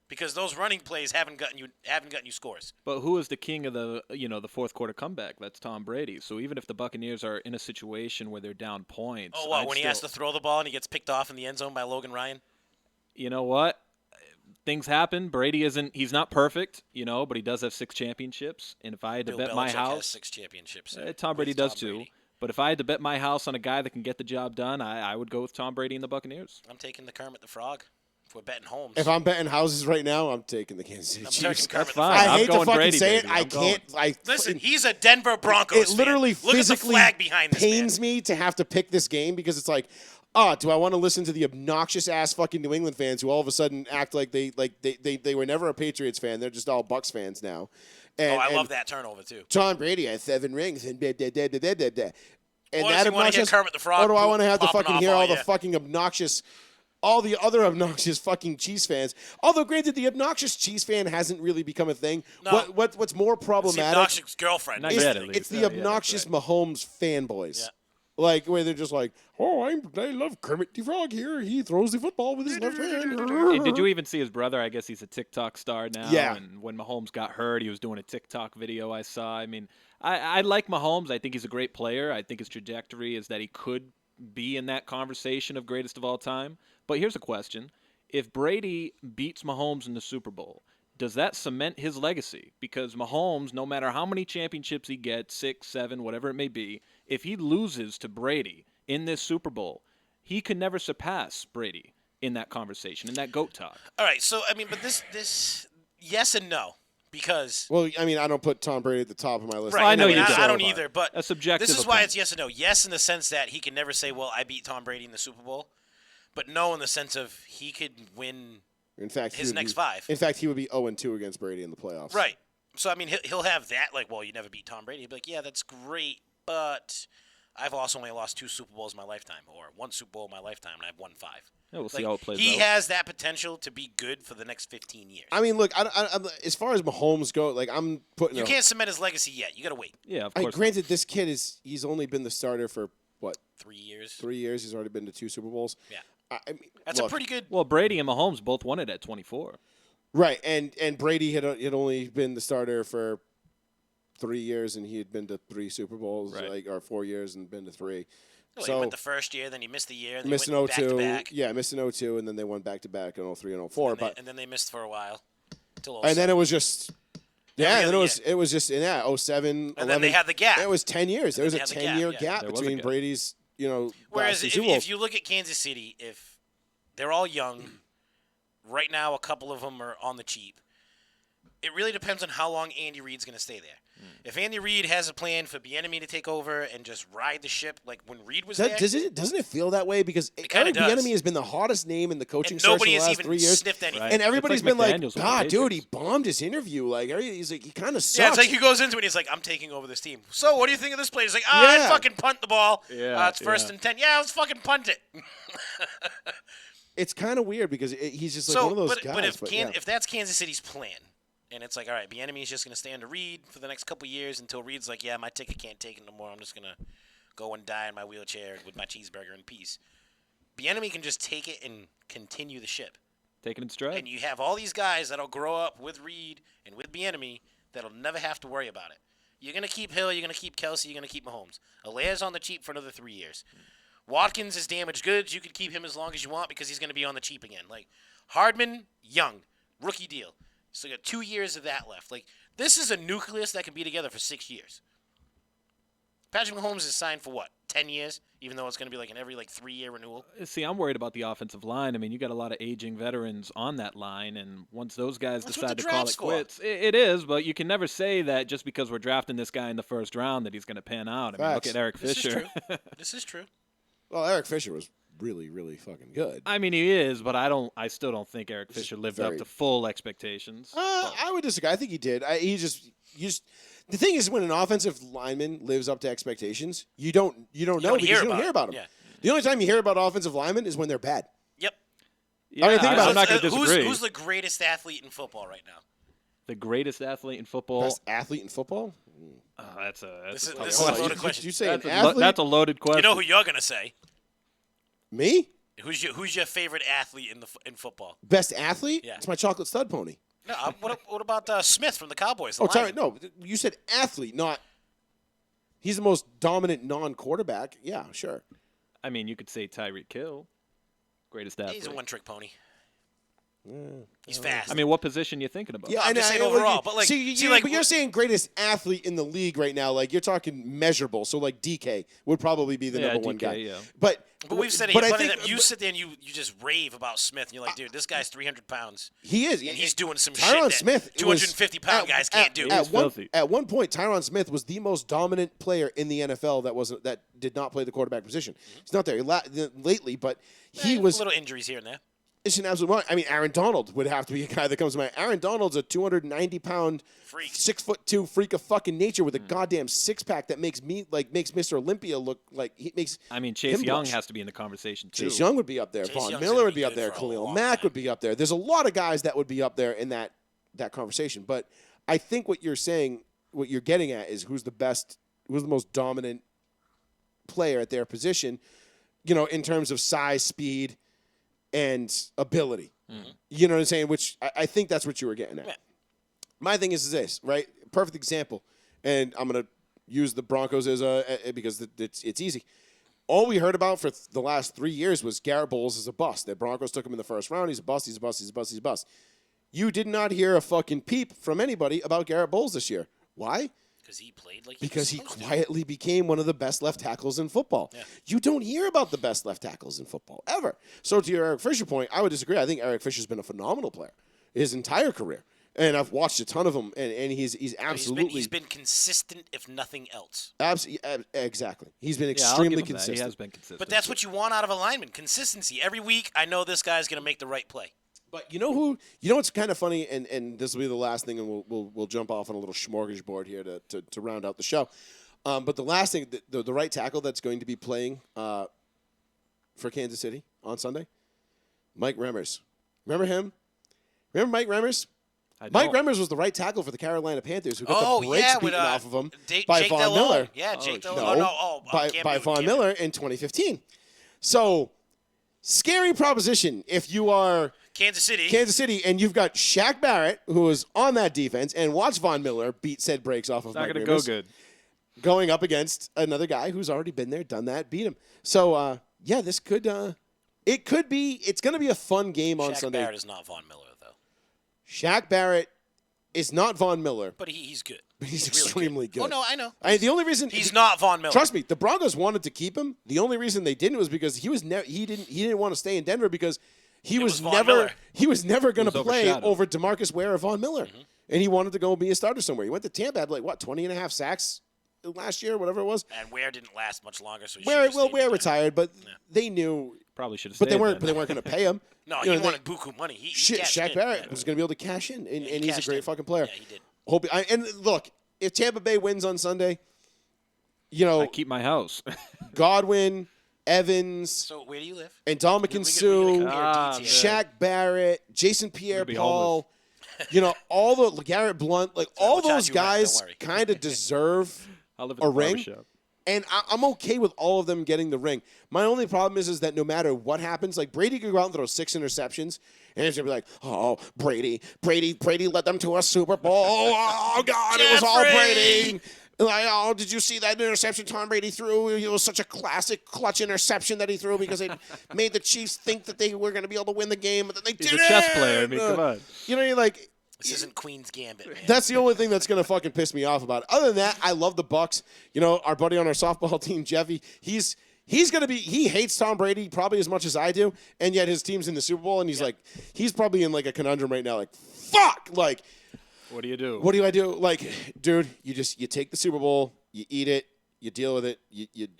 because those running plays haven't gotten you scores. But who is the king of the fourth quarter comeback? That's Tom Brady. So even if the Buccaneers are in a situation where they're down points, when he has to throw the ball and he gets picked off in the end zone by Logan Ryan? You know what? Things happen. Brady he's not perfect, but he does have 6 championships. And if I had to bet my house, has 6 championships. Tom Brady does too. But if I had to bet my house on a guy that can get the job done, I would go with Tom Brady and the Buccaneers. I'm taking the Kermit the Frog. If we're betting homes. If I'm betting houses right now, I'm taking the Kansas City Chiefs. That's fine. I hate to fucking Brady, say baby. it. I can't. Listen, he's a Denver Broncos It literally fan. Look physically at the flag behind this pains man. me to have to pick this game because it's like, do I want to listen to the obnoxious ass fucking New England fans who all of a sudden act like they were never a Patriots fan? They're just all Bucks fans now. And, I love that turnover too. Tom Brady has 7 rings and blah, blah, blah, blah, blah, blah. And Or that does he want to obnoxious. hear Kermit the Frog Or do I want to have to popping fucking off hear all the year? fucking obnoxious, all the other obnoxious fucking Chiefs fans? Although, granted, the obnoxious Chiefs fan hasn't really become a thing. No. What's more It's the problematic? obnoxious girlfriend. Not It's, yet, at least. it's the Yeah, obnoxious that's Mahomes fanboys. Yeah. Like, where they're just like, I love Kermit the Frog here. He throws the football with his left hand. And did you even see his brother? I guess he's a TikTok star now. Yeah. And when Mahomes got hurt, he was doing a TikTok video I saw. I mean, I like Mahomes. I think he's a great player. I think his trajectory is that he could be in that conversation of greatest of all time. But here's a question. If Brady beats Mahomes in the Super Bowl, does that cement his legacy? Because Mahomes, no matter how many championships he gets, 6, 7, whatever it may be, if he loses to Brady in this Super Bowl, he can never surpass Brady in that conversation, in that GOAT talk. All right, so I mean, but this yes and no because Well, I mean, I don't put Tom Brady at the top of my list. right. I know you I don't. don't either, but A subjective this is why opinion. it's yes and no. Yes, in the sense that he can never say, "Well, I beat Tom Brady in the Super Bowl," but no, in the sense of he could win In fact, his next 5. In fact, he would be 0-2 against Brady in the playoffs. Right. So, I mean, he'll have that, like, well, you never beat Tom Brady. He'll be like, yeah, that's great, but I've also only lost 2 Super Bowls in my lifetime, or 1 Super Bowl in my lifetime, and I've won 5. Yeah, we'll see how it plays He out. has that potential to be good for the next 15 years. I mean, look, as far as Mahomes go, like I'm putting. You can't cement his legacy yet. You got to wait. Yeah, of course. Granted, this kid he's only been the starter for what? 3 years. 3 years. He's already been to 2 Super Bowls. Yeah. I mean, That's look, a pretty good. Well, Brady and Mahomes both won it at 24. Right, and Brady had only been the starter for 3 years, and he had been to 3 Super Bowls, Right. or 4 years and been to 3. Well, so he went the first year, then he missed the year, then missed he in went back to 02. back. Yeah, missed in 02, and then they went back to back in 03 and 04. And then they missed for a while. Till And then it was just. Yeah, Every then other it was just 07, And 11. then they had the gap. It was 10 years. There was they a had the 10-year gap, gap There was a between gap. Brady's, Whereas last 2 if, Super Bowls. if you look at Kansas City, if they're all young, right now a couple of them are on the cheap. It really depends on how long Andy Reid's going to stay there. If Andy Reid has a plan for Bieniemy to take over and just ride the ship like when Reid was there, Doesn't it feel that way? Because kinda Eric does. Bieniemy has been the hottest name in the coaching and search for nobody the has last even 3 years. sniffed anything. Right. And everybody's It's like been like, McDaniels with the God, dude, he Patriots." bombed his interview. Like, he's like, he kind of sucks. Yeah, it's like he goes into it and he's like, I'm taking over this team. So what do you think of this play? He's like, I'd Yeah. fucking punt the ball. Yeah, It's first yeah. and 10. Yeah, let's fucking punt it. It's kind of weird because he's just like So, one of those but, guys. but yeah. if that's Kansas City's plan, and it's like, all right, Bieniemy's just going to stay under Reid for the next couple years until Reid's like, yeah, my ticket can't take it no more. I'm just going to go and die in my wheelchair with my cheeseburger in peace. Bieniemy can just take it and continue the ship. Taking it stride. And you have all these guys that'll grow up with Reid and with Bieniemy that'll never have to worry about it. You're going to keep Hill, you're going to keep Kelsey, you're going to keep Mahomes. Alaire's on the cheap for another 3 years. Watkins is damaged goods. You could keep him as long as you want because he's going to be on the cheap again. Like, Hardman, young, rookie deal. So you got 2 years of that left. Like, this is a nucleus that can be together for 6 years. Patrick Mahomes is signed for what, 10 years? Even though it's going to be like an every 3-year renewal. See, I'm worried about the offensive line. I mean, you got a lot of aging veterans on that line, and once those guys That's what decide the to call draft's it for. quits, it is. But you can never say that just because we're drafting this guy in the first round that he's going to pan out. I mean, look Facts. at Eric This is Fisher. true. This is true. Well, Eric Fisher was really, really fucking good. I mean, he is, but I still don't think Eric Fisher lived up very- to full expectations. I would disagree. I think he did. The thing is, when an offensive lineman lives up to expectations, you don't know don't because hear you don't about hear it. about them. Yeah. The only time you hear about offensive linemen is when they're bad. Yep. Yeah, mean, think about I'm not going to disagree. Who's the greatest athlete in football right now? The greatest athlete in football. Best athlete in football? That's a This is- tough this is one. a loaded question. Did you say That's an a lo- athlete? that's a loaded question. You know who you're going to say. Me? Who's your favorite athlete in football? Best athlete? Yeah. It's my chocolate stud pony. No, what about Smith from the Cowboys? the Oh, sorry. lineman? No, you said athlete, not. He's the most dominant non-quarterback. Yeah, sure. I mean, you could say Tyreek Hill, greatest athlete. He's a one-trick pony. He's fast. I mean, what position you thinking about? Yeah, I'm just saying overall, but but you're saying greatest athlete in the league right now. Like you're talking measurable. So like DK would probably be the Yeah, number one DK, guy. yeah. But we've said it. But Here, I plenty of think time. You sit there and you just rave about Smith, and you're like, dude, this guy's 300 pounds, he is. and he's doing some Tyron shit that Smith 250-pound guys can't do. He's filthy. At one point, Tyron Smith was the most dominant player in the NFL that did not play the quarterback position. He's not there lately, but he was. Little injuries here and there. It's an absolute. I mean, Aaron Donald would have to be a guy that comes to mind. Aaron Donald's a 290-pound, Freak. 6'2" freak of fucking nature with a goddamn six-pack that makes Mr. Olympia look like he makes. I mean, Chase him Young blush. has to be in the conversation too. Chase Young would be up there. Chase Von Young's Miller gonna would be be up good there. for a Khalil long Mack time. would be up there. There's a lot of guys that would be up there in that conversation. But I think what you're saying, what you're getting at, is who's the most dominant player at their position. You know, in terms of size, speed, and ability. You know what I'm saying? Which I think that's what you were getting at. Yeah. My thing is this, right? Perfect example. And I'm going to use the Broncos as because it's easy. All we heard about for the last 3 years was Garrett Bowles is a bust. The Broncos took him in the first round. He's a bust. He's a bust. He's a bust. He's a bust. You did not hear a fucking peep from anybody about Garrett Bowles this year. Why? Because he played like Because he was supposed to. quietly became one of the best left tackles in football. Yeah. You don't hear about the best left tackles in football, ever. So to your Eric Fisher point, I would disagree. I think Eric Fisher's been a phenomenal player his entire career. And I've watched a ton of him, and he's absolutely... He's been consistent, if nothing else. Exactly. He's been Yeah, I'll extremely give him that. consistent. He has been consistent. But that's what you want out of a lineman: consistency. Every week, I know this guy's going to make the right play. But you know who? You know what's kind of funny, and this will be the last thing, and we'll jump off on a little smorgasbord here to round out the show. But the last thing, the right tackle that's going to be playing for Kansas City on Sunday, Mike Remmers. Remember him? Remember Mike Remmers? Mike Remmers was the right tackle for the Carolina Panthers, who got the brakes beaten off of him by Jake Von Delhomme. Miller. Yeah, Jake No, Delhomme. by Von Miller in 2015. So, scary proposition if you are Kansas City, and you've got Shaq Barrett, who is on that defense, and watch Von Miller beat said brakes off of Mike Remmers. Not going to go good. Going up against another guy who's already been there, done that, beat him. So, this could it's going to be a fun game on Sunday. Shaq Barrett is not Von Miller, though. Shaq Barrett is not Von Miller. But he's good. But he's really extremely good. Oh, no, I know. The only reason he's not Von Miller. Trust me, the Broncos wanted to keep him. The only reason they didn't was because he didn't want to stay in Denver because he was never going to play over DeMarcus Ware or Von Miller. Mm-hmm. And he wanted to go be a starter somewhere. He went to Tampa, had 20 and a half sacks last year, whatever it was. And Ware didn't last much longer, so Ware retired, but they knew probably should have stayed. But they weren't going to pay him. No, he wanted buku money. Shaq Barrett was going to be able to cash in, and he's a great fucking player. Yeah, he did. And look, if Tampa Bay wins on Sunday, I keep my house. Godwin, Evans. So where do you live? And Dominican Sue, Shaq Barrett, Jason Pierre-Paul. All the Garrett Blunt, all those guys kind of deserve a ring. And I'm okay with all of them getting the ring. My only problem is that no matter what happens, Brady could go out and throw 6 interceptions, and it's going to be like, oh, Brady led them to a Super Bowl. Oh, God, it was all Brady. Oh, did you see that interception Tom Brady threw? It was such a classic clutch interception that he threw because it made the Chiefs think that they were going to be able to win the game, but then they didn't. He's a chess player. I mean, come on. You're like... This isn't Queen's Gambit, man. That's the only thing that's going to fucking piss me off about it. Other than that, I love the Bucs. Our buddy on our softball team, Jeffy, he hates Tom Brady probably as much as I do, and yet his team's in the Super Bowl, and he's probably in a conundrum right now. Fuck! What do you do? What do I do? Dude, you take the Super Bowl, you eat it, you deal with it,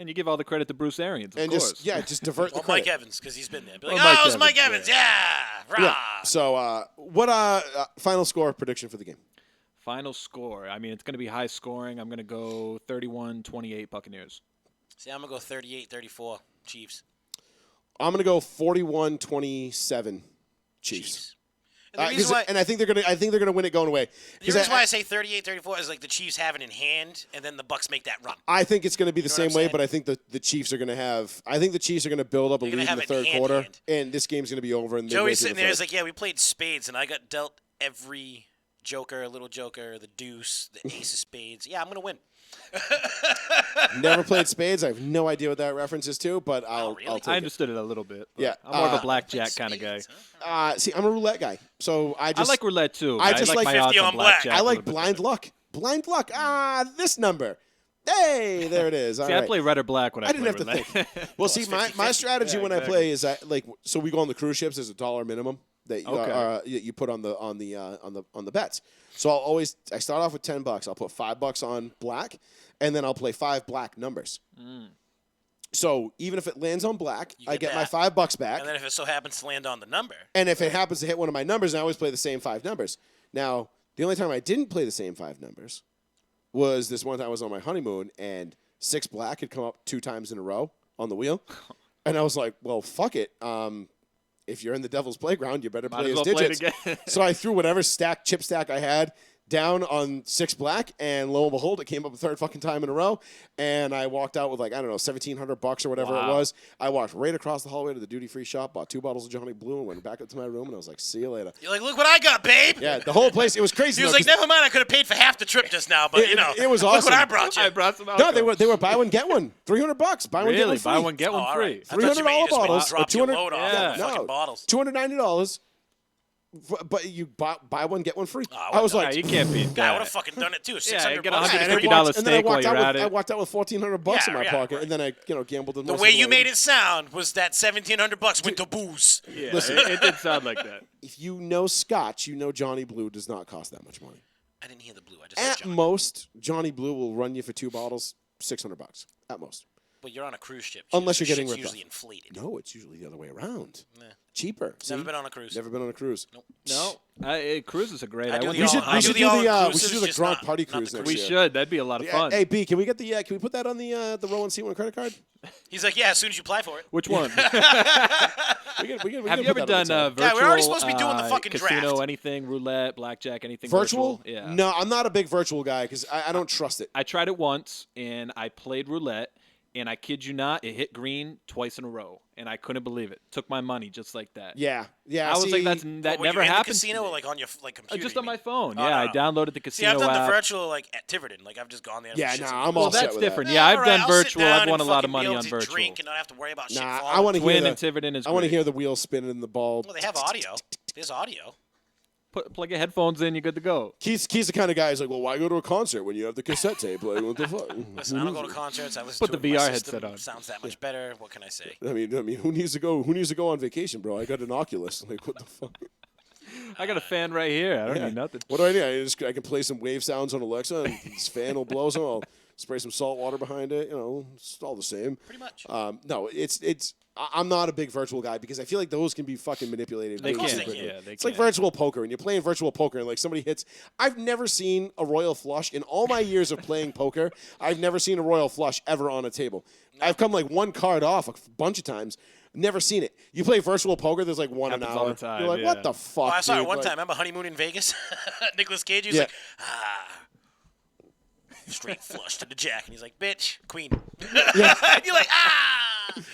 and you give all the credit to Bruce Arians, of course. Just divert the credit. Mike Evans, because he's been there. Be it was Mike Evans, yeah. So, what final score prediction for the game? Final score. I mean, it's going to be high scoring. I'm going to go 31-28 Buccaneers. See, I'm going to go 38-34 Chiefs. I'm going to go 41-27 Chiefs. And I think they're gonna win it going away. The reason why I say 38-34 is the Chiefs have it in hand, and then the Bucs make that run. I think it's going to be the same way, but I think the Chiefs are going to have. I think the Chiefs are going to build up a lead in the third quarter, and this game's going to be over. And Joey's sitting there, is we played spades, and I got dealt every joker, little joker, the deuce, the ace of spades. Yeah, I'm going to win. Never played spades. I have no idea what that reference is to, but I'll take it. I understood it a little bit. Yeah, I'm more of a blackjack kind of guy. Huh? See, I'm a roulette guy, so I like roulette too. I just like my 50 odds on blackjack. I like blind luck. Blind luck. This number. Hey, there it is. I play red or black when I didn't have to think. Well, see, my strategy when I play is so we go on the cruise ships. There's $1 minimum that you put on the bets. So I start off with $10. I'll put $5 on black, and then I'll play 5 black numbers. So even if it lands on black, I get my $5 back. And then if it so happens to land on the number, and if it happens to hit one of my numbers, I always play the same 5 numbers. Now, the only time I didn't play the same 5 numbers was this one time I was on my honeymoon, and 6 black had come up 2 times in a row on the wheel, and I was like, well, fuck it. If you're in the devil's playground, you better play his digits. So I threw whatever chip stack I had down on 6 black, and lo and behold, it came up a third fucking time in a row, and I walked out with $1,700 or whatever it was. I walked right across the hallway to the duty-free shop, bought 2 bottles of Johnny Blue, and went back up to my room, and I was like, see you later. You're like, look what I got, babe. Yeah, the whole place, it was crazy. He was like, never mind, I could have paid for half the trip just now, but it was awesome. Look what I brought you. I brought some alcohol. No, they were buy one, get one. $300. Buy one, get one free. Buy one, get one free. $300 bottles. Drop your load off fucking bottles. $290. But you buy one, get one free. I was like, you can't beat that. I would have fucking done it too. $600. Get $150 steak while you're at it. I walked out with $1,400 in my pocket, and then I gambled. The way you made it sound was that $1,700 went to booze. Yeah, listen, it did sound like that. If you know Scotch, you know Johnny Blue does not cost that much money. I didn't hear the blue. I just at most, Johnny Blue will run you for 2 bottles, $600 at most. Well, you're on a cruise ship. Unless so you're getting shit's ripped off. usually inflated. No, it's usually the other way around. Nah. Cheaper. Never See? been on a cruise. Never been on a cruise. Nope. No, cruises are great. I do went the We to- all- should, I we do should the do the all-inclusives, just Gronk not- party not the cruise next We year. should. That'd be a lot of fun. Hey B, can we get can we put that on the row and see one credit card? He's like, yeah, as soon as you apply for it. Which one? We can Have you put ever that on done the tab. virtual? Yeah, we're already supposed to be doing the fucking casino, draft. anything, roulette, blackjack, anything virtual? Yeah. No, I'm not a big virtual guy because I don't trust it. I tried it once and I played roulette, and I kid you not, it hit green twice in a row, and I couldn't believe it. Took my money just like that. Yeah. I was like, that Well, never were you in happened. the casino to or me. like on your computer? Just you on my mean? phone. Oh, Yeah, I no. downloaded the See, casino I've done app. the virtual like at Tiverton. Like I've just gone there. Yeah, for shits nah, and I'm giggles. all Well, set that's with that. different. Yeah, I've All done right, I'll sit virtual. down I've won a and lot of fucking money be able on to virtual. Drink and not have to worry about shit Nah, falling. I want to hear Twin the and Tiverton is I want to great. hear the wheel spinning and the ball. Well, they have audio. There's audio. Plug your headphones in, you're good to go. Keith's the kind of guy who's like, well, why go to a concert when you have the cassette tape? Like, what the fuck? Listen, I don't go to concerts. I listen Put to the it. My VR system headset on. Sounds that much better. What can I say? I mean, who needs to go? Who needs to go on vacation, bro? I got an Oculus. Like, what the fuck? I got a fan right here. I don't Yeah. need nothing. What do I need? I can play some wave sounds on Alexa, and this fan will blow some. I'll spray some salt water behind it. You know, it's all the same. Pretty much. No, I'm not a big virtual guy because I feel like those can be fucking manipulated. They way course too they can. quickly. Yeah, they It's like can. virtual poker, and you're playing virtual poker, and like somebody hits. I've never seen a royal flush in all my years of playing poker. I've never seen a royal flush ever on a table. I've come like one card off a bunch of times. Never seen it. You play virtual poker, there's like one an Happens all hour. the time, You're like, yeah. what the fuck? Oh, I saw it dude? one Like, time. Remember Honeymoon in Vegas? Nicolas Cage. He's Yeah. like, straight flush to the jack, and he's like, bitch, queen. And you're like,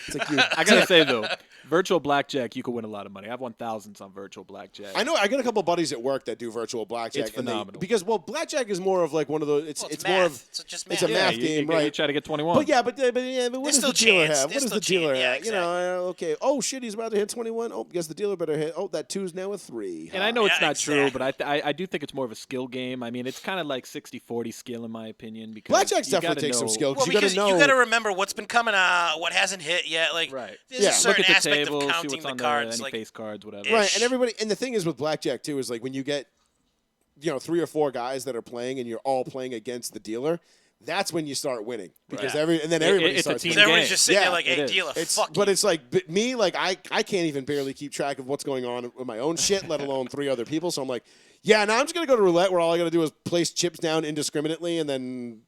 It's like you, I gotta say though, virtual blackjack, you could win a lot of money. I've won thousands on virtual blackjack. I know. I got a couple buddies at work that do virtual blackjack. It's and they- phenomenal. because blackjack is more of like one of those. It's well, it's math. more of It's just it's math. a math you, game, you, right? You try to get 21. But what There's does still the dealer chance. have? What There's does the still dealer chance. Yeah, have? You know, okay. Oh shit, he's about to hit 21. Oh, guess the dealer better hit. Oh, that 2's now a 3. And I know it's Yeah, not true, exactly. but I do think it's more of a skill game. I mean, it's kind of like 60-40 skill in my opinion. Because Blackjack's you definitely gotta takes some know- skill. Well, You gotta because know. you got to remember what's been coming out, what hasn't hit yet. Like, Right. there's Yeah. a Look certain Look at the aspect table, of see counting what's the on cards. any Like, face cards, whatever. Right, ish. and everybody, and the thing is with blackjack too is like when you get, 3 or 4 guys that are playing and you're all playing against the dealer, that's when you start winning because Right. everybody it's a starts team winning. everybody's game. just sitting Yeah, there like, it hey, is. dealer, fuck But you. it's like me, like I can't even barely keep track of what's going on with my own shit, let alone 3 other people. So I'm like, yeah, now I'm just gonna go to roulette where all I gotta do is place chips down indiscriminately and then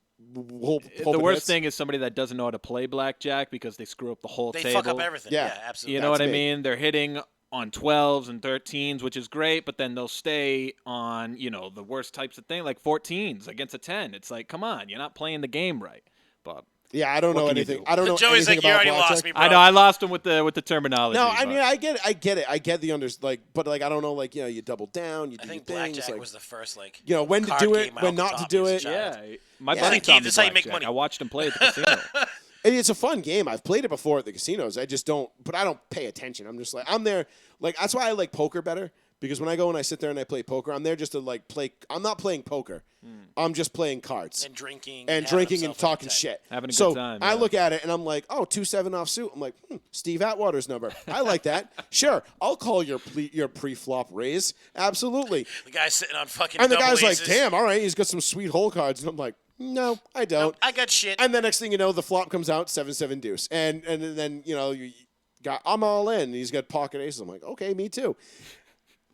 hope The it worst hits. thing is somebody that doesn't know how to play blackjack because they screw up the whole They table. fuck up everything. Yeah. Yeah, absolutely. You know what That's I me. mean? They're hitting on 12s and 13s, which is great, but then they'll stay on, the worst types of thing, like 14s against a 10. It's like, come on, you're not playing the game right. But Yeah, I don't What know can you anything. do? I don't know Joey's anything like, you about already blackjack. lost me, bro. I know I lost him with the terminology. No, I but- mean I get it. I get it. I get the but like I don't know, like you double down, you I do think your things, blackjack like was the first, like, when to card do it, game when off not the to top do as a it. child. Yeah, my Yeah. buddy Like, taught me that's how you make blackjack. money. I watched him play at the casino. And it's a fun game. I've played it before at the casinos. I just don't, but I don't pay attention. I'm just like, I'm there. Like, that's why I like poker better. Because when I go and I sit there and I play poker, I'm there just to like play. I'm not playing poker. I'm just playing cards. And drinking. And having drinking and himself a good talking time. shit. Having a good so time, I yeah. look at it and I'm like, oh, 2-7 off suit. I'm like, Steve Atwater's number. I like that. Sure, I'll call your pre-flop raise. Absolutely. The guy's sitting on fucking And the double guy's like, aces. damn, all right, he's got some sweet hole cards. And I'm like, no, I don't. Nope, I got shit. And the next thing you know, the flop comes out 7-7 deuce, and then you got I'm all in. And he's got pocket aces. I'm like, okay, me too.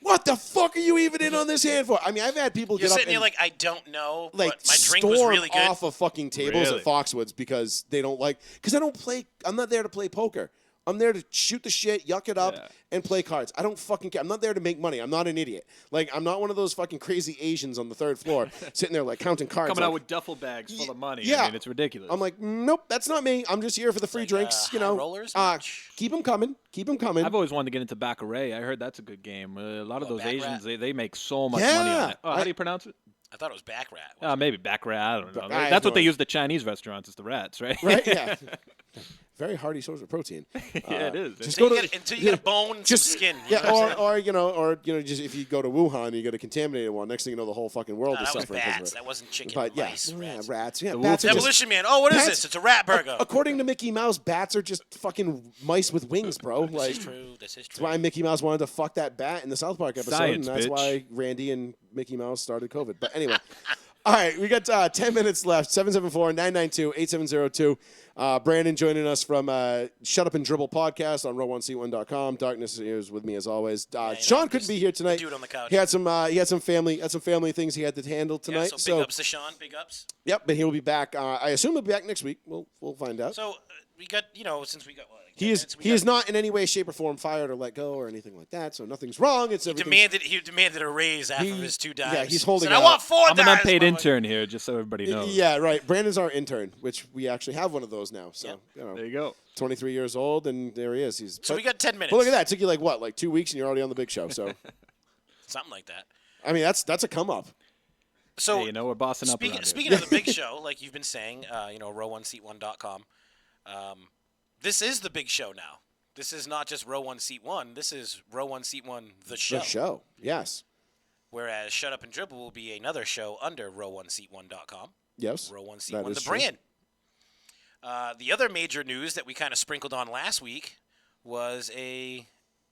What the fuck are you even in on this hand for? I mean, I've had people You're get up sitting and here like, I don't know, like but my drink was storm really good. off of fucking tables Really? at Foxwoods because they don't like because I don't play. I'm not there to play poker. I'm there to shoot the shit, yuck it up, Yeah. and play cards. I don't fucking care. I'm not there to make money. I'm not an idiot. Like, I'm not one of those fucking crazy Asians on the 3rd floor sitting there, like, counting cards. Coming like, out with duffel bags full of money. yeah. I mean, it's ridiculous. I'm like, nope, that's not me. I'm just here for the free like, drinks, high rollers match? Keep them coming. Keep them coming. I've always wanted to get into Baccarat. I heard that's a good game. A lot of What, those Baccarat? Asians, they make so much Yeah. money on it. Oh, how I- do you pronounce it? I thought it was Baccarat. Maybe Baccarat. I don't know. I have That's no what they idea. use at the Chinese restaurants. Is the rats, right? right? Yeah. Very hearty source of protein. Yeah, it is. Just Until go you to get, until you get a bone and just some skin. You Yeah, know what I'm saying? or just if you go to Wuhan, you get a contaminated one. Next thing you know, the whole fucking world No, is that was suffering because bats. of it. That wasn't chicken. But yeah, mice, yeah, rats. rats. Yeah, The bats are just, Demolition Man. Oh, what is Bats- this? It's a rat burger. according to Mickey Mouse, bats are just fucking mice with wings, bro. This Like is true. This is that's true. why Mickey Mouse wanted to fuck that bat in the South Park episode, Science, and that's bitch. why Randy and Mickey Mouse started COVID. But anyway, All right, we got 10 minutes left. 774-992-8702. Brandon joining us from Shut Up and Dribble podcast on row1c1.com. Darkness is with me as always. Sean couldn't be here tonight. Dude on the couch. He had some family family things he had to handle tonight. Yeah, so big ups to Sean. Big ups. Yep, but he will be back. I assume he'll be back next week. We'll find out. So we got since we got what, like He is not in any way, shape, or form fired or let go or anything like that. So nothing's wrong. He demanded a raise after his 2 dives. Yeah, he's holding Said, out. I want 4 I'm dives. an unpaid intern here, just so everybody knows. Yeah, right. Brandon's our intern, which we actually have one of those now. So There you go. 23 years old, and there he is. So we got 10 minutes. But look at that. It took you like 2 weeks, and you're already on the big show. So something like that. I mean, that's a come up. So Hey, we're bossing up. Speaking of the big show, like you've been saying, row1seat1.com. This is the big show now. This is not just row 1 seat 1. This is row 1 seat 1 the show. The show, yes. Whereas Shut Up and Dribble will be another show under row1seat1.com. Yes. Row 1 seat that 1 is the true. brand. The other major news that we kind of sprinkled on last week was a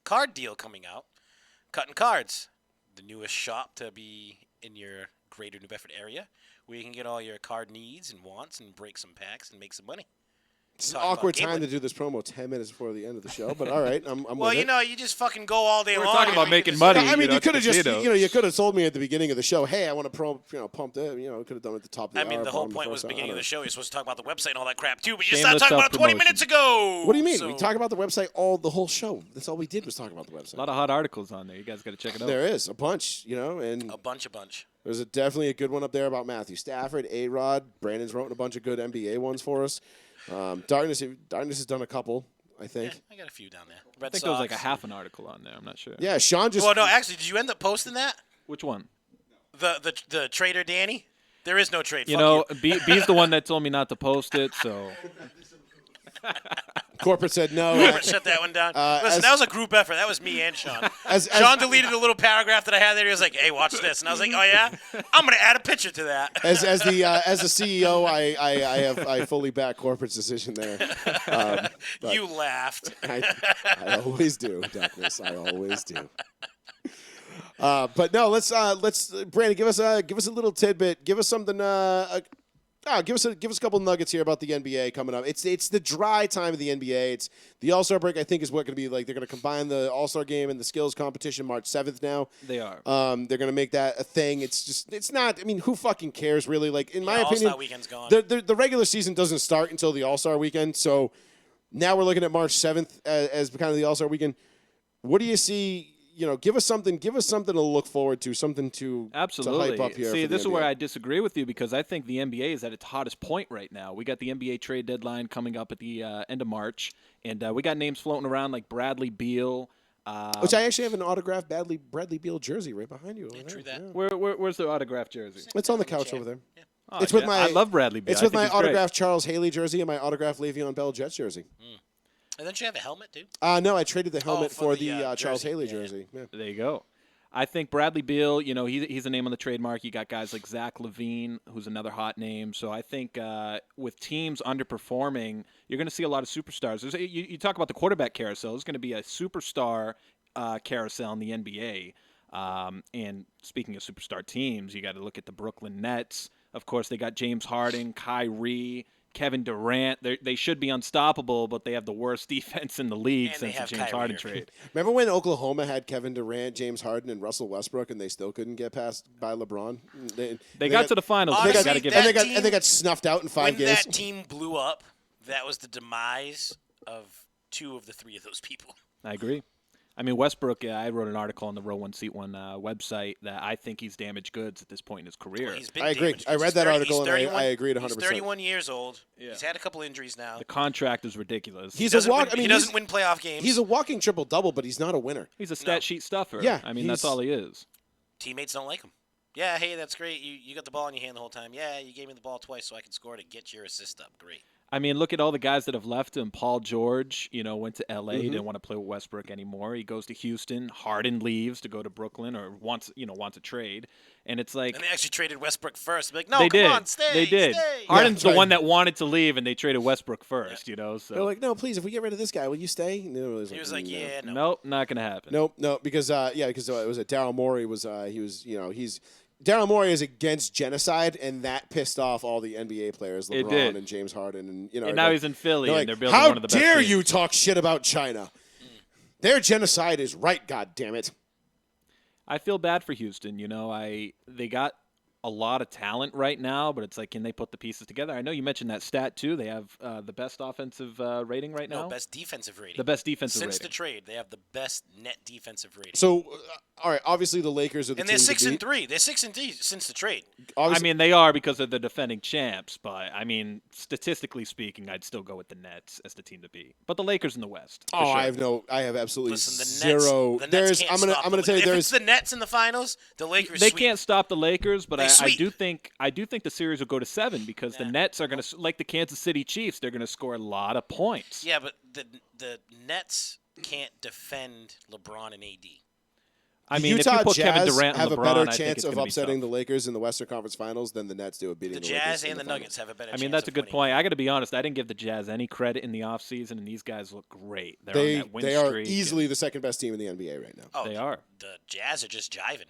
card deal coming out. Cutting Cards, the newest shop to be in your greater New Bedford area, where you can get all your card needs and wants and break some packs and make some money. It's an Talking about awkward time gambling. to do this promo 10 minutes before the end of the show, but all right, I'm Well, with it. you just fucking go all day We're long. talking and about make making a money. I mean, you could have just, casino. you could have told me at the beginning of the show, hey, I want to pump it. Could have done it at the top of the I hour. mean, the whole bottom point the was first beginning hour. of the show. You're supposed to talk about the website and all that crap too, but you Shameless just started talking about it 20 self-promotion. minutes ago. What do you mean? So- We talk about the website the whole show. That's all we did was talk about the website. A lot of hot articles on there. You guys got to check it out. There is a bunch, and a bunch. there's definitely a good one up there about Matthew Stafford, A-Rod. Brandon's written a bunch of good NBA ones for us. Darkness has done a couple, I think. Yeah, I got a few down there. I Red think there was like a Sox. half an article on there. I'm not sure. Yeah, Sean just. Well, no, actually, did you end up posting that? Which one? The trader Danny? There is no trade. You Fuck know, you. B's the one that told me not to post it, so Corporate said no. Shut that one down. as- Listen, that was a group effort. That was me and Sean. As- Sean deleted a little paragraph that I had there. He was like, "Hey, watch this," and I was like, "Oh yeah, I'm gonna add a picture to that." As the CEO, I fully back corporate's decision there. But You laughed. I always do, Darkness. I always do. But no, let's Brandon, give us a little tidbit. Give us something. Give us a couple nuggets here about the NBA coming up. It's the dry time of the NBA. It's the All-Star break. I think is what going to be like. They're going to combine the All-Star game and the skills competition March 7th now. they are. They're going to make that a thing. It's not. I mean, who fucking cares really? Like in my opinion, All-Star weekend's gone. the regular season doesn't start until the All-Star weekend. So now we're looking at March 7th as kind of the All-Star weekend. What do you see? Give us something to look forward to, something to Absolutely. hype up here. See, for the this is NBA. where I disagree with you because I think the NBA is at its hottest point right now. We got the NBA trade deadline coming up at the end of March, and we got names floating around like Bradley Beal. Which I actually have an autographed Bradley Beal jersey right behind you. true that. Where's the autographed jersey? It's on the couch over there. Oh, It's with yeah, my. I love Bradley Beal. It's I with think my he's great. autographed Charles Haley jersey and my autographed Le'Veon Bell Jets jersey. And don't you have a helmet too? No, I traded the helmet for for the, the Charles jersey. Haley Yeah, jersey. Yeah. There you go. I think Bradley Beal, he's a name on the trademark. You got guys like Zach LaVine, who's another hot name. So I think with teams underperforming, you're going to see a lot of superstars. You talk about the quarterback carousel. There's going to be a superstar carousel in the NBA. And speaking of superstar teams, you got to look at the Brooklyn Nets. Of course, they got James Harden, Kyrie, Kevin Durant. They should be unstoppable, but they have the worst defense in the league And they since the have James Kyrie Harden here. trade. Remember when Oklahoma had Kevin Durant, James Harden, and Russell Westbrook, and they still couldn't get past by LeBron? They got to the finals. Honestly, They got to give that it. team- and they got snuffed out in 5 When games. that team blew up, that was the demise of 2 of the 3 of those people. I agree. I mean, Westbrook, I wrote an article on the Row 1 Seat 1 website that I think he's damaged goods at this point in his career. Well, he's been I agree. damaged. I read He's that 30 article, he's and 31 I agreed 100%. He's 31 years old. Yeah. He's had a couple injuries now. The contract is ridiculous. He's He doesn't a walk. win, I mean, he doesn't win playoff games. He's a walking triple double, but he's not a winner. He's a stat sheet stuffer. Yeah, I mean, that's he's- all he is. Teammates don't like him. Yeah, hey, that's great. You got the ball in your hand the whole time. Yeah, you gave me the ball twice so I could score to get your assist up. Great. I mean, look at all the guys that have left him. Paul George, went to L.A., Mm-hmm. didn't want to play with Westbrook anymore. He goes to Houston. Harden leaves to go to Brooklyn or wants a trade. And it's like And they actually traded Westbrook first. Like, no, they come did. on, stay. They did. Stay. Harden's Yeah, the right. one that wanted to leave, and they traded Westbrook first. So They're like, no, please, if we get rid of this guy, will you stay? And He was like, no. yeah, no. nope, not gonna happen. Nope, because it was Daryl Morey was Daryl Morey is against genocide, and that pissed off all the NBA players, It LeBron did. and James Harden, and And now he's in Philly, and they're building how one of the best dare teams." you talk shit about China? Their genocide is right. God damn it. I feel bad for Houston. They got a lot of talent right now, but it's like, can they put the pieces together? I know you mentioned that stat too. They have the best offensive rating right now. No, best defensive rating. The best defensive Since rating. the trade, they have the best net defensive rating. So, all right, obviously the Lakers are the And team they're to beat. 6-3. They're 6-3 since the trade. Obviously, They are because they're the defending champs, but statistically speaking, I'd still go with the Nets as the team to beat. But the Lakers in the West. for sure. I have absolutely Listen, the zero. Nets can't I'm stop gonna the tell you, If it's there's the Nets in the finals, the Lakers They sweep. can't stop the Lakers, but They I sweep. do think the series will go to 7 because the Nah. Nets are going to, like the Kansas City Chiefs, they're going to score a lot of points. Yeah, but the Nets can't defend LeBron and AD. If Utah you put Jazz Kevin Durant have and a LeBron, better I think chance it's of gonna be upsetting tough. the Lakers in the Western Conference Finals than the Nets do of beating The the Jazz Lakers in and the finals. Nuggets have a better chance. That's a of good winning. point. I got to be honest. I didn't give the Jazz any credit in the offseason, and these guys look great. They're on that win They are streak, easily the second best team in the NBA right now. Oh, They are. The Jazz are just jiving.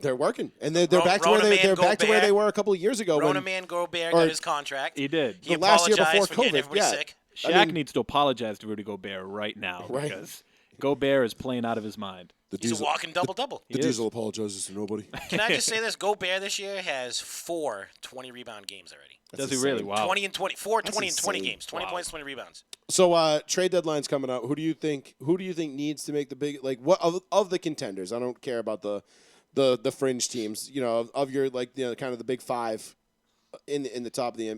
They're working, and they're Ro- back to where Rona Man they're back to where Gobert. they were a couple of years ago. Rona When Man Gobert or- got his contract. He did. He The last year apologized before for getting COVID, everybody yeah. sick. Shaq needs to apologize to Rudy Gobert right now Right. because Gobert is playing out of his mind. He's a walking double-double. He is. Diesel apologizes to nobody. Can I just say this? Gobert this year has 4 20-rebound games already. Does he really? Wow. 20 and 20. 4 That's 20 and 20 insane. games. 20 Wow. points, 20 rebounds. So trade deadline's coming up. Who do you think needs to make the big what of the contenders? I don't care about the fringe teams. Of your kind of the big 5 in the top of the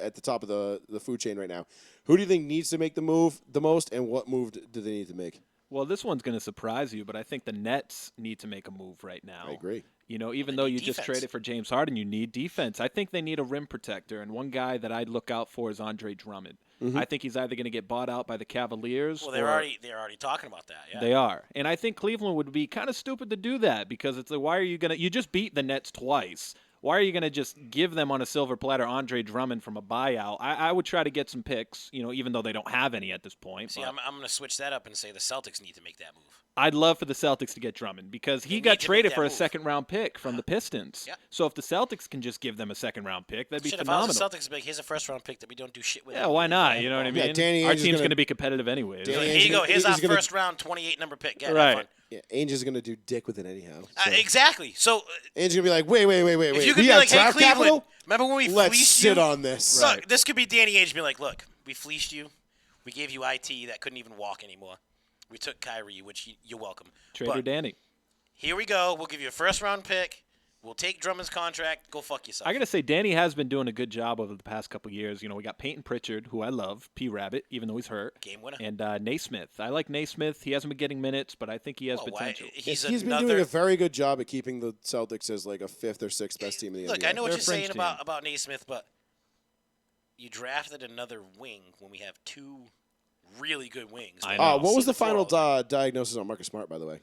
at the top of the food chain right now. Who do you think needs to make the move the most, and what move do they need to make? Well, this one's going to surprise you, but I think the Nets need to make a move right now. I agree. Even They though need you just defense. traded for James Harden, you need defense. I think they need a rim protector, and one guy that I'd look out for is Andre Drummond. I think he's either going to get bought out by the Cavaliers Well, or they're already talking about that. Yeah. they are. And I think Cleveland would be kind of stupid to do that because it's like, why are you going to – you just beat the Nets twice. Why are you going to just give them on a silver platter Andre Drummond from a buyout? I would try to get some picks, even though they don't have any at this point. See, but I'm going to switch that up and say the Celtics need to make that move. I'd love for the Celtics to get Drummond because They he need got to traded make for that a move. second-round pick from the Pistons. Yeah. So if the Celtics can just give them a second-round pick, that'd be Shit, if I phenomenal. was the Celtics, I'd be like, here's a first-round pick that we don't do shit with. Yeah, why not? You know what I mean? Yeah, Danny Our Ainge is team's gonna- going to be competitive anyways. Danny Here you go. Here's our He's gonna- first-round 28 number pick. Yeah, have Right. fun. Yeah, Ainge is going to do dick with it anyhow. So. Exactly. So Ainge is going to be like, wait. if you could We be have like, hey, draft Cleveland, capital? remember when we Let's fleeced sit you? on this. Right. Look, this could be Danny Ainge being like, look, we fleeced you. We gave you IT that couldn't even walk anymore. We took Kyrie, which you're welcome. Trader But Danny. here we go. We'll give you a first-round pick. We'll take Drummond's contract. Go fuck yourself. I got to say, Danny has been doing a good job over the past couple years. We got Peyton Pritchard, who I love, P. Rabbit, even though he's hurt, Game winner. and Naismith. I like Naismith. He hasn't been getting minutes, but I think he has Oh, why? potential. He's He's been another. doing a very good job at keeping the Celtics as like a 5th or 6th best team in the Look, NBA. I know what They're you're a French saying team. about Naismith, but you drafted another wing when we have 2 really good wings. I know. What was the Before final all that. diagnosis on Marcus Smart, by the way?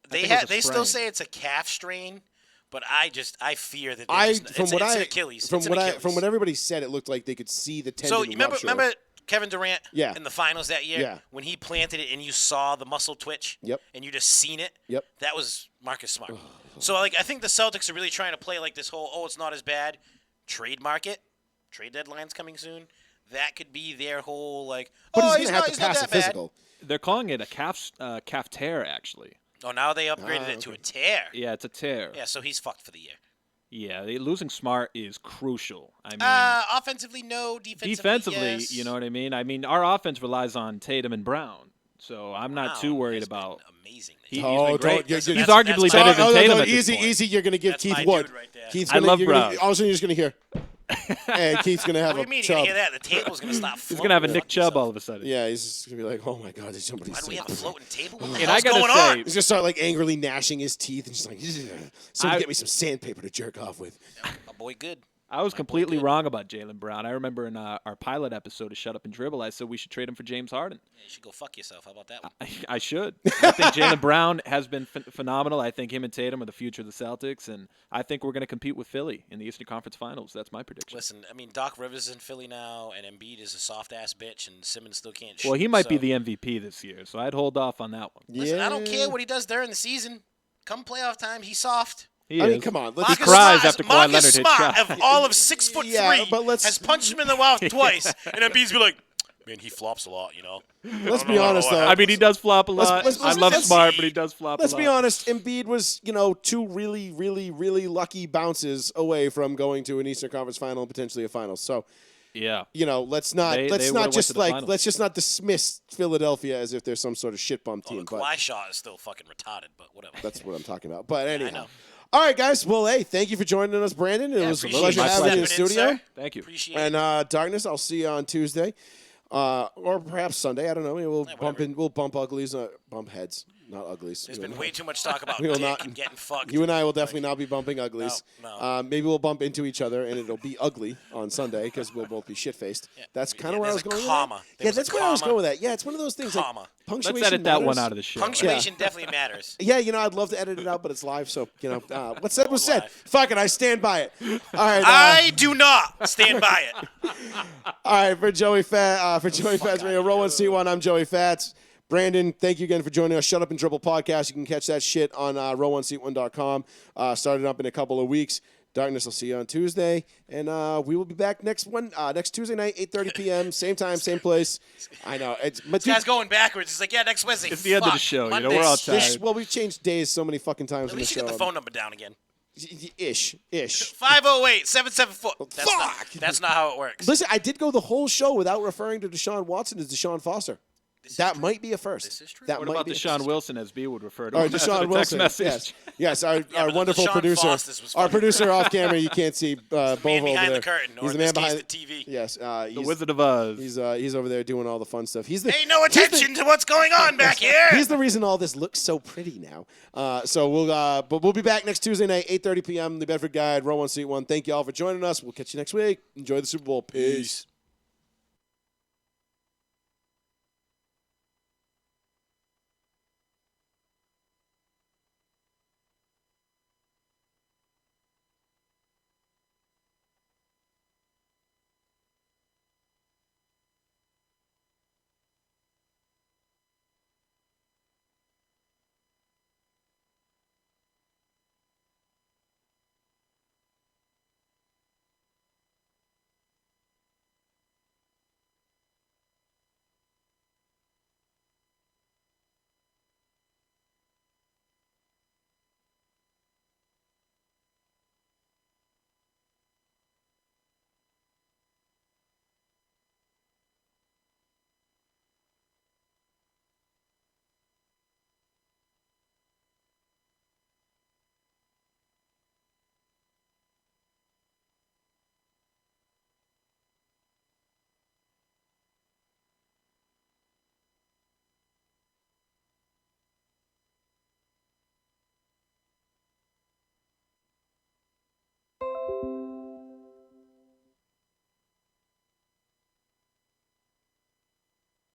They think it was a they still sprain. say it's a calf strain, but I fear that From what it's I an Achilles. from It's what an I Achilles. from what everybody said, it looked like they could see the tendon So you remember rupture. Kevin Durant Yeah. in the finals that year Yeah. when he planted it and you saw the muscle twitch? Yep. And you just seen it? Yep. That was Marcus Smart. So I think the Celtics are really trying to play like this whole it's not as bad trade market. Trade deadline's coming soon. That could be their whole But oh, he's gonna have he's to not pass that a physical. They're calling it a calf tear, actually. bad. Oh, now they upgraded it to a tear. Yeah, it's a tear. Yeah, so he's fucked for the year. Yeah, losing Smart is crucial. I mean, Offensively, no. Defensively, defensively, yes. you know what I mean? I mean, our offense relies on Tatum and Brown, so I'm not too Brown worried has been about. amazing. He's Oh, been great. don't- yeah, He's yeah, arguably that's better my- than Tatum at this easy, point. easy. You're gonna give That's Keith my Wood. dude right there. Keith's I gonna, love you're gonna- Brown. all of a sudden, you're just gonna hear, and Keith's gonna have What do a you mean? You're chub. gonna hear that? The table's gonna stop He's floating. gonna have a Fuck Nick Chubb yourself. all of a sudden. Yeah, he's just gonna be like, "Oh my God, did somebody?" Why do we have a floating table? What the And hell's I gotta going say, on? He's gonna start like angrily gnashing his teeth and just like, "Somebody I- get me some sandpaper to jerk off with." My boy, good. I was My boy completely good. wrong about Jaylen Brown. I remember in our pilot episode of Shut Up and Dribble, I said we should trade him for James Harden. Yeah, you should go fuck yourself. How about that one? I should. I think Jaylen Brown has been phenomenal. I think him and Tatum are the future of the Celtics, and I think we're going to compete with Philly in the Eastern Conference Finals. That's my prediction. Listen, I mean, Doc Rivers is in Philly now, and Embiid is a soft ass bitch, and Simmons still can't shoot. Well, he might be so- the MVP this year, so I'd hold off on that one. Listen, I don't care what he does during the season. Come playoff time, he's soft. He I is. mean, come on. He Marcus cries Smart, after Kawhi Marcus Leonard hits Smart, shots. of all of 6'3", Yeah, but let's- has punched him in the mouth twice, and Embiid's be like, man, he flops a lot, you know. Let's be honest, though. I mean, he does flop a lot. let's- I love let's- Smart, but he does flop a lot. Let's be honest. Embiid was, 2 really, really, really lucky bounces away from going to an Eastern Conference Final and potentially a Finals. So, Yeah. let's not They let's would've not went just to the like finals. let's just not dismiss Philadelphia as if they're some sort of shit bum Oh, the team. But Kawhi shot is still fucking retarded, but whatever. that's what I'm talking about. But anyhow. know. All right, guys. Well, hey, thank you for joining us, Brandon. It was a appreciate pleasure you having you in the stepping in, studio. sir. Thank you. Appreciate And it. Darkness, I'll see you on Tuesday, or perhaps Sunday. I don't know. Maybe we'll Yeah, bump whatever. in. We'll bump uglies, bump heads, not uglies. There's We been will way not. too much talk about We will dick not- and getting fucked. You and I will definitely not be bumping uglies. No. Maybe we'll bump into each other, and it'll be ugly on Sunday because we'll both be shit faced. That's kind of where I was there's a going. comma. With that. There Yeah, was that's a where I was comma. going with that. Yeah, it's one of those things. Like, Comma. punctuation Let's edit that one matters. out of the show. Punctuation definitely matters. Yeah, I'd love to edit it out, but it's live, so what's said was said. live. Fuck it, I stand by it. All right, I do not stand by it. all right. For Joey Fats Radio, Roll One C1. I'm Joey Fats. Brandon, thank you again for joining us. Shut Up and Dribble podcast. You can catch that shit on roll1c1.com. Started up in a couple of weeks. Darkness, I'll see you on Tuesday, and we will be back next Tuesday night, 8:30 p.m. Same time, same place. I know but This guy's going backwards. It's like, yeah, next Wednesday. It's the end of the Fuck, show, Monday. we're all tired. well, we've changed days so many fucking times At in the least you show. get the phone number down again. Ish. 508-774. Fuck. That's not how it works. Listen, I did go the whole show without referring to Deshaun Watson as Deshaun Foster. That might be a first. This is true. That What might about be a Deshaun first. Wilson, as B would refer to Or him? That's Deshaun the text Wilson. message. Yes, our but wonderful Deshaun producer. Foster's was Our funny. producer off camera, you can't see Bovo Man over behind there. the curtain, or He's in the this man case, behind the TV. Yes, The Wizard of Oz. he's over there doing all the fun stuff. He's the Pay no attention to what's going on back here. He's the reason all this looks so pretty now. So we'll be back next Tuesday night, 8:30 p.m. The Bedford Guide, Row 1 Seat 1. Thank you all for joining us. We'll catch you next week. Enjoy the Super Bowl. Peace.